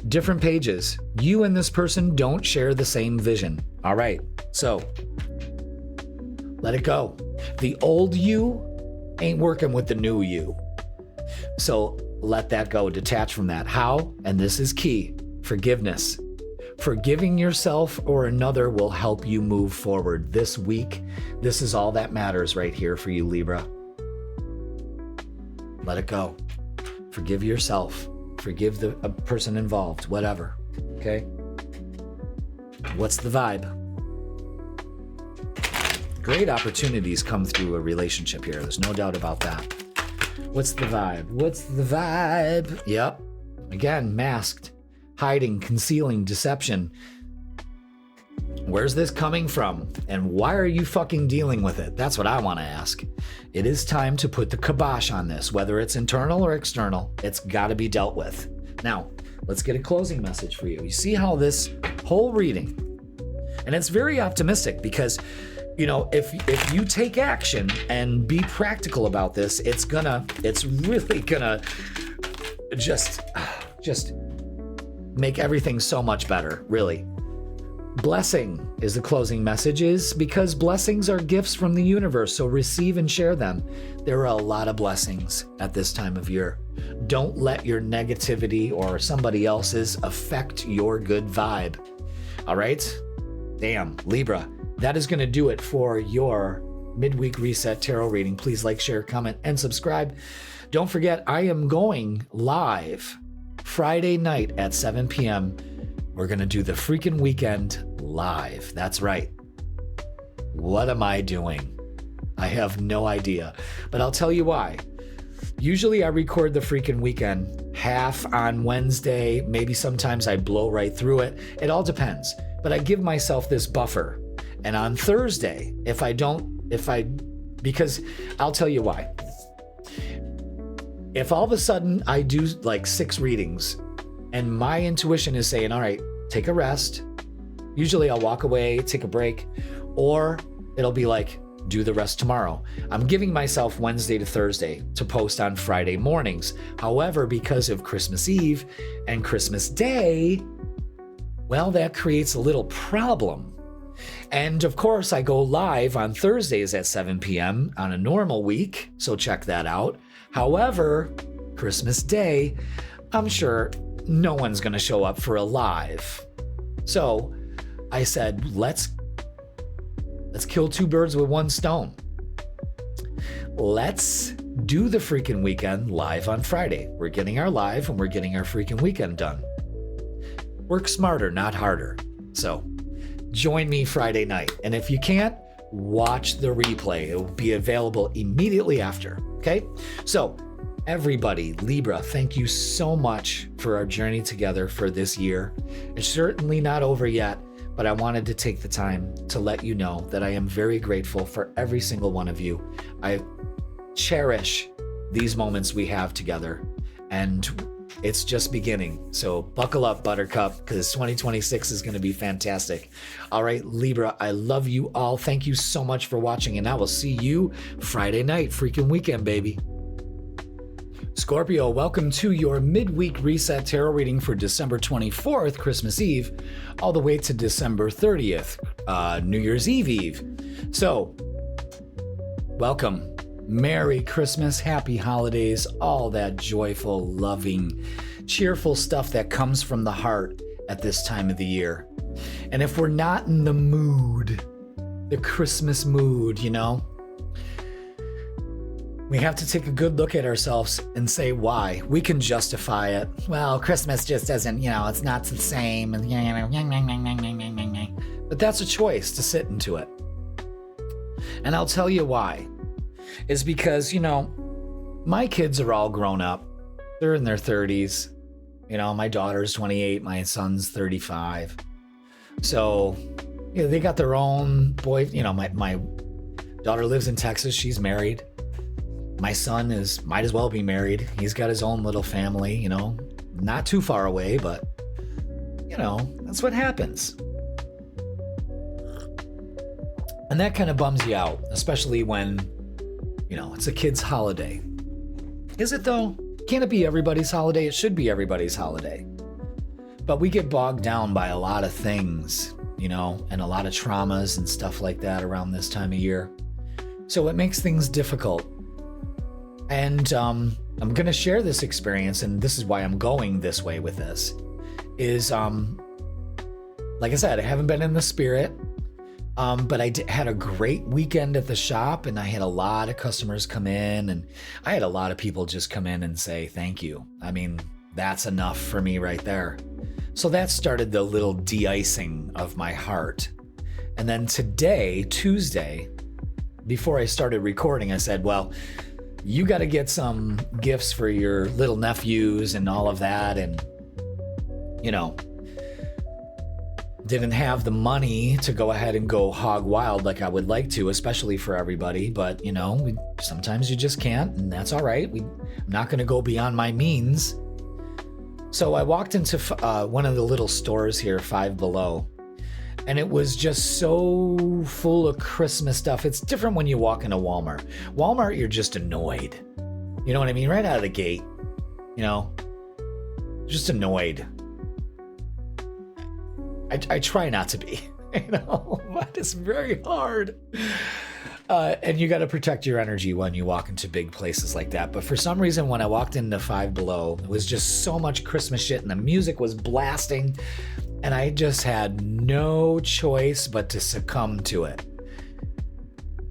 A: Different pages. You and this person don't share the same vision. All right. So let it go. The old you ain't working with the new you. So let that go. Detach from that. How? And this is key. Forgiveness. Forgiving yourself or another will help you move forward this week. This is all that matters right here for you, Libra. Let it go. Forgive yourself. Forgive the person involved, whatever. Okay? What's the vibe? Great opportunities come through a relationship here. There's no doubt about that. What's the vibe? What's the vibe? Yep. Again, masked, hiding, concealing, deception. Where's this coming from? And why are you fucking dealing with it? That's what I want to ask. It is time to put the kibosh on this, whether it's internal or external. It's got to be dealt with. Now, let's get a closing message for you. You see how this whole reading, and it's very optimistic because, you know, if you take action and be practical about this, it's really gonna just make everything so much better, really. Blessing is the closing message, is because blessings are gifts from the universe, so receive and share them. There are a lot of blessings at this time of year. Don't let your negativity or somebody else's affect your good vibe. All right? Damn, Libra. That is going to do it for your Midweek Reset Tarot Reading. Please like, share, comment, and subscribe. Don't forget, I am going live Friday night at 7 p.m. We're going to do the freaking weekend live. That's right. What am I doing? I have no idea, but I'll tell you why. Usually I record the freaking weekend half on Wednesday. Maybe sometimes I blow right through it. It all depends, but I give myself this buffer. And on Thursday, because I'll tell you why. If all of a sudden I do like 6 readings and my intuition is saying, all right, take a rest. Usually I'll walk away, take a break, or it'll be like, do the rest tomorrow. I'm giving myself Wednesday to Thursday to post on Friday mornings. However, because of Christmas Eve and Christmas Day, well, that creates a little problem. And of course, I go live on Thursdays at 7 p.m. on a normal week, so check that out. However, Christmas Day, I'm sure no one's going to show up for a live. So I said, let's kill 2 birds with 1 stone. Let's do the freaking weekend live on Friday. We're getting our live and we're getting our freaking weekend done. Work smarter, not harder. So join me Friday night. And if you can't, watch the replay. It will be available immediately after. Okay? So everybody, Libra, thank you so much for our journey together for this year. It's certainly not over yet, but I wanted to take the time to let you know that I am very grateful for every single one of you. I cherish these moments we have together, and it's just beginning. So buckle up, Buttercup, because 2026 is going to be fantastic. All right, Libra, I love you all. Thank you so much for watching, and I will see you Friday night, freaking weekend, baby. Scorpio, welcome to your Midweek Reset Tarot Reading for December 24th, Christmas Eve, all the way to December 30th, New Year's Eve. So, welcome. Merry Christmas, happy holidays, all that joyful, loving, cheerful stuff that comes from the heart at this time of the year. And if we're not in the mood, the Christmas mood, you know, we have to take a good look at ourselves and say why. We can justify it. Well, Christmas just doesn't, you know, it's not the same. But that's a choice to sit into it. And I'll tell you why. Is because, you know, my kids are all grown up. They're in their 30s. You know, my daughter's 28, my son's 35. So, you know, they got their own boy. You know, my daughter lives in Texas. She's married. My son might as well be married. He's got his own little family, you know, not too far away, but, you know, that's what happens. And that kind of bums you out, especially when, you know, it's a kid's holiday. Is it though? Can't it be everybody's holiday? It should be everybody's holiday. But we get bogged down by a lot of things, you know, and a lot of traumas and stuff like that around this time of year. So it makes things difficult. And I'm going to share this experience, and this is why I'm going this way with this, is, like I said, I haven't been in the spirit, But had a great weekend at the shop, and I had a lot of customers come in, and I had a lot of people just come in and say thank you. I mean, that's enough for me right there. So that started the little de-icing of my heart. And then today, Tuesday, before I started recording, I said, well, you got to get some gifts for your little nephews and all of that. And, you know, didn't have the money to go ahead and go hog wild like I would like to, especially for everybody. But, you know, sometimes you just can't, and that's all right. I'm not going to go beyond my means. So I walked into one of the little stores here, Five Below, and it was just so full of Christmas stuff. It's different when you walk into Walmart. Walmart, you're just annoyed. You know what I mean? Right out of the gate, you know, just annoyed. I try not to be, you know, but it's very hard. And you got to protect your energy when you walk into big places like that. But for some reason, when I walked into Five Below, it was just so much Christmas shit and the music was blasting. And I just had no choice but to succumb to it.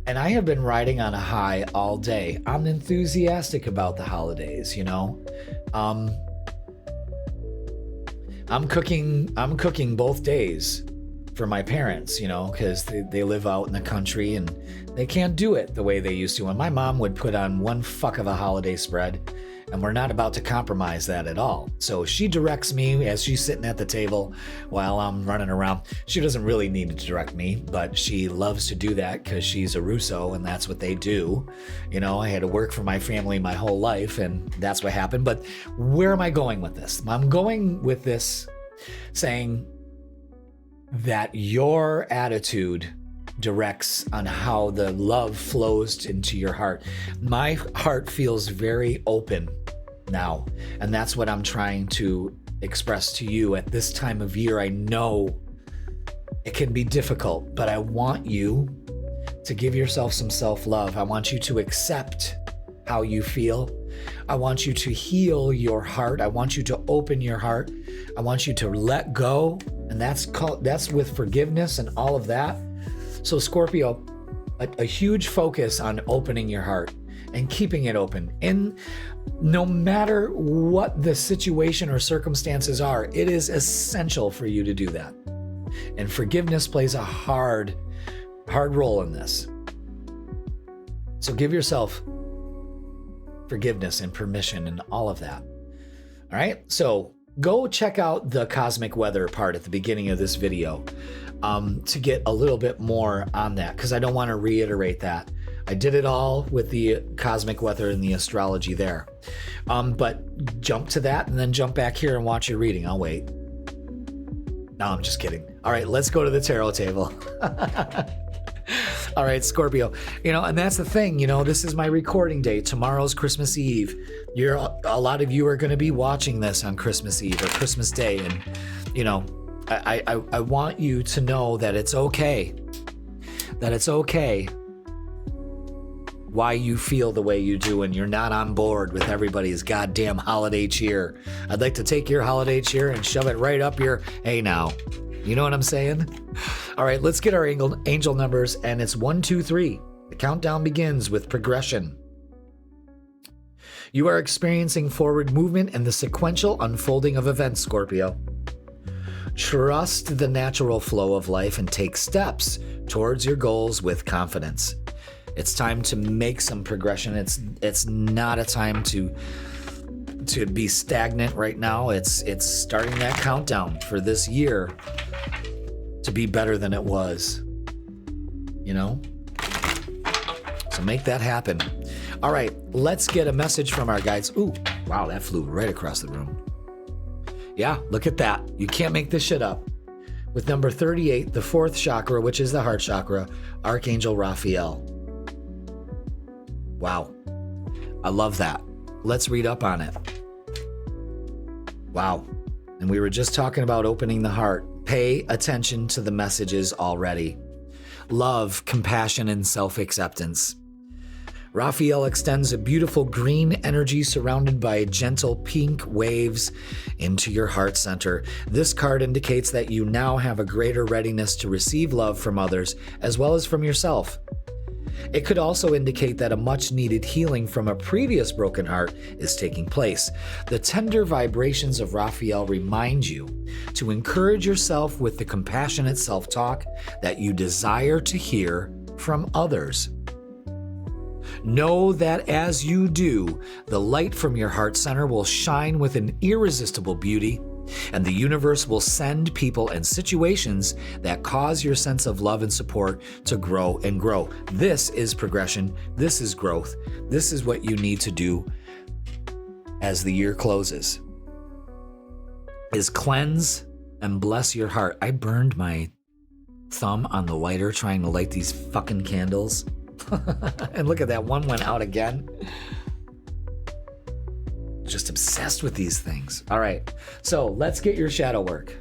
A: And I have been riding on a high all day. I'm enthusiastic about the holidays, you know. I'm cooking both days for my parents, you know, because they live out in the country and they can't do it the way they used to. And my mom would put on one fuck of a holiday spread, and we're not about to compromise that at all. So she directs me as she's sitting at the table while I'm running around. She doesn't really need to direct me, but she loves to do that because she's a Russo and that's what they do. You know, I had to work for my family my whole life and that's what happened. But where am I going with this? I'm going with this saying that your attitude directs on how the love flows into your heart. My heart feels very open now, and that's what I'm trying to express to you at this time of year. I know it can be difficult, but I want you to give yourself some self-love. I want you to accept how you feel. I want you to heal your heart. I want you to open your heart. I want you to let go, and that's with forgiveness and all of that. So Scorpio, a huge focus on opening your heart and keeping it open. And no matter what the situation or circumstances are, it is essential for you to do that. And forgiveness plays a hard role in this. So give yourself forgiveness and permission and all of that. All right. So go check out the cosmic weather part at the beginning of this video to get a little bit more on that, because I don't want to reiterate that. I did it all with the cosmic weather and the astrology there. But jump to that and then jump back here and watch your reading. I'll wait. No, I'm just kidding. All right, let's go to the tarot table. All right, Scorpio, you know, and that's the thing, you know, this is my recording day. Tomorrow's Christmas Eve. A lot of you are going to be watching this on Christmas Eve or Christmas Day. And, you know, I want you to know that it's okay. That it's okay why you feel the way you do and you're not on board with everybody's goddamn holiday cheer. I'd like to take your holiday cheer and shove it right up your, hey now. You know what I'm saying? All right, let's get our angel numbers, and it's 1, 2, 3. The countdown begins with progression. You are experiencing forward movement and the sequential unfolding of events, Scorpio. Trust the natural flow of life and take steps towards your goals with confidence. It's time to make some progression. It's not a time to be stagnant right now. It's starting that countdown for this year to be better than it was, you know? So make that happen. All right, let's get a message from our guides. Ooh, wow, that flew right across the room. Yeah, look at that. You can't make this shit up. With number 38, the 4th chakra, which is the heart chakra, Archangel Raphael. Wow, I love that. Let's read up on it. Wow. And we were just talking about opening the heart. Pay attention to the messages already. Love, compassion, and self-acceptance. Raphael extends a beautiful green energy surrounded by gentle pink waves into your heart center. This card indicates that you now have a greater readiness to receive love from others as well as from yourself. It could also indicate that a much-needed healing from a previous broken heart is taking place. The tender vibrations of Raphael remind you to encourage yourself with the compassionate self-talk that you desire to hear from others. Know that as you do, the light from your heart center will shine with an irresistible beauty, and the universe will send people and situations that cause your sense of love and support to grow and grow. This is progression. This is growth. This is what you need to do as the year closes, is cleanse and bless your heart. I burned my thumb on the lighter trying to light these fucking candles. And look at that, one went out again. Just obsessed with these things. All right, so let's get your shadow work.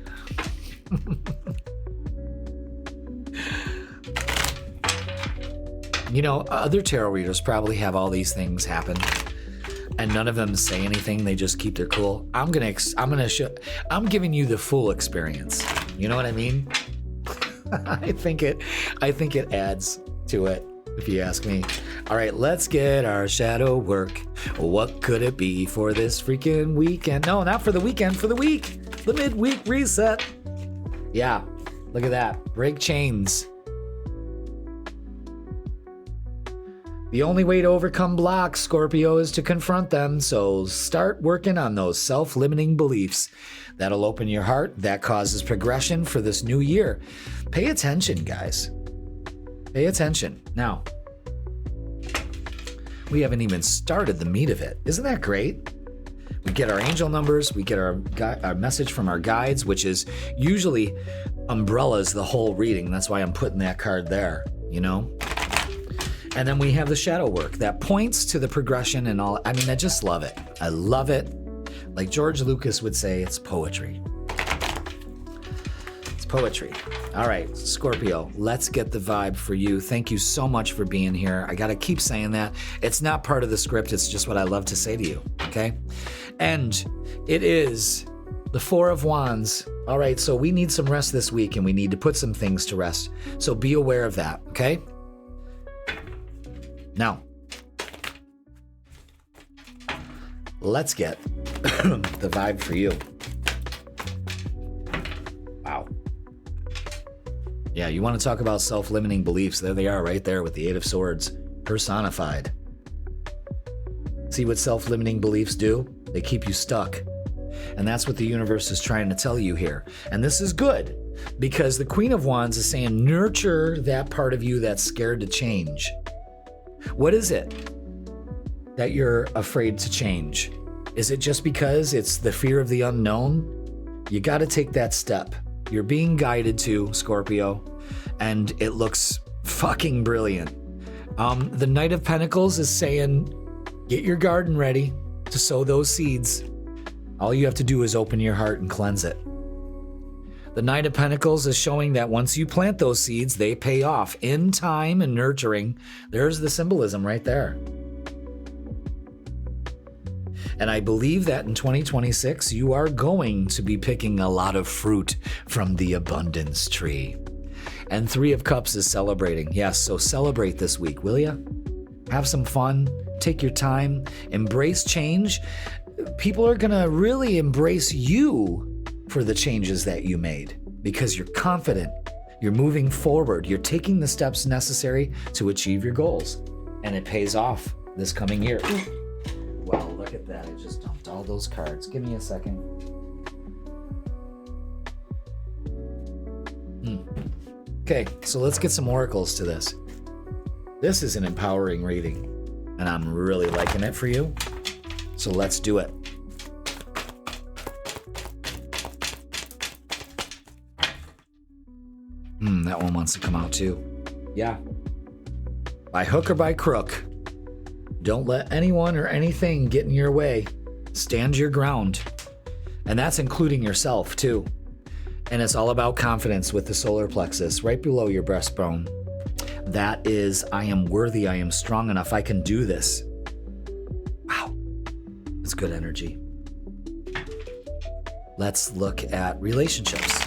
A: You know, other tarot readers probably have all these things happen, and none of them say anything. They just keep their cool. I'm giving you the full experience. You know what I mean? I think it adds to it, if you ask me. All right, let's get our shadow work. What could it be for this freaking weekend? No, not for the weekend, for the week. The midweek reset. Yeah, look at that. Break chains. The only way to overcome blocks, Scorpio, is to confront them. So start working on those self-limiting beliefs. That'll open your heart. That causes progression for this new year. Pay attention, guys. Pay attention. Now, we haven't even started the meat of it. Isn't that great? We get our angel numbers, we get our message from our guides, which is usually umbrellas the whole reading. That's why I'm putting that card there, you know? And then we have the shadow work that points to the progression and all. I mean, I just love it. I love it. Like George Lucas would say, it's poetry. It's poetry. All right, Scorpio, let's get the vibe for you. Thank you so much for being here. I got to keep saying that. It's not part of the script. It's just what I love to say to you, okay? And it is the Four of Wands. All right, so we need some rest this week, and we need to put some things to rest. So be aware of that, okay? Now, let's get the vibe for you. Wow. Yeah, you want to talk about self-limiting beliefs. There they are right there with the Eight of Swords personified. See what self-limiting beliefs do? They keep you stuck. And that's what the universe is trying to tell you here. And this is good because the Queen of Wands is saying nurture that part of you that's scared to change. What is it that you're afraid to change? Is it just because it's the fear of the unknown? You got to take that step. You're being guided to, Scorpio, and it looks fucking brilliant. The Knight of Pentacles is saying, get your garden ready to sow those seeds. All you have to do is open your heart and cleanse it. The Knight of Pentacles is showing that once you plant those seeds, they pay off in time and nurturing. There's the symbolism right there. And I believe that in 2026, you are going to be picking a lot of fruit from the abundance tree. And Three of Cups is celebrating. Yes, so celebrate this week, will ya? Have some fun. Take your time. Embrace change. People are going to really embrace you for the changes that you made because you're confident. You're moving forward. You're taking the steps necessary to achieve your goals. And it pays off this coming year. Wow, look at that. I just dumped all those cards. Give me a second. Okay, so let's get some oracles to this. This is an empowering reading, and I'm really liking it for you. So let's do it. That one wants to come out too. Yeah. By hook or by crook. Don't let anyone or anything get in your way. Stand your ground. And that's including yourself too. And it's all about confidence with the solar plexus right below your breastbone. That is, I am worthy. I am strong enough. I can do this. Wow. That's good energy. Let's look at relationships.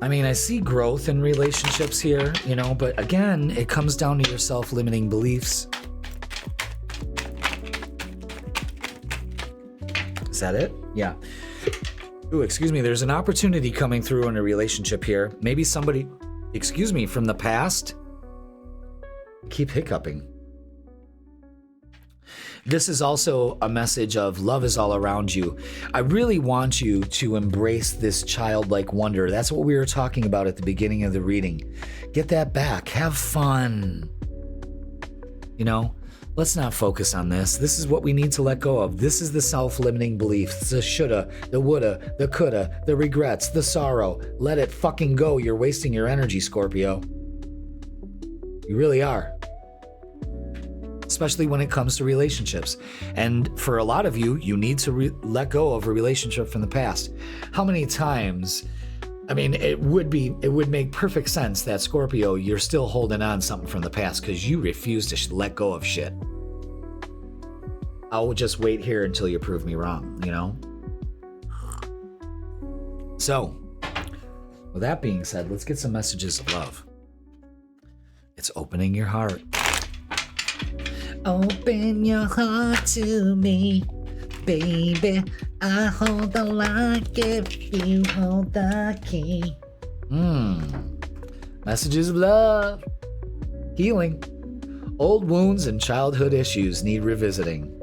A: I mean, I see growth in relationships here, but again, it comes down to your self-limiting beliefs. Is that it? Yeah. Ooh, excuse me. There's an opportunity coming through in a relationship here. Maybe somebody, from the past. Keep hiccuping. This is also a message of love is all around you. I really want you to embrace this childlike wonder. That's what we were talking about at the beginning of the reading. Get that back. Have fun. Let's not focus on this. This is what we need to let go of. This is the self-limiting beliefs, the shoulda, the woulda, the coulda, the regrets, the sorrow. Let it fucking go. You're wasting your energy, Scorpio. You really are. Especially when it comes to relationships. And for a lot of you, you need to let go of a relationship from the past. How many times? I mean, it would make perfect sense that Scorpio, you're still holding on something from the past because you refuse to let go of shit. I'll just wait here until you prove me wrong, So, with that being said, let's get some messages of love. It's opening your heart. Open your heart to me, baby. I hold the lock if you hold the key. Messages of love. Healing. Old wounds and childhood issues need revisiting.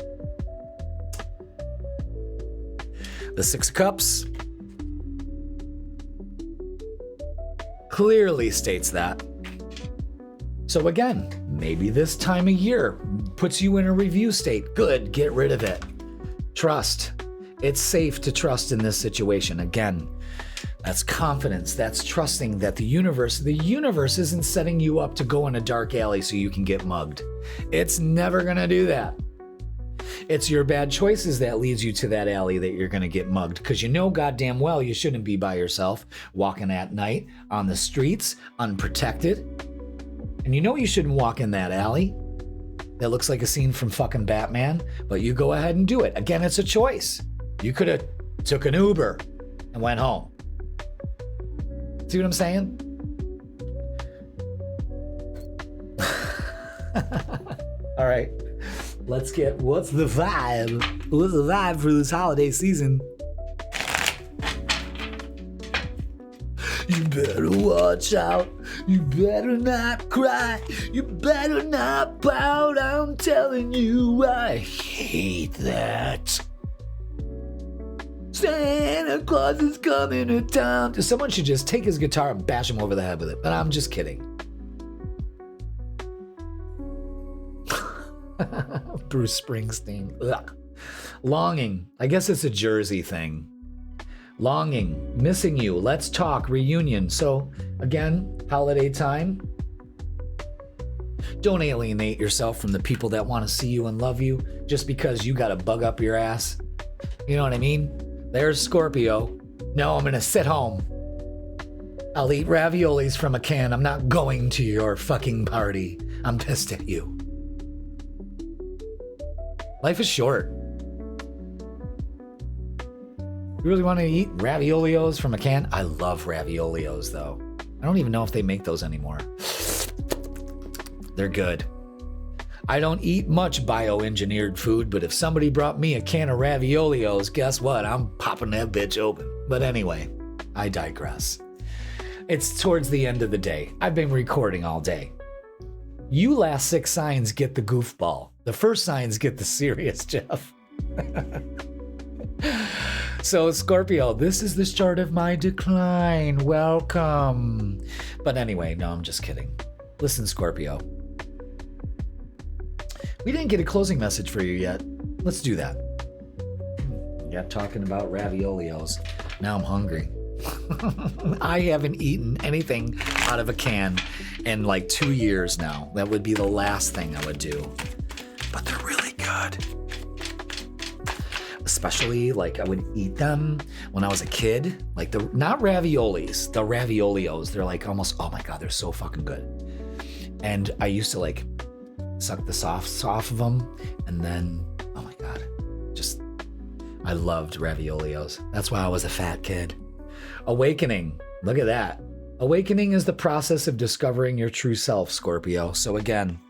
A: The Six of Cups clearly states that. So again, maybe this time of year puts you in a review state. Good, get rid of it. Trust. It's safe to trust in this situation. Again, that's confidence. That's trusting that the universe isn't setting you up to go in a dark alley so you can get mugged. It's never going to do that. It's your bad choices that leads you to that alley that you're going to get mugged, because goddamn well you shouldn't be by yourself walking at night on the streets unprotected. And you shouldn't walk in that alley that looks like a scene from fucking Batman, but you go ahead and do it. Again, it's a choice. You could have took an Uber and went home. See what I'm saying? All right. Let's get, what's the vibe? What's the vibe for this holiday season? You better watch out. You better not cry. You better not pout. I'm telling you, I hate that. Santa Claus is coming to town. Someone should just take his guitar and bash him over the head with it. But I'm just kidding. Bruce Springsteen. Ugh. Longing. I guess it's a Jersey thing. Longing. Missing you. Let's talk. Reunion. So, again, holiday time. Don't alienate yourself from the people that want to see you and love you just because you got a bug up your ass. You know what I mean? There's Scorpio. No, I'm going to sit home. I'll eat raviolis from a can. I'm not going to your fucking party. I'm pissed at you. Life is short. You really want to eat raviolios from a can? I love raviolios, though. I don't even know if they make those anymore. They're good. I don't eat much bioengineered food, but if somebody brought me a can of raviolios, guess what? I'm popping that bitch open. But anyway, I digress. It's towards the end of the day. I've been recording all day. You last 6 signs get the goofball. The first signs get the serious, Jeff. So, Scorpio, this is the start of my decline. Welcome. But anyway, no, I'm just kidding. Listen, Scorpio. We didn't get a closing message for you yet. Let's do that. Yeah, talking about raviolios. Now I'm hungry. I haven't eaten anything out of a can in like 2 years now. That would be the last thing I would do. But they're really good. especially like I would eat them when I was a kid, like not raviolis, the raviolios. They're like almost, oh my God, they're so fucking good. And I used to like suck the softs off of them. And then, oh my God, I loved raviolios. That's why I was a fat kid. Awakening. Look at that. Awakening is the process of discovering your true self, Scorpio. So again,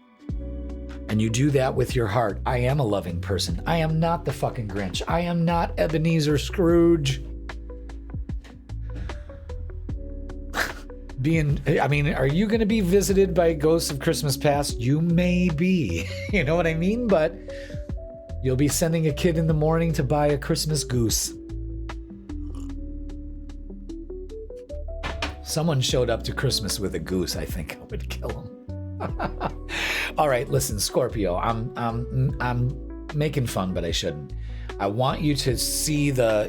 A: and you do that with your heart. I am a loving person. I am not the fucking Grinch. I am not Ebenezer Scrooge. Are you going to be visited by ghosts of Christmas past? You may be. You know what I mean? But you'll be sending a kid in the morning to buy a Christmas goose. Someone showed up to Christmas with a goose. I think I would kill him. All right, listen, Scorpio, I'm making fun, but I shouldn't. I want you to see I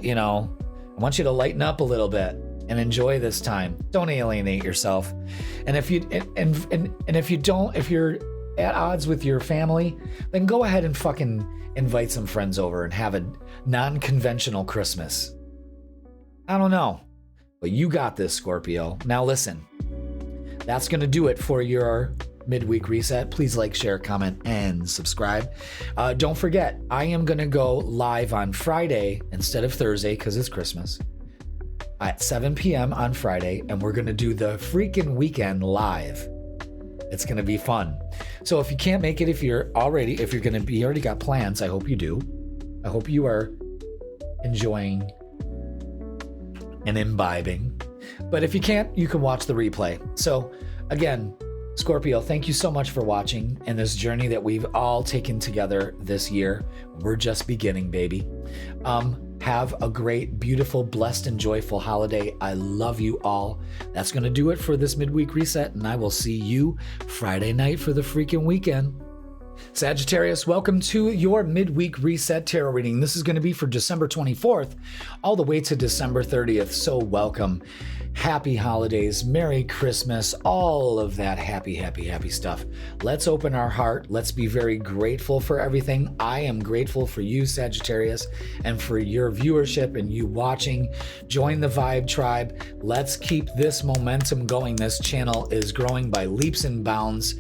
A: want you to lighten up a little bit and enjoy this time. Don't alienate yourself. And if you if you're at odds with your family, then go ahead and fucking invite some friends over and have a non-conventional Christmas. I don't know, but you got this, Scorpio. Now listen, that's going to do it for your midweek reset. Please like, share, comment, and subscribe. Don't forget, I am going to go live on Friday instead of Thursday because it's Christmas at 7 p.m. on Friday, and we're going to do the freaking weekend live. It's going to be fun. So if you can't make it, if you already got plans, I hope you do. I hope you are enjoying and imbibing. But if you can't, you can watch the replay. So again, Scorpio, thank you so much for watching and this journey that we've all taken together this year. We're just beginning, baby. Have a great, beautiful, blessed, and joyful holiday. I love you all. That's going to do it for this midweek reset, and I will see you Friday night for the freaking weekend. Sagittarius, welcome to your midweek reset tarot reading. This is going to be for December 24th all the way to December 30th. So welcome. Happy holidays, Merry Christmas, all of that happy, happy, happy stuff. Let's open our heart. Let's be very grateful for everything. I am grateful for you, Sagittarius, and for your viewership and you watching. Join the Vibe Tribe. Let's keep this momentum going. This channel is growing by leaps and bounds.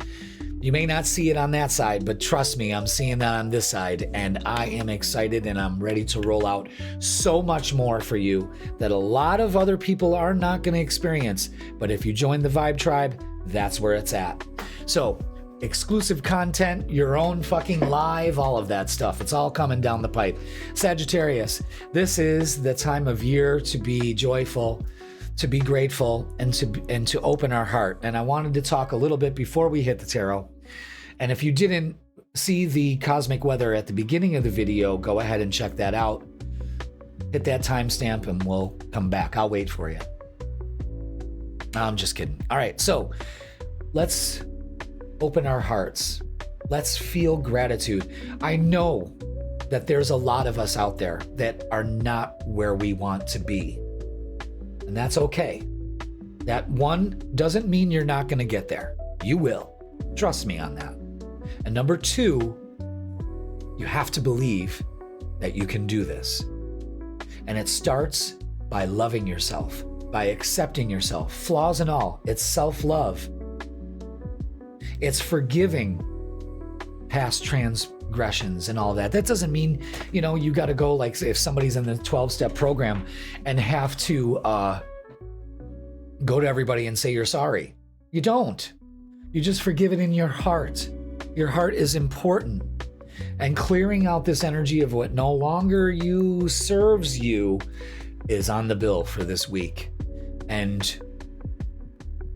A: You may not see it on that side, but trust me, I'm seeing that on this side, and I am excited and I'm ready to roll out so much more for you that a lot of other people are not going to experience. But if you join the Vibe Tribe, that's where it's at. So, exclusive content, your own fucking live, all of that stuff. It's all coming down the pipe. Sagittarius, this is the time of year to be joyful, to be grateful, and to open our heart. And I wanted to talk a little bit before we hit the tarot. And if you didn't see the cosmic weather at the beginning of the video, go ahead and check that out. Hit that timestamp and we'll come back. I'll wait for you. I'm just kidding. All right, so let's open our hearts. Let's feel gratitude. I know that there's a lot of us out there that are not where we want to be. And that's okay. That one doesn't mean you're not going to get there. You will. Trust me on that. And number two, you have to believe that you can do this. And it starts by loving yourself, by accepting yourself, flaws and all. It's self-love. It's forgiving past transgressions and all that. That doesn't mean, you got to go like if somebody's in the 12-step program and have to go to everybody and say you're sorry. You don't. You just forgive it in your heart. Your heart is important. And clearing out this energy of what no longer serves you is on the bill for this week. And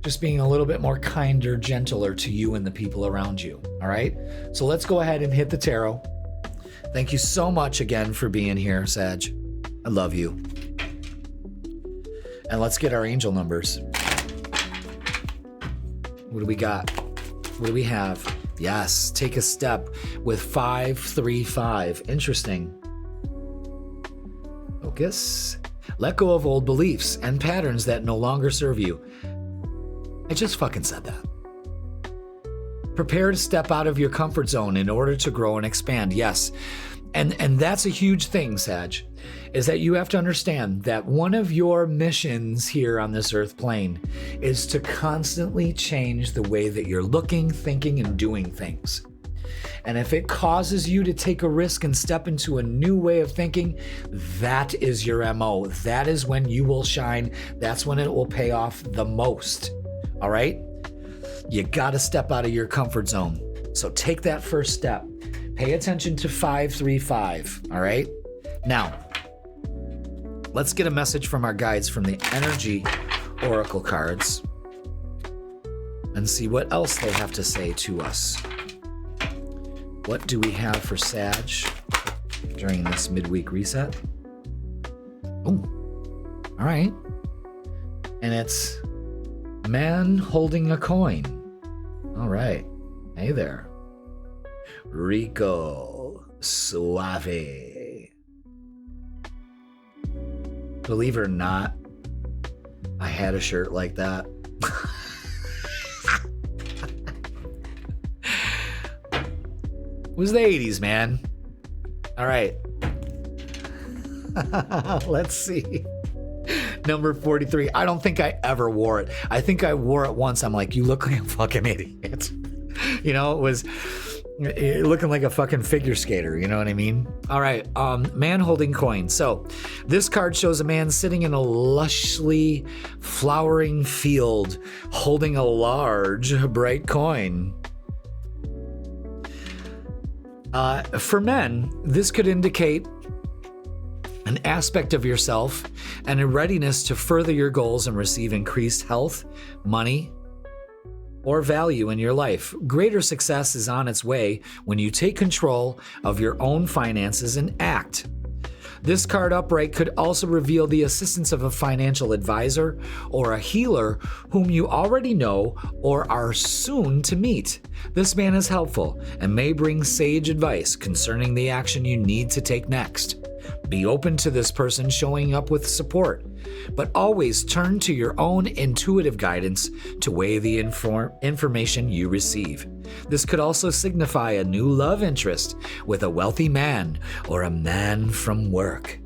A: just being a little bit more kinder, gentler to you and the people around you. All right? So let's go ahead and hit the tarot. Thank you so much again for being here, Sag. I love you. And let's get our angel numbers. What do we got? What do we have? Yes, take a step with 535. Interesting. Focus. Let go of old beliefs and patterns that no longer serve you. I just fucking said that. Prepare to step out of your comfort zone in order to grow and expand. Yes, And that's a huge thing, Sag, is that you have to understand that one of your missions here on this earth plane is to constantly change the way that you're looking, thinking, and doing things. And if it causes you to take a risk and step into a new way of thinking, that is your MO. That is when you will shine. That's when it will pay off the most. All right? You got to step out of your comfort zone. So take that first step. Pay attention to 535, all right? Now, let's get a message from our guides from the Energy Oracle cards and see what else they have to say to us. What do we have for Sag during this midweek reset? Oh, all right. And it's man holding a coin. All right. Hey there. Rico Suave. Believe it or not, I had a shirt like that. It was the 80s, man. All right. Let's see. Number 43. I don't think I ever wore it. I think I wore it once. I'm like, you look like a fucking idiot. You know, it was looking like a fucking figure skater. You know what I mean? All right. Man holding coin. So this card shows a man sitting in a lushly flowering field holding a large, bright coin. For men, this could indicate an aspect of yourself and a readiness to further your goals and receive increased health, money, or value in your life. Greater success is on its way when you take control of your own finances and act. This card upright could also reveal the assistance of a financial advisor or a healer whom you already know or are soon to meet. This man is helpful and may bring sage advice concerning the action you need to take next. Be open to this person showing up with support, but always turn to your own intuitive guidance to weigh the information you receive. This could also signify a new love interest with a wealthy man or a man from work.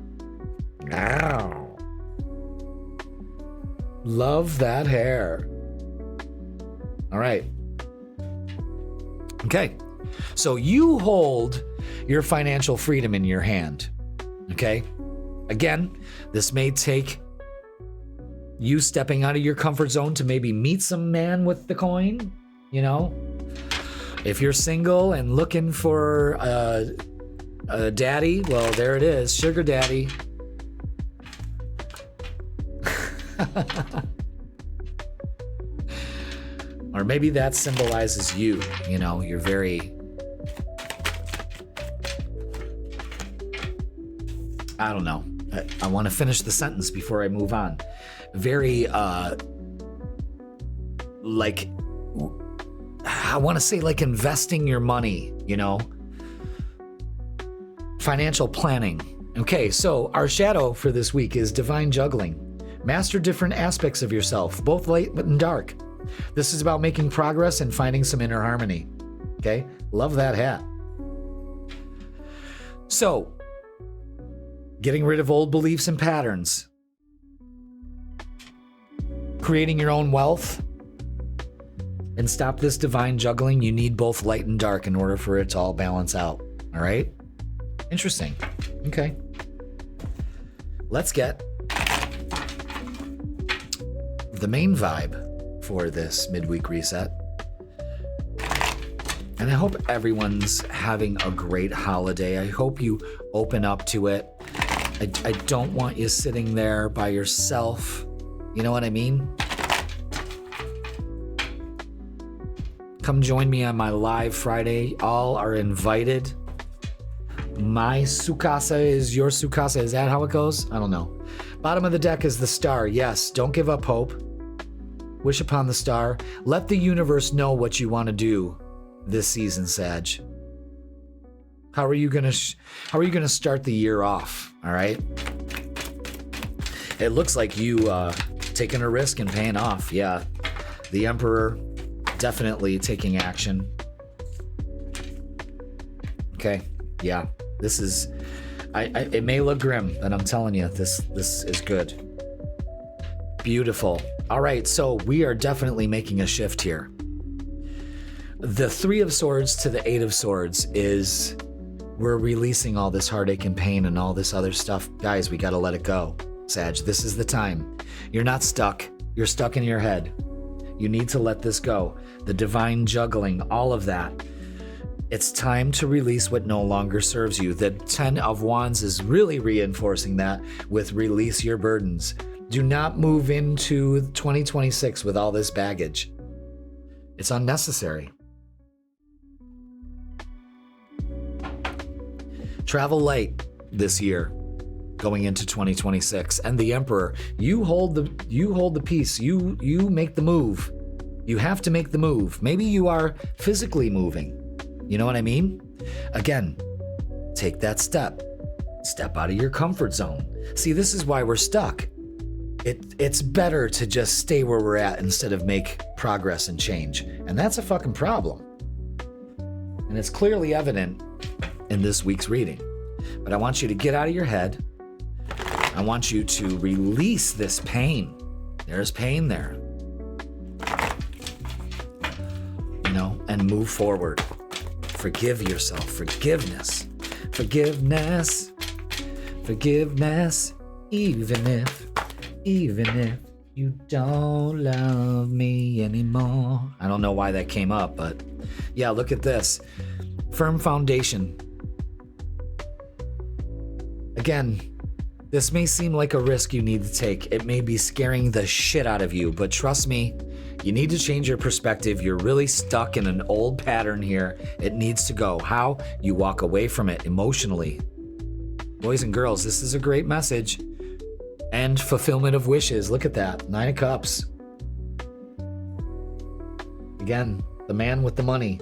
A: Ow. Love that hair. All right. Okay. So you hold your financial freedom in your hand. Okay. Again, this may take you stepping out of your comfort zone to maybe meet some man with the coin, you know? If you're single and looking for a daddy, well, there it is, sugar daddy. Or maybe that symbolizes you, you know, you're very, I don't know. I want to finish the sentence before I move on. Very, like, I want to say like investing your money, you know, financial planning. Okay, so our shadow for this week is divine juggling. Master different aspects of yourself, both light and dark. This is about making progress and finding some inner harmony. Okay, love that hat. So, getting rid of old beliefs and patterns. Creating your own wealth. And stop this divine juggling. You need both light and dark in order for it to all balance out. All right? Interesting. Okay. Let's get the main vibe for this midweek reset. And I hope everyone's having a great holiday. I hope you open up to it. I don't want you sitting there by yourself. You know what I mean? Come join me on my live Friday. All are invited. My sukasa is your sukasa. Is that how it goes? I don't know. Bottom of the deck is the star. Yes, don't give up hope. Wish upon the star. Let the universe know what you want to do this season, Sag. How are you gonna start the year off? All right. It looks like you taking a risk and paying off. Yeah, the Emperor definitely taking action. Okay. Yeah, This is, it may look grim, but I'm telling you, this is good. Beautiful. All right, so we are definitely making a shift here. The Three of Swords to the Eight of Swords is we're releasing all this heartache and pain and all this other stuff. Guys, we got to let it go. Sag, this is the time. You're not stuck. You're stuck in your head. You need to let this go. The divine juggling, all of that. It's time to release what no longer serves you. The 10 of Wands is really reinforcing that with release your burdens. Do not move into 2026 with all this baggage. It's unnecessary. Travel light this year, going into 2026. And the Emperor, you hold the peace. You make the move. You have to make the move. Maybe you are physically moving. You know what I mean? Again, take that step. Step out of your comfort zone. See, this is why we're stuck. It's better to just stay where we're at instead of make progress and change. And that's a fucking problem. And it's clearly evident in this week's reading. But I want you to get out of your head. I want you to release this pain. There's pain there. You know, and move forward. Forgive yourself. Forgiveness. Forgiveness. Forgiveness. Even if you don't love me anymore. I don't know why that came up, but yeah, look at this. Firm foundation. Again, this may seem like a risk you need to take. It may be scaring the shit out of you, but trust me, you need to change your perspective. You're really stuck in an old pattern here. It needs to go. How? You walk away from it emotionally. Boys and girls, this is a great message. And fulfillment of wishes. Look at that. 9 of Cups. Again, the man with the money.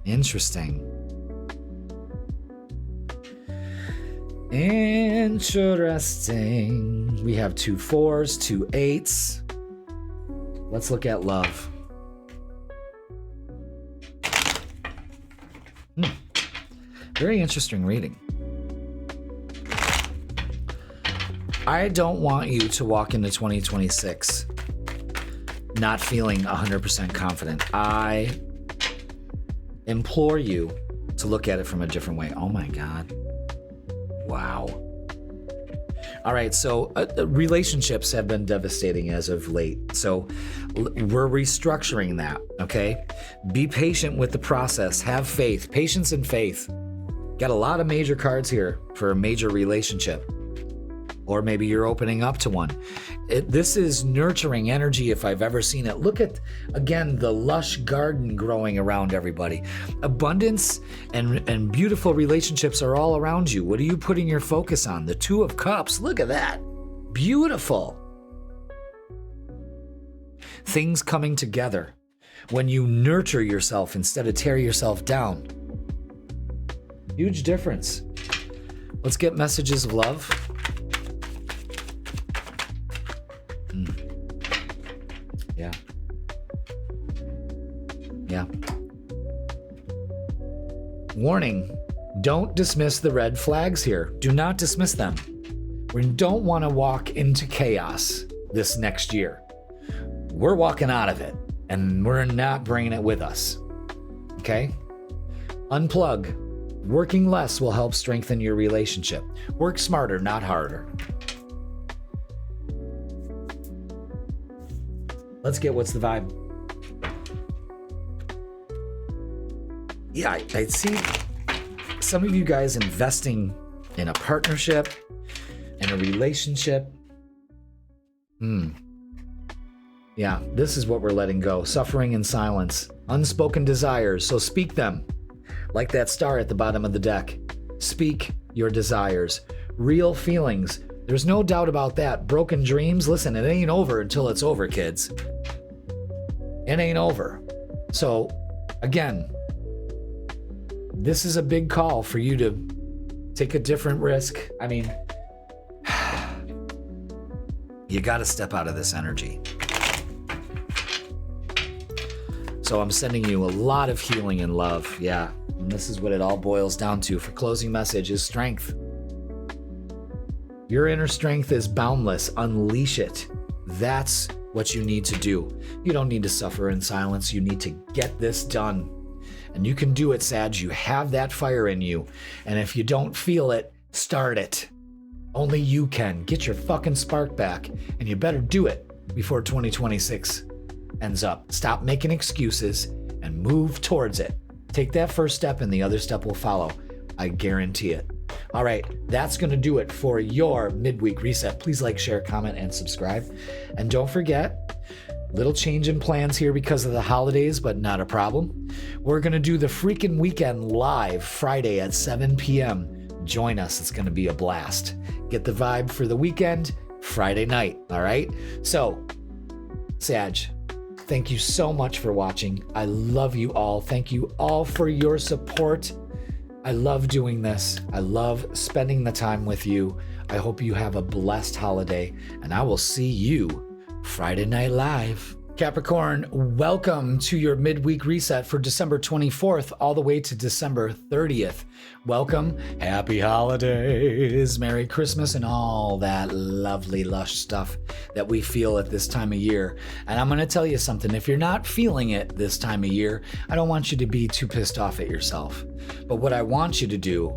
A: Interesting. Interesting. We have 2 4s, 2 8s. Let's look at love. Very interesting reading. I don't want you to walk into 2026 not feeling 100% confident. I implore you to look at it from a different way. Oh my God. Wow. All right, so relationships have been devastating as of late. So we're restructuring that, okay? Be patient with the process. Have faith. Patience and faith. Got a lot of major cards here for a major relationship. Or maybe you're opening up to one. This is nurturing energy if I've ever seen it. Look at, again, the lush garden growing around everybody. Abundance and beautiful relationships are all around you. What are you putting your focus on? The 2 of Cups. Look at that. Beautiful. Things coming together when you nurture yourself instead of tear yourself down. Huge difference. Let's get messages of love. Yeah. Yeah. Warning, don't dismiss the red flags here. Do not dismiss them. We don't want to walk into chaos this next year. We're walking out of it, and we're not bringing it with us. Okay? Unplug. Working less will help strengthen your relationship. Work smarter, not harder. Let's get what's the vibe. Yeah, I see some of you guys investing in a partnership, in a relationship. Yeah, this is what we're letting go. Suffering in silence. Unspoken desires, so speak them. Like that star at the bottom of the deck. Speak your desires. Real feelings. There's no doubt about that. Broken dreams, listen, it ain't over until it's over, kids. It ain't over. So, again, this is a big call for you to take a different risk. I mean, you got to step out of this energy. So I'm sending you a lot of healing and love. Yeah. And this is what it all boils down to for closing message is strength. Your inner strength is boundless. Unleash it. That's what you need to do. You don't need to suffer in silence. You need to get this done. And you can do it, Sag. You have that fire in you. And if you don't feel it, start it. Only you can. Get your fucking spark back. And you better do it before 2026 ends up. Stop making excuses and move towards it. Take that first step and the other step will follow. I guarantee it. All right, that's going to do it for your midweek reset. Please like, share, comment, and subscribe. And don't forget, little change in plans here because of the holidays, but not a problem. We're going to do the freaking weekend live Friday at 7 p.m. Join us. It's going to be a blast. Get the vibe for the weekend Friday night. All right. So, Sag, thank you so much for watching. I love you all. Thank you all for your support. I love doing this. I love spending the time with you. I hope you have a blessed holiday, and I will see you Friday Night Live. Capricorn, welcome to your midweek reset for December 24th all the way to December 30th. Welcome. Happy holidays, Merry Christmas, and all that lovely, lush stuff that we feel at this time of year. And I'm going to tell you something. If you're not feeling it this time of year, I don't want you to be too pissed off at yourself. But what I want you to do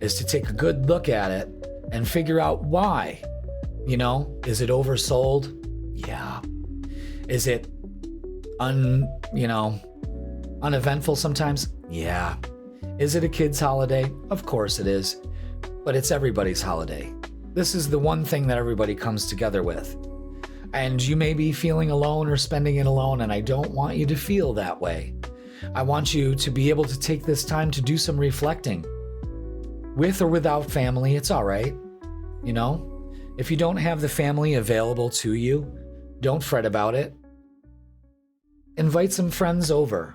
A: is to take a good look at it and figure out why. You know, is it oversold? Yeah. Is it uneventful sometimes? Yeah. Is it a kid's holiday? Of course it is. But it's everybody's holiday. This is the one thing that everybody comes together with. And you may be feeling alone or spending it alone, and I don't want you to feel that way. I want you to be able to take this time to do some reflecting. With or without family, it's all right. You know, if you don't have the family available to you, don't fret about it. Invite some friends over.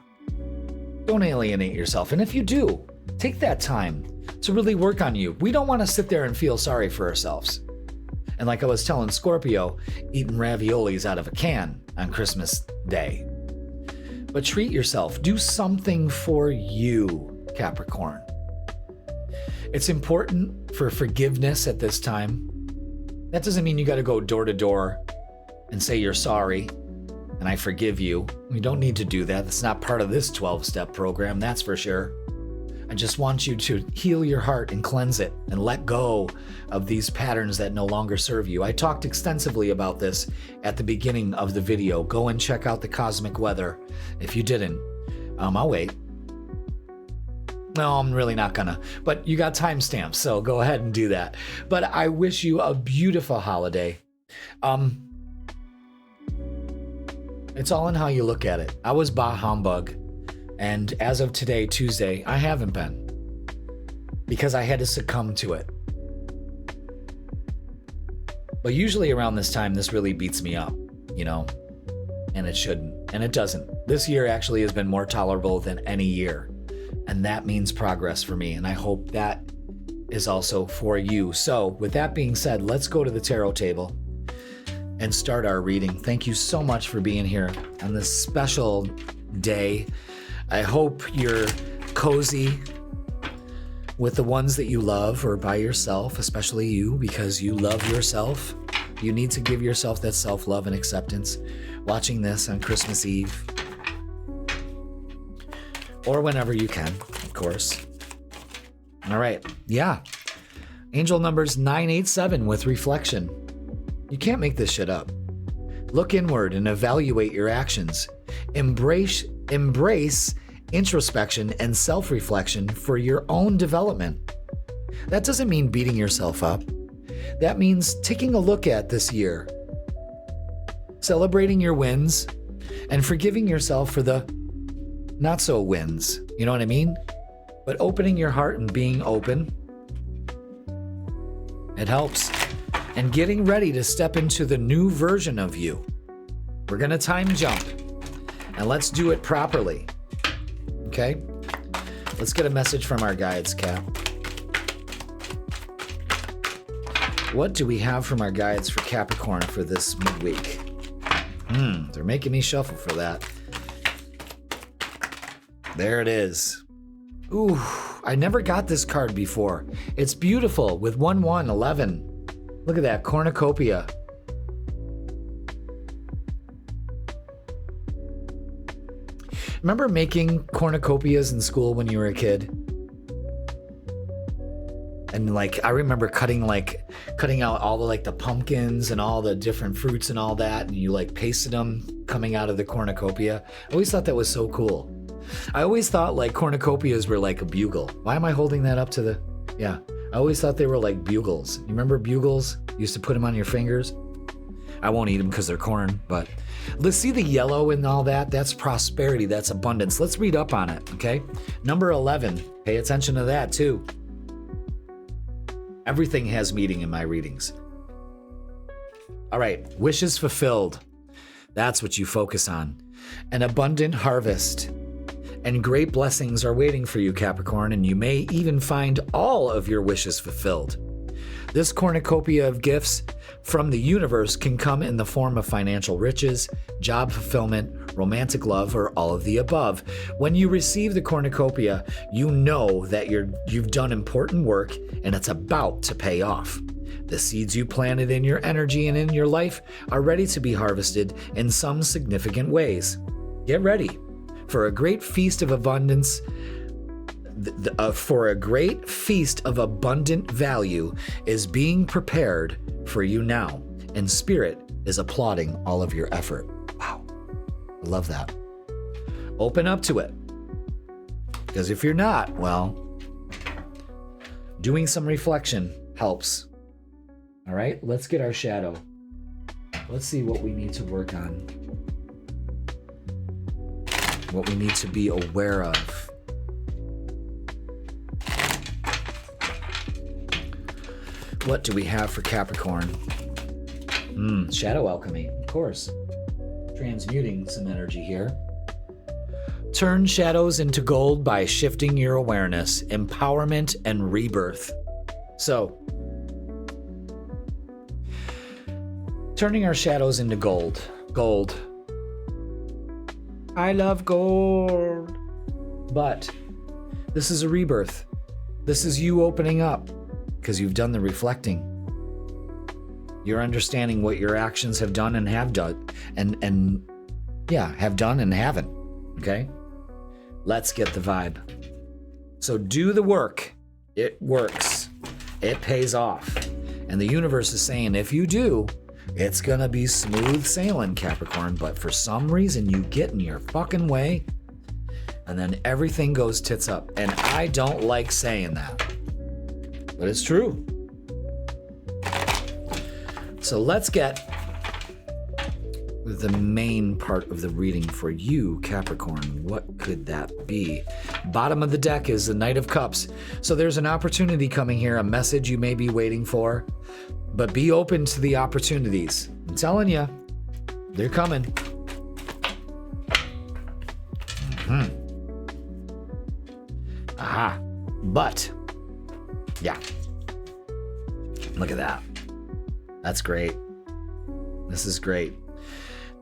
A: Don't alienate yourself. And if you do, take that time to really work on you. We don't want to sit there and feel sorry for ourselves. And like I was telling Scorpio, eating raviolis out of a can on Christmas Day. But treat yourself. Do something for you, Capricorn. It's important for forgiveness at this time. That doesn't mean you got to go door to door and say you're sorry and I forgive you. We don't need to do that. That's not part of this 12-step program, that's for sure. I just want you to heal your heart and cleanse it and let go of these patterns that no longer serve you. I talked extensively about this at the beginning of the video. Go and check out the cosmic weather. If you didn't, I'll wait. No, I'm really not gonna, but you got timestamps, so go ahead and do that. But I wish you a beautiful holiday. It's all in how you look at it. I was bah humbug, and as of today, Tuesday, I haven't been, because I had to succumb to it. But usually around this time, this really beats me up, you know, and it shouldn't, and it doesn't. This year actually has been more tolerable than any year, and that means progress for me, and I hope that is also for you. So with that being said, let's go to the tarot table and start our reading. Thank you so much for being here on this special day. I hope you're cozy with the ones that you love or by yourself, especially you, because you love yourself. You need to give yourself that self-love and acceptance. Watching this on Christmas Eve, or whenever you can, of course. All right, yeah. Angel numbers 987 with reflection. You can't make this shit up. Look inward and evaluate your actions. Embrace introspection and self-reflection for your own development. That doesn't mean beating yourself up. That means taking a look at this year, celebrating your wins, and forgiving yourself for the not so wins. You know what I mean? But opening your heart and being open, it helps. And getting ready to step into the new version of you. We're going to time jump, and let's do it properly. Okay? Let's get a message from our guides, Cap. What do we have from our guides for Capricorn for this midweek? They're making me shuffle for that. There it is. Ooh, I never got this card before. It's beautiful with 1111. Look at that, cornucopia. Remember making cornucopias in school when you were a kid? And like, I remember cutting out all the the pumpkins and all the different fruits and all that, and you like pasted them coming out of the cornucopia. I always thought that was so cool. I always thought like cornucopias were like a bugle. Why am I holding that up to the, yeah. I always thought they were like bugles. You remember bugles? You used to put them on your fingers. I won't eat them because they're corn, but let's see the yellow and all that. That's prosperity, that's abundance. Let's read up on it, okay? Number 11, pay attention to that too. Everything has meaning in my readings. All right, wishes fulfilled. That's what you focus on. An abundant harvest. And great blessings are waiting for you, Capricorn, and you may even find all of your wishes fulfilled. This cornucopia of gifts from the universe can come in the form of financial riches, job fulfillment, romantic love, or all of the above. When you receive the cornucopia, you know that you've done important work and it's about to pay off. The seeds you planted in your energy and in your life are ready to be harvested in some significant ways. Get ready for a great feast of abundance. For a great feast of abundant value is being prepared for you now, and Spirit is applauding all of your effort. Wow, I love that. Open up to it, because if you're not, well, doing some reflection helps. All right, let's get our shadow. Let's see what we need to work on, what we need to be aware of. What do we have for Capricorn? Shadow alchemy, of course. Transmuting some energy here. Turn shadows into gold by shifting your awareness, empowerment, and rebirth. So, turning our shadows into gold. Gold. I love gold. But this is a rebirth. This is you opening up. Because you've done the reflecting. You're understanding what your actions have done and have done. Have done and haven't. Okay? Let's get the vibe. So do the work. It works. It pays off. And the universe is saying, if you do, it's gonna be smooth sailing, Capricorn. But for some reason, you get in your fucking way. And then everything goes tits up. And I don't like saying that. But it's true. So let's get the main part of the reading for you, Capricorn. What could that be? Bottom of the deck is the Knight of Cups. So there's an opportunity coming here, a message you may be waiting for. But be open to the opportunities. I'm telling you, they're coming. Aha. But yeah. Look at that. That's great. This is great.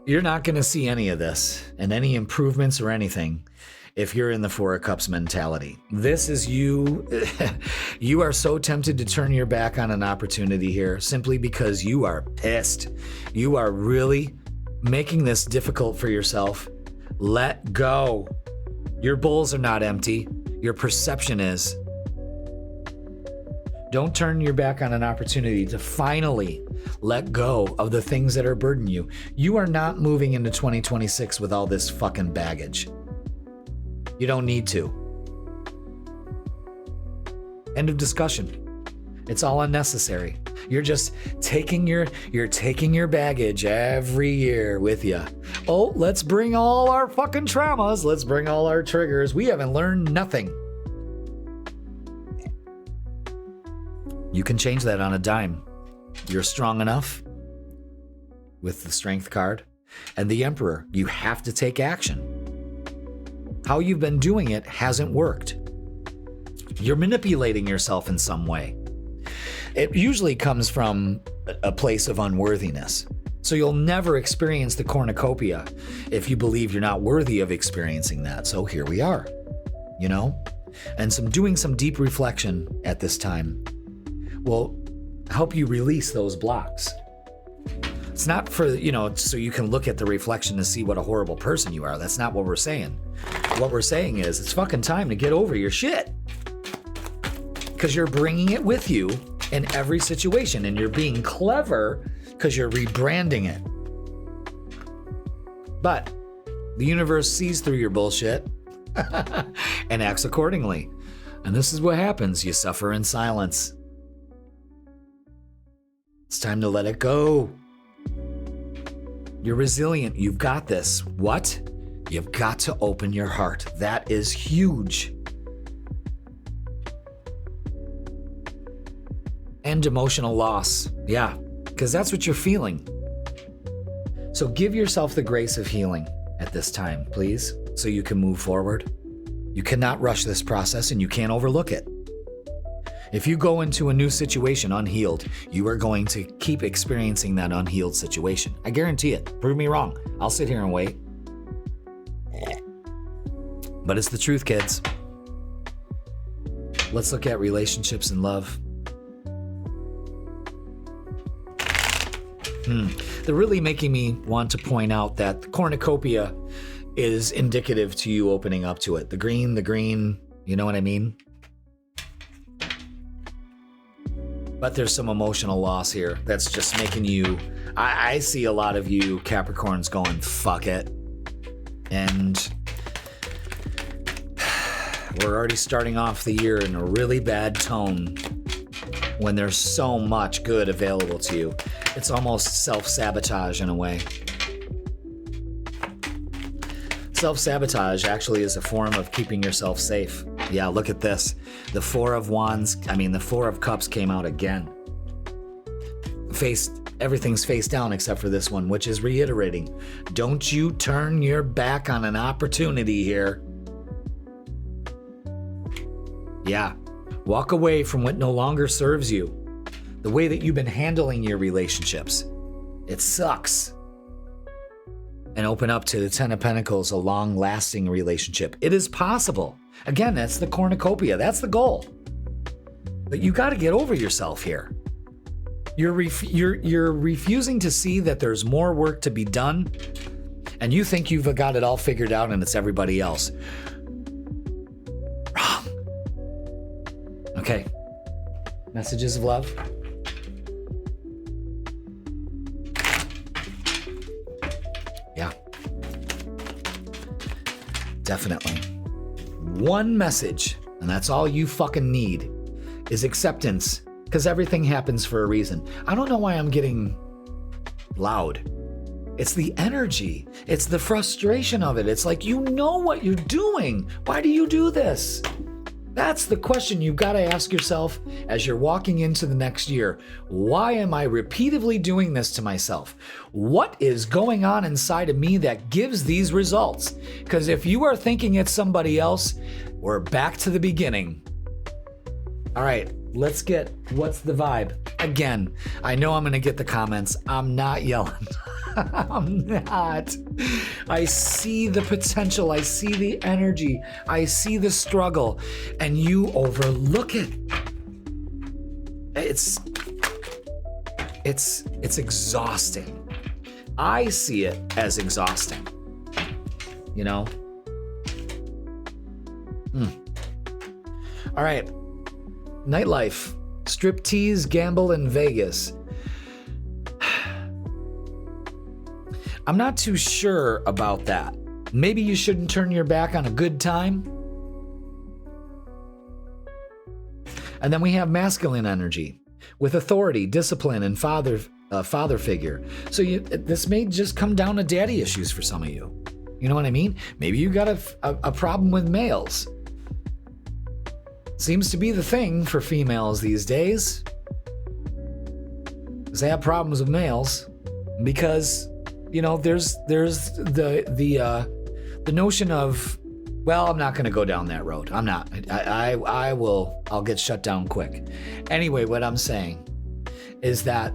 A: You're not going to see any of this and any improvements or anything if you're in the Four of Cups mentality. This is you. You are so tempted to turn your back on an opportunity here simply because you are pissed. You are really making this difficult for yourself. Let go. Your bowls are not empty. Your perception is. Don't turn your back on an opportunity to finally let go of the things that are burdening you. You are not moving into 2026 with all this fucking baggage. You don't need to. End of discussion. It's all unnecessary. You're just taking your baggage every year with you. Oh, let's bring all our fucking traumas. Let's bring all our triggers. We haven't learned nothing. You can change that on a dime. You're strong enough with the Strength card and the Emperor. You have to take action. How you've been doing it hasn't worked. You're manipulating yourself in some way. It usually comes from a place of unworthiness. So you'll never experience the cornucopia if you believe you're not worthy of experiencing that. So here we are. you know? And doing some deep reflection at this time will help you release those blocks. It's not for, so you can look at the reflection to see what a horrible person you are. That's not what we're saying. What we're saying is it's fucking time to get over your shit. Because you're bringing it with you in every situation, and you're being clever because you're rebranding it. But the universe sees through your bullshit and acts accordingly. And this is what happens. You suffer in silence. It's time to let it go. You're resilient. You've got this. What? You've got to open your heart. That is huge. And emotional loss. Yeah, because that's what you're feeling. So give yourself the grace of healing at this time, please, so you can move forward. You cannot rush this process, and you can't overlook it. If you go into a new situation unhealed, you are going to keep experiencing that unhealed situation. I guarantee it. Prove me wrong. I'll sit here and wait. But it's the truth, kids. Let's look at relationships and love. They're really making me want to point out that the cornucopia is indicative to you opening up to it. The green, you know what I mean? But there's some emotional loss here that's just making you, I see a lot of you Capricorns going, fuck it. And we're already starting off the year in a really bad tone when there's so much good available to you. It's almost self-sabotage in a way. Self-sabotage actually is a form of keeping yourself safe. Yeah, look at this. The Four of Cups came out again. Everything's face down except for this one, which is reiterating. Don't you turn your back on an opportunity here. Yeah, walk away from what no longer serves you. The way that you've been handling your relationships. It sucks. And open up to the Ten of Pentacles, a long-lasting relationship. It is possible. Again, that's the cornucopia. That's the goal. But you got to get over yourself here. You're refusing to see that there's more work to be done, and you think you've got it all figured out and it's everybody else. Wrong. Okay. Messages of love. Yeah. Definitely. One message, and that's all you fucking need, is acceptance, because everything happens for a reason. I don't know why I'm getting loud. It's the energy. It's the frustration of it. It's like, you know what you're doing. Why do you do this? That's the question you've got to ask yourself as you're walking into the next year. Why am I repeatedly doing this to myself? What is going on inside of me that gives these results? Because if you are thinking it's somebody else, we're back to the beginning. All right, let's get what's the vibe. Again, I know I'm going to get the comments. I'm not yelling. I'm not. I see the potential. I see the energy. I see the struggle, and you overlook it. It's exhausting. I see it as exhausting. You know? All right. Nightlife, striptease, gamble, and Vegas. I'm not too sure about that. Maybe you shouldn't turn your back on a good time. And then we have masculine energy with authority, discipline, and father figure. So this may just come down to daddy issues for some of you. You know what I mean? Maybe you got a problem with males. Seems to be the thing for females these days. They have problems with males because, you know, there's the notion of, well, I'm not going to go down that road. I'm not. I'll get shut down quick. Anyway, what I'm saying is that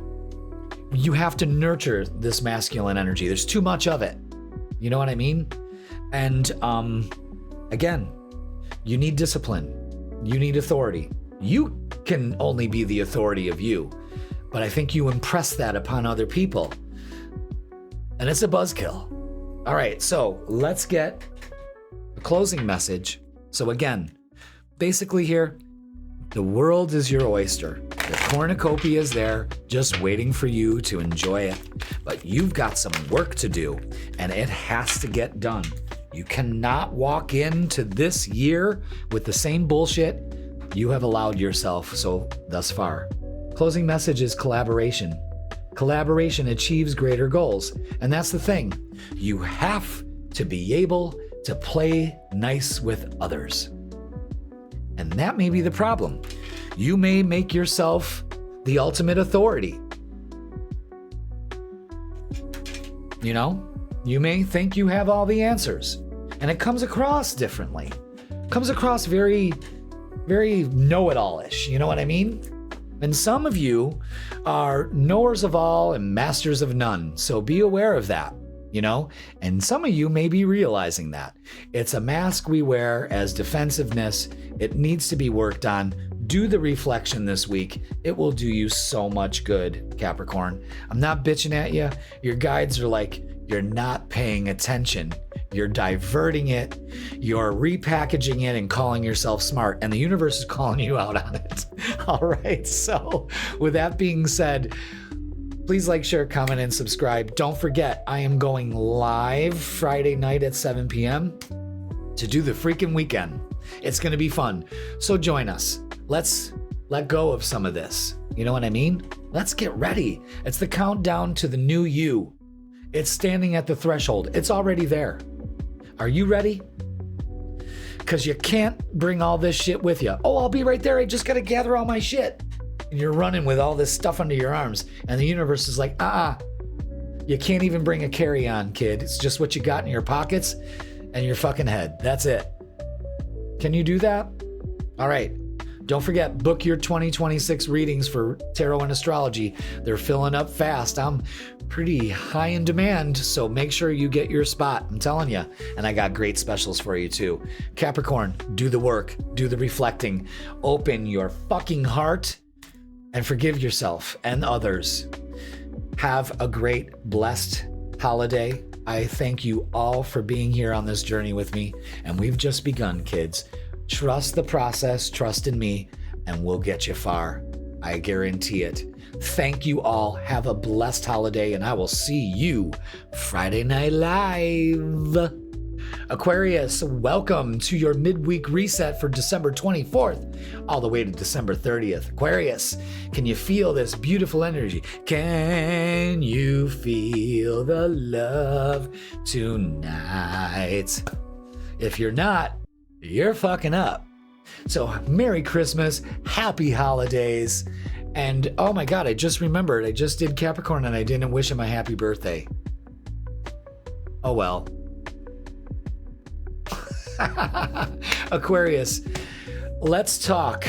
A: you have to nurture this masculine energy. There's too much of it. You know what I mean? And again, You need discipline. You need authority. You can only be the authority of you, but I think you impress that upon other people. And it's a buzzkill. All right, so let's get a closing message. So again, basically here, the world is your oyster. The cornucopia is there, just waiting for you to enjoy it. But you've got some work to do, and it has to get done. You cannot walk into this year with the same bullshit you have allowed yourself so thus far. Closing message is collaboration. Collaboration achieves greater goals. And that's the thing. You have to be able to play nice with others. And that may be the problem. You may make yourself the ultimate authority. You know, you may think you have all the answers. And it comes across differently. It comes across very, very know-it-all-ish. You know what I mean? And some of you are knowers of all and masters of none. So be aware of that, you know? And some of you may be realizing that. It's a mask we wear as defensiveness. It needs to be worked on. Do the reflection this week. It will do you so much good, Capricorn. I'm not bitching at you. Your guides are like, you're not paying attention. You're diverting it. You're repackaging it and calling yourself smart. And the universe is calling you out on it. All right. So with that being said, please like, share, comment, and subscribe. Don't forget, I am going live Friday night at 7 p.m. to do the freaking weekend. It's going to be fun. So join us. Let's let go of some of this. You know what I mean? Let's get ready. It's the countdown to the new you. It's standing at the threshold. It's already there. Are you ready? Because you can't bring all this shit with you. Oh, I'll be right there. I just got to gather all my shit. And you're running with all this stuff under your arms. And the universe is like, you can't even bring a carry-on, kid. It's just what you got in your pockets and your fucking head. That's it. Can you do that? All right. Don't forget, book your 2026 readings for tarot and astrology. They're filling up fast. I'm pretty high in demand, so make sure you get your spot. I'm telling you. And I got great specials for you too. Capricorn, do the work, do the reflecting, open your fucking heart and forgive yourself and others. Have a great, blessed holiday. I thank you all for being here on this journey with me. And we've just begun, kids. Trust the process, trust in me, and we'll get you far. I guarantee it. Thank you all. Have a blessed holiday, and I will see you Friday Night Live. Aquarius, welcome to your midweek reset for December 24th, all the way to December 30th. Aquarius, can you feel this beautiful energy? Can you feel the love tonight? If you're not, you're fucking up. So Merry Christmas, Happy Holidays, and oh my God, I just remembered, I just did Capricorn and I didn't wish him a happy birthday. Oh well. Aquarius, let's talk.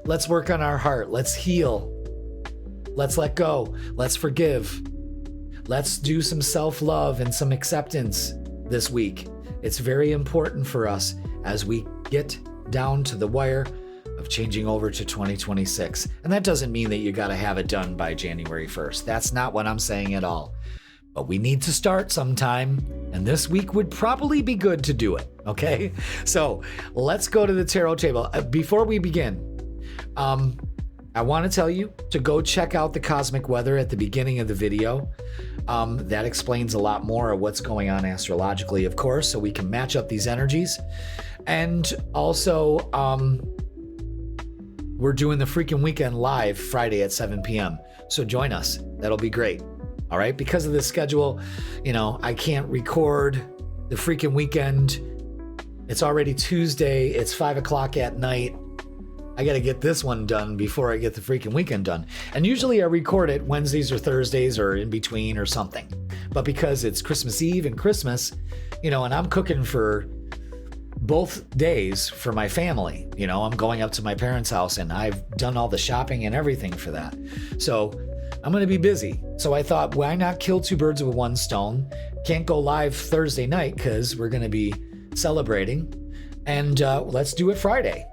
A: Let's work on our heart. Let's heal. Let's let go. Let's forgive. Let's do some self-love and some acceptance this week. It's very important for us as we get down to the wire of changing over to 2026. And that doesn't mean that you got to have it done by January 1st. That's not what I'm saying at all. But we need to start sometime, and this week would probably be good to do it, okay? So let's go to the tarot table. Before we begin, I want to tell you to go check out the cosmic weather at the beginning of the video. That explains a lot more of what's going on astrologically, of course, so we can match up these energies. And also, we're doing the freaking weekend live Friday at 7 p.m. So join us. That'll be great. All right. Because of the schedule, you know, I can't record the freaking weekend. It's already Tuesday. It's 5 o'clock at night. I got to get this one done before I get the freaking weekend done. And usually I record it Wednesdays or Thursdays or in between or something. But because it's Christmas Eve and Christmas, you know, and I'm cooking for both days for my family, you know, I'm going up to my parents' house and I've done all the shopping and everything for that. So I'm going to be busy. So I thought, why not kill two birds with one stone? Can't go live Thursday night because we're going to be celebrating. And let's do it Friday.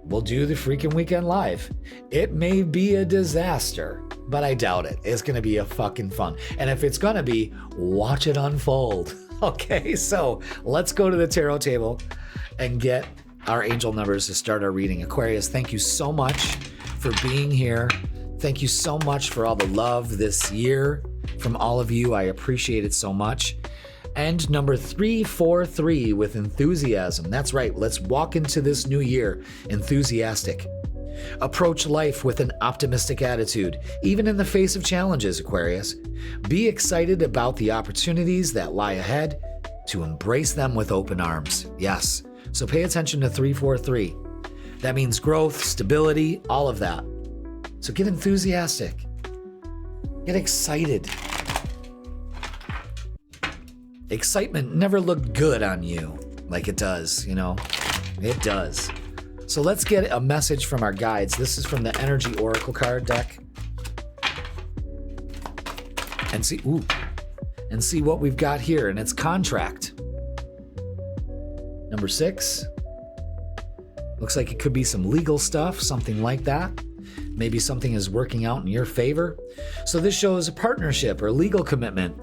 A: We'll do the freaking weekend live. It may be a disaster, but I doubt it. It's going to be a fucking fun. And if it's going to be, watch it unfold. Okay, so let's go to the tarot table and get our angel numbers to start our reading. Aquarius, thank you so much for being here. Thank you so much for all the love this year from all of you. I appreciate it so much. And number 343 with enthusiasm. That's right. Let's walk into this new year enthusiastic. Approach life with an optimistic attitude, even in the face of challenges, Aquarius. Be excited about the opportunities that lie ahead to embrace them with open arms. Yes. So pay attention to 343. That means growth, stability, all of that. So get enthusiastic. Get excited. Excitement never looked good on you like it does, you know? It does. So let's get a message from our guides. This is from the Energy Oracle card deck. And see what we've got here. And it's contract. Number 6. Looks like it could be some legal stuff, something like that. Maybe something is working out in your favor. So this shows a partnership or legal commitment.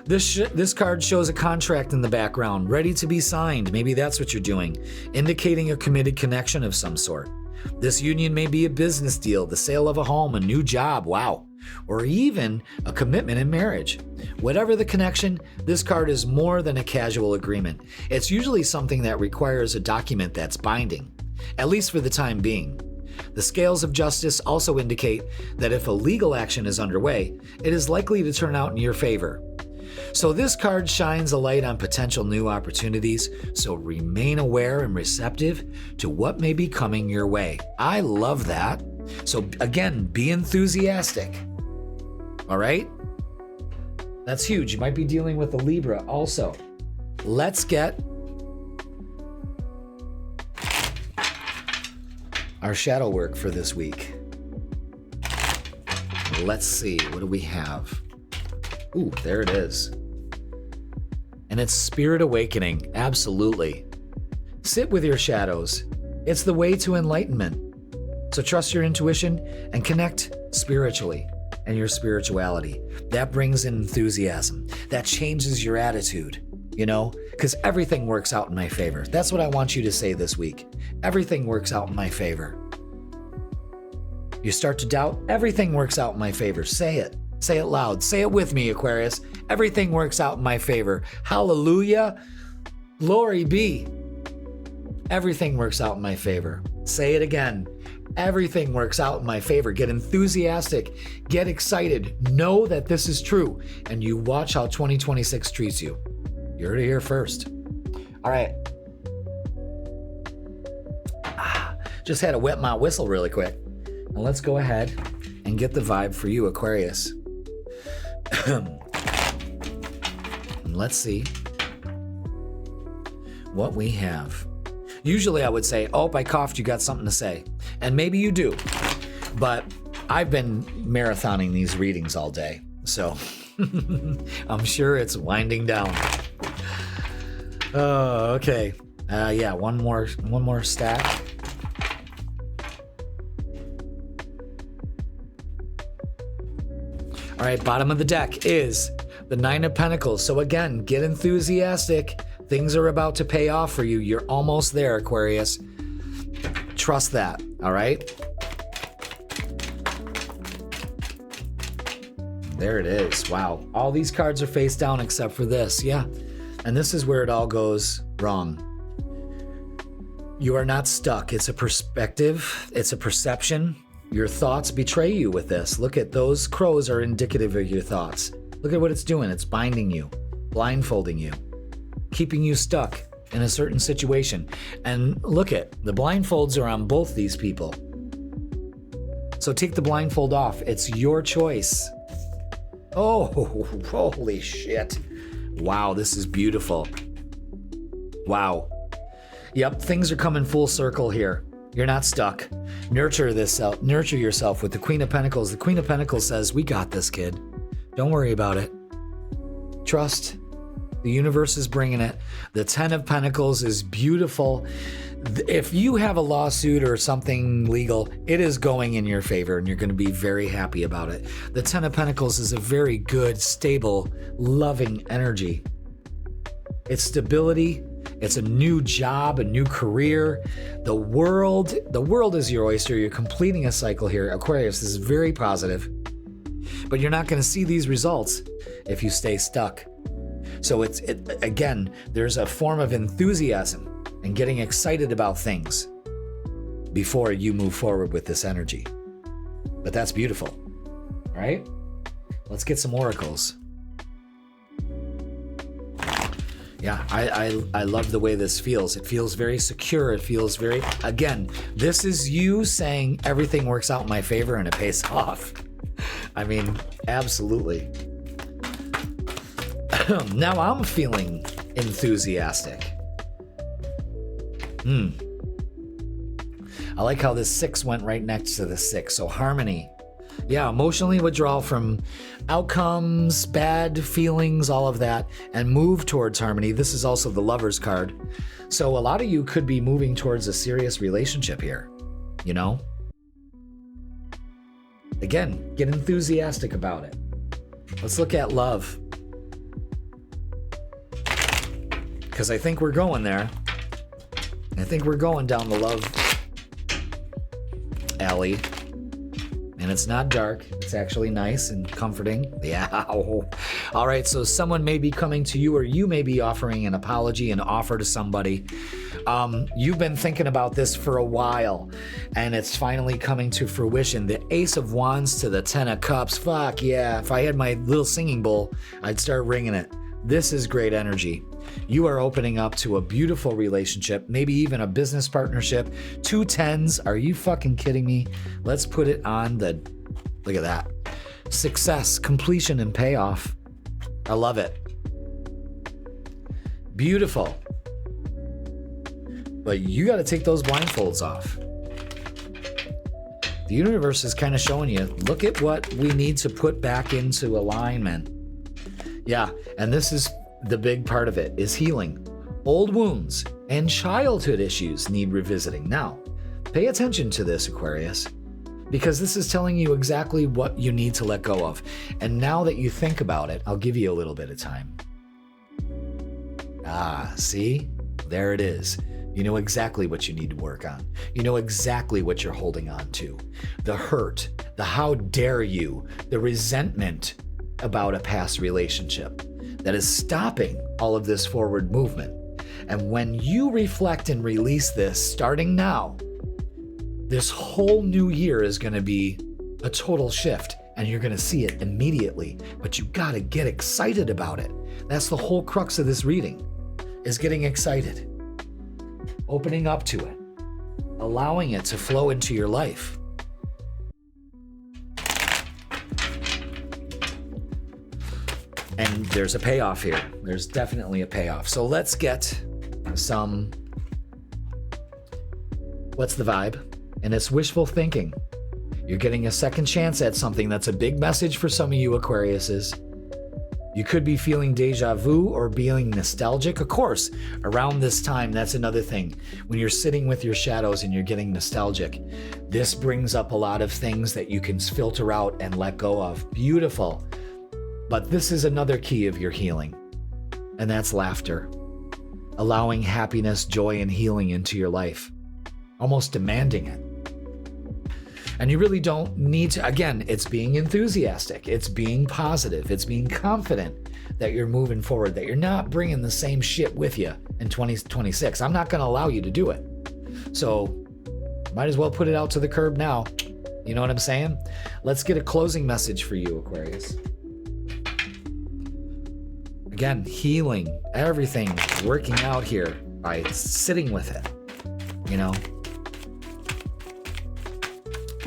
A: This card shows a contract in the background, ready to be signed. Maybe that's what you're doing, indicating a committed connection of some sort. This union may be a business deal, the sale of a home, a new job, wow, or even a commitment in marriage. Whatever the connection, this card is more than a casual agreement. It's usually something that requires a document that's binding, at least for the time being. The scales of justice also indicate that if a legal action is underway, it is likely to turn out in your favor. So this card shines a light on potential new opportunities, so remain aware and receptive to what may be coming your way. I love that. So again, be enthusiastic. All right? That's huge. You might be dealing with a Libra also. Let's get our shadow work for this week. Let's see. What do we have? Ooh, there it is. And it's Spirit Awakening. Absolutely. Sit with your shadows. It's the way to enlightenment. So trust your intuition and connect spiritually and your spirituality. That brings in enthusiasm. That changes your attitude, you know, because everything works out in my favor. That's what I want you to say this week. Everything works out in my favor. You start to doubt, everything works out in my favor. Say it. Say it loud. Say it with me, Aquarius. Everything works out in my favor. Hallelujah. Glory be. Everything works out in my favor. Say it again. Everything works out in my favor. Get enthusiastic. Get excited. Know that this is true. And you watch how 2026 treats you. You heard it here first. All right. Just had to wet my whistle really quick. Now let's go ahead and get the vibe for you, Aquarius. Let's see what we have. Usually I would say, oh, I coughed, you got something to say. And maybe you do. But I've been marathoning these readings all day. So I'm sure it's winding down. Oh, okay. Yeah, one more stack. All right, bottom of the deck is the Nine of Pentacles. So again, get enthusiastic. Things are about to pay off for you. You're almost there, Aquarius. Trust that, all right? There it is. Wow. All these cards are face down except for this. Yeah. And this is where it all goes wrong. You are not stuck. It's a perspective. It's a perception. Your thoughts betray you with this. Look at those crows are indicative of your thoughts. Look at what it's doing. It's binding you, blindfolding you, keeping you stuck in a certain situation. And look at the blindfolds are on both these people. So take the blindfold off. It's your choice. Oh, holy shit. Wow, this is beautiful. Wow. Yep, things are coming full circle here. You're not stuck. Nurture yourself with the Queen of Pentacles. The Queen of Pentacles says, we got this, kid. Don't worry about it. Trust. The universe is bringing it. The 10 of Pentacles is beautiful. If you have a lawsuit or something legal, it is going in your favor and you're going to be very happy about it. The 10 of Pentacles is a very good, stable, loving energy. It's stability. It's a new job, a new career. The world is your oyster. You're completing a cycle here. Aquarius, this is very positive. But you're not going to see these results if you stay stuck. So again, there's a form of enthusiasm and getting excited about things before you move forward with this energy. But that's beautiful, right? Let's get some oracles. Yeah, I love the way this feels. It feels very secure. It feels very, again, this is you saying everything works out in my favor and it pays off. I mean, absolutely. Now I'm feeling enthusiastic. I like how this 6 went right next to the 6. So harmony. Yeah, emotionally withdrawal from outcomes, bad feelings, all of that, and move towards harmony. This is also the Lover's card. So a lot of you could be moving towards a serious relationship here, you know? Again, get enthusiastic about it. Let's look at love. Because I think we're going there. I think we're going down the love alley. And it's not dark. It's actually nice and comforting. Yeah. All right. So someone may be coming to you, or you may be offering an apology, an offer to somebody. You've been thinking about this for a while, and it's finally coming to fruition. The Ace of Wands to the 10 of Cups. Fuck yeah. If I had my little singing bowl, I'd start ringing it. This is great energy. You are opening up to a beautiful relationship, maybe even a business partnership. 2 10s. Are you fucking kidding me? Let's put it on the, look at that. Success, completion, and payoff. I love it. Beautiful. But you got to take those blindfolds off. The universe is kind of showing you, look at what we need to put back into alignment. Yeah, and this is the big part of it, is healing. Old wounds and childhood issues need revisiting. Now, pay attention to this, Aquarius, because this is telling you exactly what you need to let go of. And now that you think about it, I'll give you a little bit of time. See? There it is. You know exactly what you need to work on. You know exactly what you're holding on to. The hurt, the how dare you, the resentment about a past relationship that is stopping all of this forward movement. And when you reflect and release this starting now, this whole new year is going to be a total shift, and you're going to see it immediately. But you got to get excited about it. That's the whole crux of this reading, is getting excited, opening up to it, allowing it to flow into your life. And there's a payoff here. There's definitely a payoff. So let's get some, what's the vibe? And it's wishful thinking. You're getting a second chance at something. That's a big message for some of you Aquariuses. You could be feeling deja vu or being nostalgic. Of course, around this time, that's another thing. When you're sitting with your shadows and you're getting nostalgic, this brings up a lot of things that you can filter out and let go of. Beautiful. But this is another key of your healing, and that's laughter. Allowing happiness, joy, and healing into your life. Almost demanding it. And you really don't need to, again, it's being enthusiastic. It's being positive. It's being confident that you're moving forward, that you're not bringing the same shit with you in 2026. I'm not going to allow you to do it. So might as well put it out to the curb now. You know what I'm saying? Let's get a closing message for you, Aquarius. Again, healing, everything working out here by sitting with it, you know.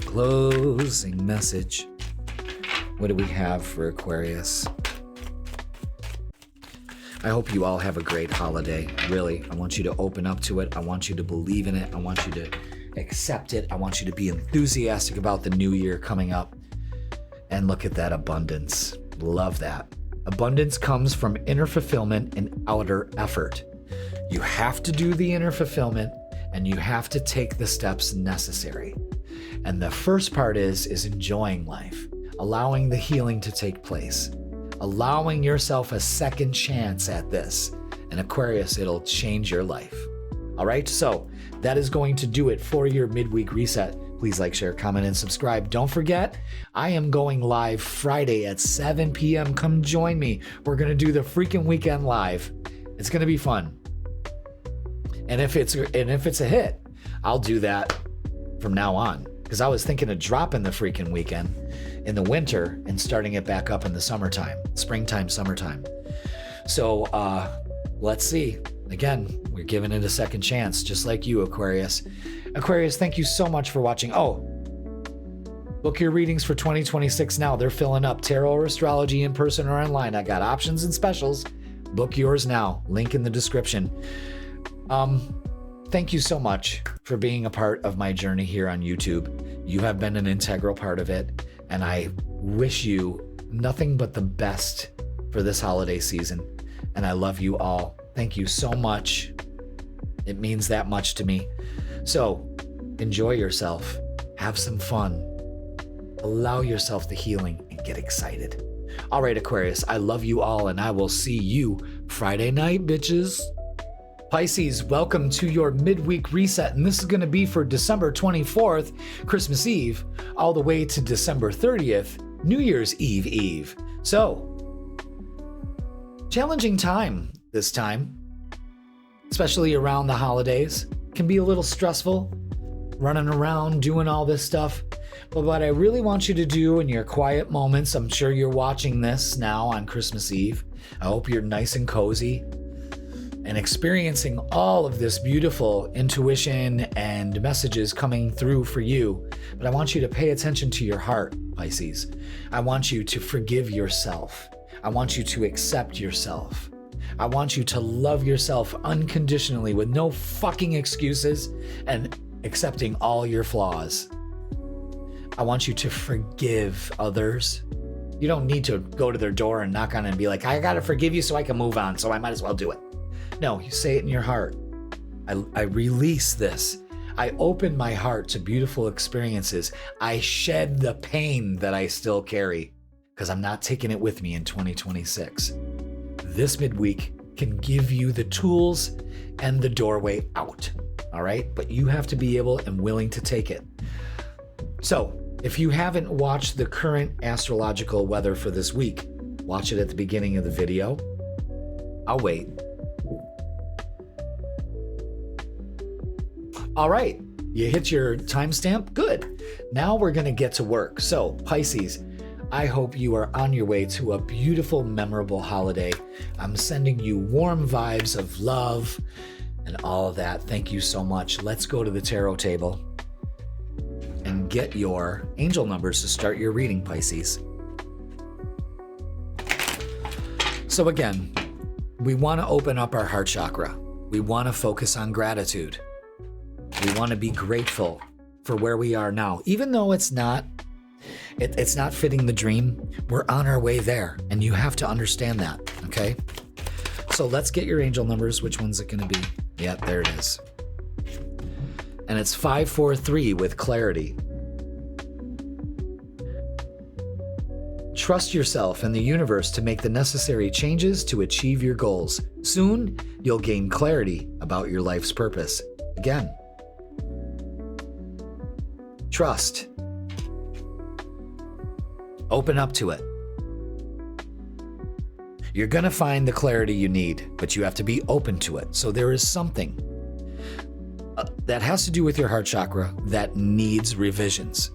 A: Closing message. What do we have for Aquarius? I hope you all have a great holiday. Really, I want you to open up to it. I want you to believe in it. I want you to accept it. I want you to be enthusiastic about the new year coming up. And look at that abundance. Love that. Abundance comes from inner fulfillment and outer effort. You have to do the inner fulfillment and you have to take the steps necessary. And the first part is enjoying life, allowing the healing to take place, allowing yourself a second chance at this. And Aquarius, it'll change your life. All right, so that is going to do it for your midweek reset. Please like, share, comment, and subscribe. Don't forget, I am going live Friday at 7 p.m. Come join me. We're going to do the freaking weekend live. It's going to be fun. And if it's a hit, I'll do that from now on. Because I was thinking of dropping the freaking weekend in the winter and starting it back up in the summertime, springtime, summertime. So let's see. Again, we're giving it a second chance, just like you, Aquarius. Aquarius, thank you so much for watching. Oh, book your readings for 2026 now. They're filling up. Tarot or astrology, in person or online. I got options and specials. Book yours now. Link in the description. Thank you so much for being a part of my journey here on YouTube. You have been an integral part of it, and I wish you nothing but the best for this holiday season. And I love you all. Thank you so much. It means that much to me. So enjoy yourself. Have some fun. Allow yourself the healing and get excited. All right, Aquarius, I love you all, and I will see you Friday night, bitches. Pisces, welcome to your midweek reset, and this is going to be for December 24th, Christmas Eve, all the way to December 30th, New Year's Eve. So, challenging time this time, especially around the holidays. Can be a little stressful, running around, doing all this stuff. But what I really want you to do in your quiet moments, I'm sure you're watching this now on Christmas Eve. I hope you're nice and cozy and experiencing all of this beautiful intuition and messages coming through for you. But I want you to pay attention to your heart, Pisces. I want you to forgive yourself. I want you to accept yourself. I want you to love yourself unconditionally with no fucking excuses and accepting all your flaws. I want you to forgive others. You don't need to go to their door and knock on it and be like, I gotta forgive you so I can move on, so I might as well do it. No, you say it in your heart. I release this. I open my heart to beautiful experiences. I shed the pain that I still carry because I'm not taking it with me in 2026. This midweek can give you the tools and the doorway out, all right? But you have to be able and willing to take it. So, if you haven't watched the current astrological weather for this week, watch it at the beginning of the video. I'll wait. All right, you hit your timestamp? Good. Now we're gonna get to work. So, Pisces, I hope you are on your way to a beautiful, memorable holiday. I'm sending you warm vibes of love and all of that. Thank you so much. Let's go to the tarot table and get your angel numbers to start your reading, Pisces. So again, we want to open up our heart chakra. We want to focus on gratitude. We want to be grateful for where we are now. Even though it's not fitting the dream, we're on our way there, and you have to understand that, okay? So let's get your angel numbers. Which one's it going to be? Yeah, there it is. And it's 543 with clarity. Trust yourself and the universe to make the necessary changes to achieve your goals. Soon, you'll gain clarity about your life's purpose. Again, trust. Open up to it. You're going to find the clarity you need, but you have to be open to it. So there is something that has to do with your heart chakra that needs revisions.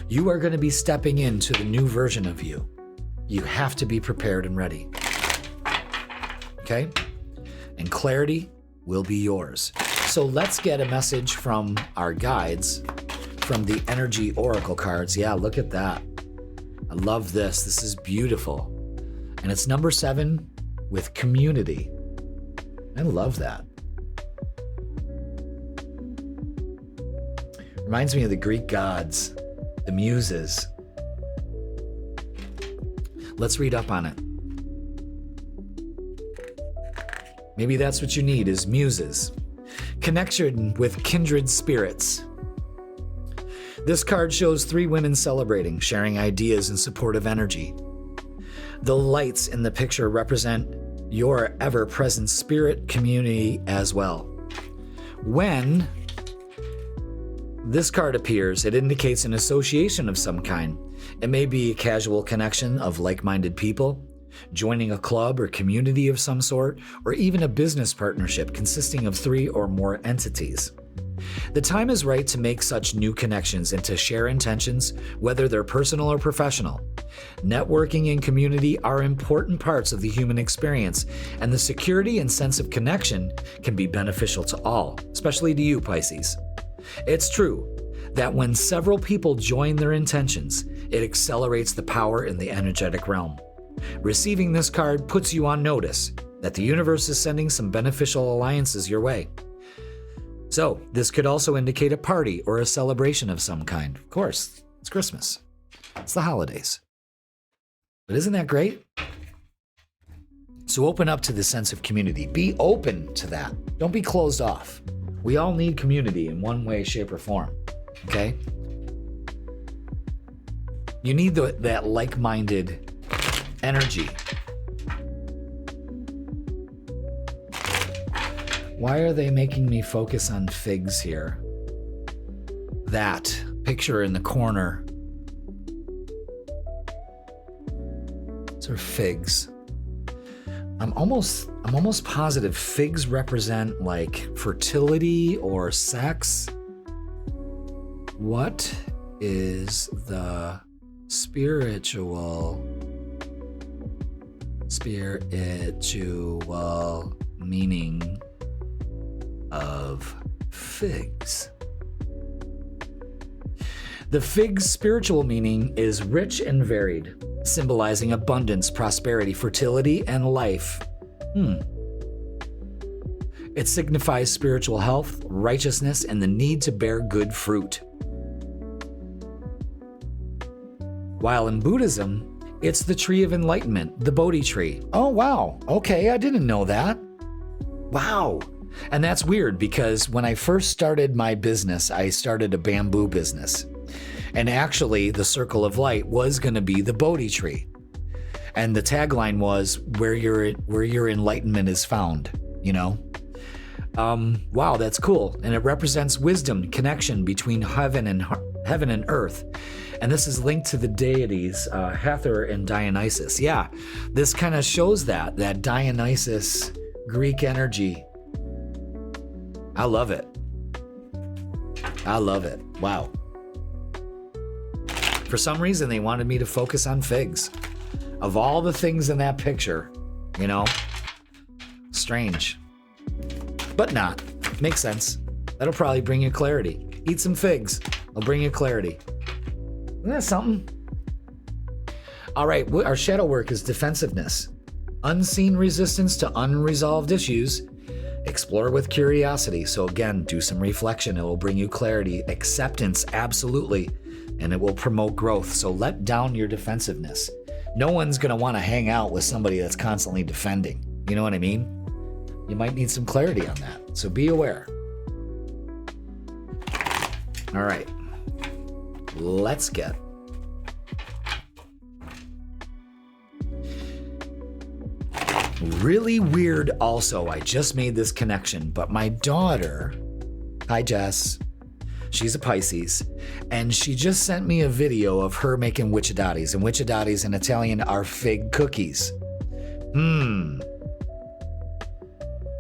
A: You are going to be stepping into the new version of you. You have to be prepared and ready. Okay? And clarity will be yours. So let's get a message from our guides, from the energy oracle cards. Yeah, look at that. I love this. This is beautiful. And it's number 7 with community. I love that. Reminds me of the Greek gods, the muses. Let's read up on it. Maybe that's what you need, is muses. Connection with kindred spirits. This card shows 3 women celebrating, sharing ideas and supportive energy. The lights in the picture represent your ever-present spirit community as well. When this card appears, it indicates an association of some kind. It may be a casual connection of like-minded people, joining a club or community of some sort, or even a business partnership consisting of 3 or more entities. The time is right to make such new connections and to share intentions, whether they're personal or professional. Networking and community are important parts of the human experience, and the security and sense of connection can be beneficial to all, especially to you, Pisces. It's true that when several people join their intentions, it accelerates the power in the energetic realm. Receiving this card puts you on notice that the universe is sending some beneficial alliances your way. So, this could also indicate a party or a celebration of some kind. Of course, it's Christmas. It's the holidays. But isn't that great? So open up to the sense of community. Be open to that. Don't be closed off. We all need community in one way, shape, or form. Okay? You need that like-minded energy. Why are they making me focus on figs here? That picture in the corner. Those are figs. I'm almost positive figs represent like fertility or sex. What is the spiritual meaning of figs? The fig's spiritual meaning is rich and varied, symbolizing abundance, prosperity, fertility, and life. It signifies spiritual health, righteousness, and the need to bear good fruit. While in Buddhism, it's the tree of enlightenment, the Bodhi tree. Oh, wow. Okay, I didn't know that. Wow. And that's weird because when I first started my business, I started a bamboo business. And actually, the circle of light was going to be the Bodhi tree. And the tagline was, where your enlightenment is found, you know? Wow, that's cool. And it represents wisdom, connection between heaven and earth. And this is linked to the deities, Hathor and Dionysus. Yeah, this kind of shows that Dionysus Greek energy. I love it. I love it. Wow. For some reason, they wanted me to focus on figs. Of all the things in that picture, you know, strange. But not. Makes sense. That'll probably bring you clarity. Eat some figs. It'll bring you clarity. Isn't that something? All right, our shadow work is defensiveness. Unseen resistance to unresolved issues. Explore with curiosity. So again, do some reflection. It will bring you clarity. Acceptance, absolutely. And it will promote growth. So let down your defensiveness. No one's going to want to hang out with somebody that's constantly defending. You know what I mean? You might need some clarity on that. So be aware. All right. Let's get really weird. Also, I just made this connection, but my daughter, hi Jess, she's a Pisces, and she just sent me a video of her making wiccidatis, and wiccidatis in Italian are fig cookies.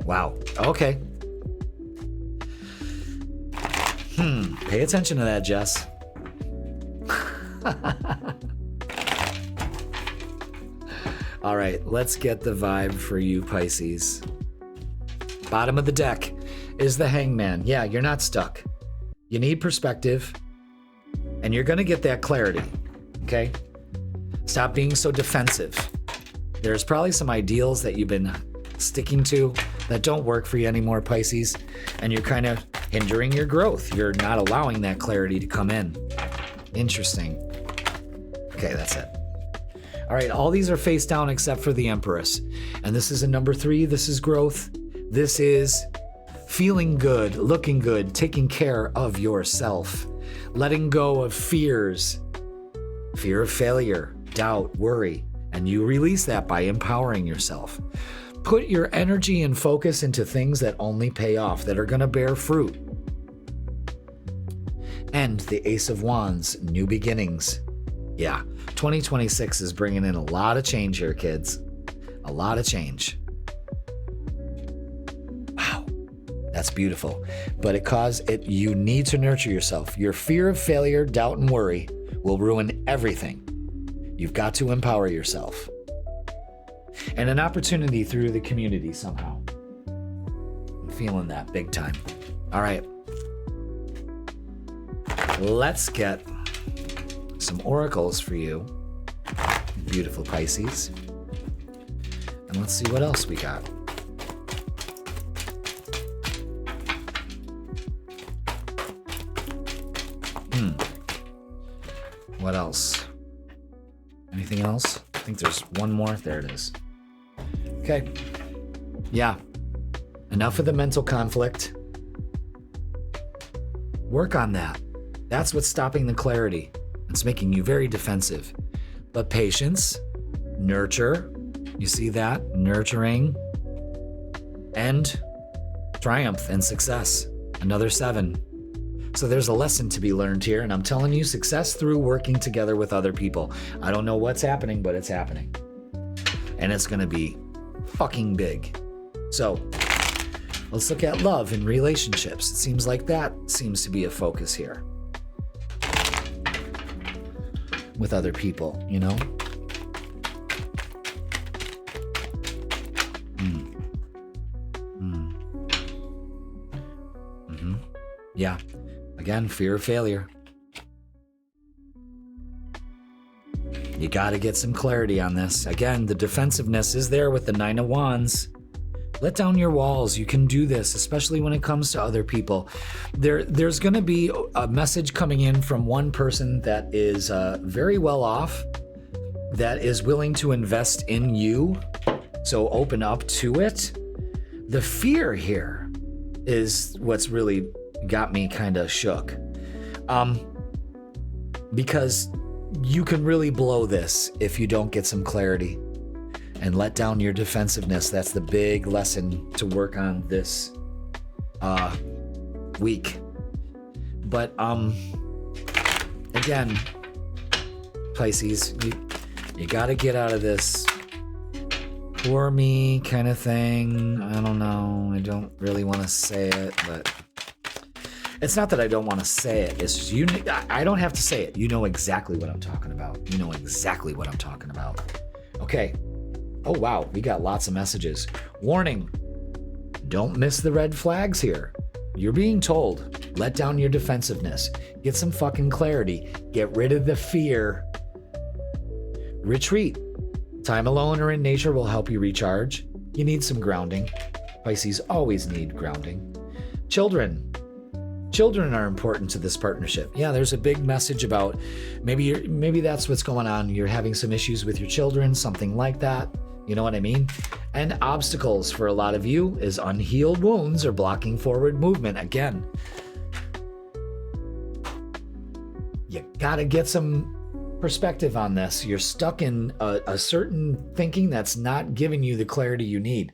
A: Wow. Okay. Pay attention to that, Jess. All right, let's get the vibe for you, Pisces. Bottom of the deck is the Hangman. Yeah, you're not stuck. You need perspective, and you're going to get that clarity, okay? Stop being so defensive. There's probably some ideals that you've been sticking to that don't work for you anymore, Pisces, and you're kind of hindering your growth. You're not allowing that clarity to come in. Interesting. Okay, that's it. All right, all these are face down except for the Empress. And this is a number 3. This is growth. This is feeling good, looking good, taking care of yourself, letting go of fears, fear of failure, doubt, worry, and you release that by empowering yourself. Put your energy and focus into things that only pay off, that are going to bear fruit. And the Ace of Wands, new beginnings. Yeah, 2026 is bringing in a lot of change here, kids. A lot of change. Wow, that's beautiful. But you need to nurture yourself. Your fear of failure, doubt, and worry will ruin everything. You've got to empower yourself. And an opportunity through the community somehow. I'm feeling that big time. All right. Let's get some oracles for you, beautiful Pisces. And let's see what else we got. What else? Anything else? I think there's one more. There it is. Okay. Yeah. Enough of the mental conflict. Work on that. That's what's stopping the clarity. It's making you very defensive. But patience, nurture, you see that? Nurturing, and triumph and success. Another 7. So there's a lesson to be learned here, and I'm telling you, success through working together with other people. I don't know what's happening, but it's happening. And it's going to be fucking big. So let's look at love and relationships. It seems like that seems to be a focus here. With other people, you know? Yeah. Again, fear of failure. You got to get some clarity on this. Again, the defensiveness is there with the 9 of Wands. Let down your walls. You can do this, especially when it comes to other people. There's going to be a message coming in from one person that is very well off, that is willing to invest in you. So open up to it. The fear here is what's really got me kind of shook. Because you can really blow this if you don't get some clarity and let down your defensiveness. That's the big lesson to work on this week. But again, Pisces, you got to get out of this poor me kind of thing. I don't know. I don't really want to say it, but it's not that I don't want to say it. It's just I don't have to say it. You know exactly what I'm talking about. You know exactly what I'm talking about. Okay. Oh, wow. We got lots of messages. Warning. Don't miss the red flags here. You're being told, let down your defensiveness. Get some fucking clarity. Get rid of the fear. Retreat. Time alone or in nature will help you recharge. You need some grounding. Pisces always need grounding. Children. Children are important to this partnership. Yeah, there's a big message about maybe that's what's going on. You're having some issues with your children, something like that. You know what I mean? And obstacles for a lot of you is unhealed wounds are blocking forward movement. Again, you gotta get some perspective on this. You're stuck in a certain thinking that's not giving you the clarity you need.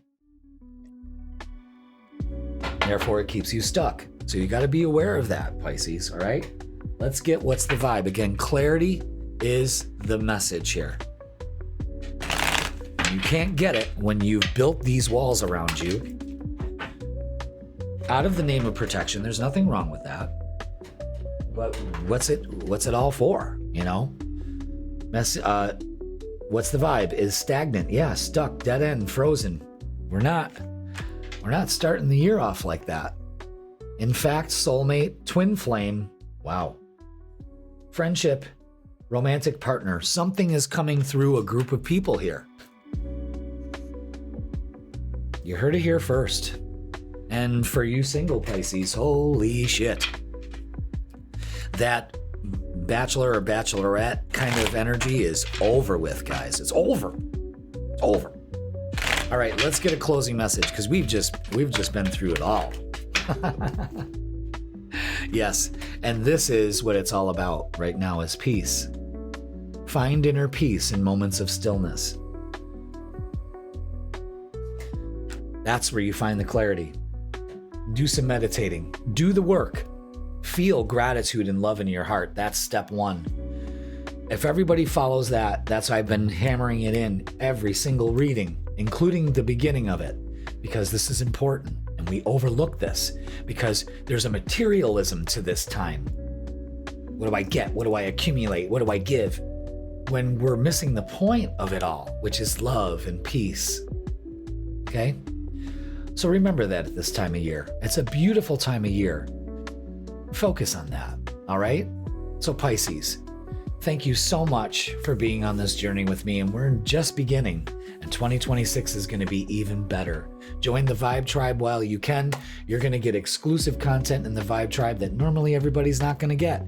A: Therefore, it keeps you stuck. So you got to be aware of that, Pisces, all right? Let's get what's the vibe. Again, clarity is the message here. You can't get it when you've built these walls around you. Out of the name of protection, there's nothing wrong with that. But what's it all for, you know? What's the vibe? Is stagnant. Yeah, stuck, dead end, frozen. We're not starting the year off like that. In fact, soulmate, twin flame, wow. Friendship, romantic partner, something is coming through a group of people here. You heard it here first. And for you single Pisces, holy shit. That bachelor or bachelorette kind of energy is over with, guys. It's over. Over. All right, let's get a closing message because we've just been through it all. Yes, and this is what it's all about right now is peace. Find inner peace in moments of stillness. That's where you find the clarity. Do some meditating. Do the work. Feel gratitude and love in your heart. That's step one. If everybody follows that, that's why I've been hammering it in every single reading, including the beginning of it, because this is important and we overlook this because there's a materialism to this time. What do I get? What do I accumulate? What do I give? When we're missing the point of it all, which is love and peace. Okay? So remember that at this time of year. It's a beautiful time of year. Focus on that, all right? So Pisces, thank you so much for being on this journey with me, and we're just beginning, and 2026 is going to be even better. Join the Vibe Tribe while you can. You're going to get exclusive content in the Vibe Tribe that normally everybody's not going to get.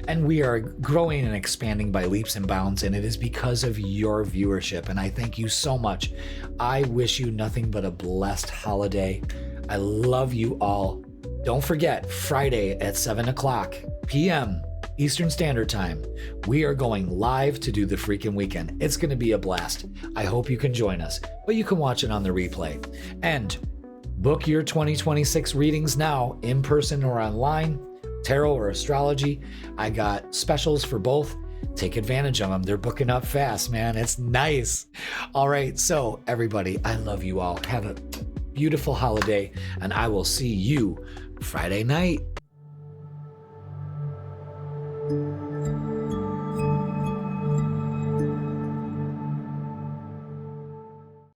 A: And we are growing and expanding by leaps and bounds, and it is because of your viewership, and I thank you so much. I wish you nothing but a blessed holiday. I love you all. Don't forget, Friday at 7:00 p.m. Eastern Standard Time, we are going live to do the freaking weekend. It's going to be a blast. I hope you can join us, but you can watch it on the replay. And book your 2026 readings now, in person or online, tarot or astrology. I got specials for both. Take advantage of them. They're booking up fast, man. It's nice. All right. So everybody, I love you all. Have a beautiful holiday, and I will see you Friday night.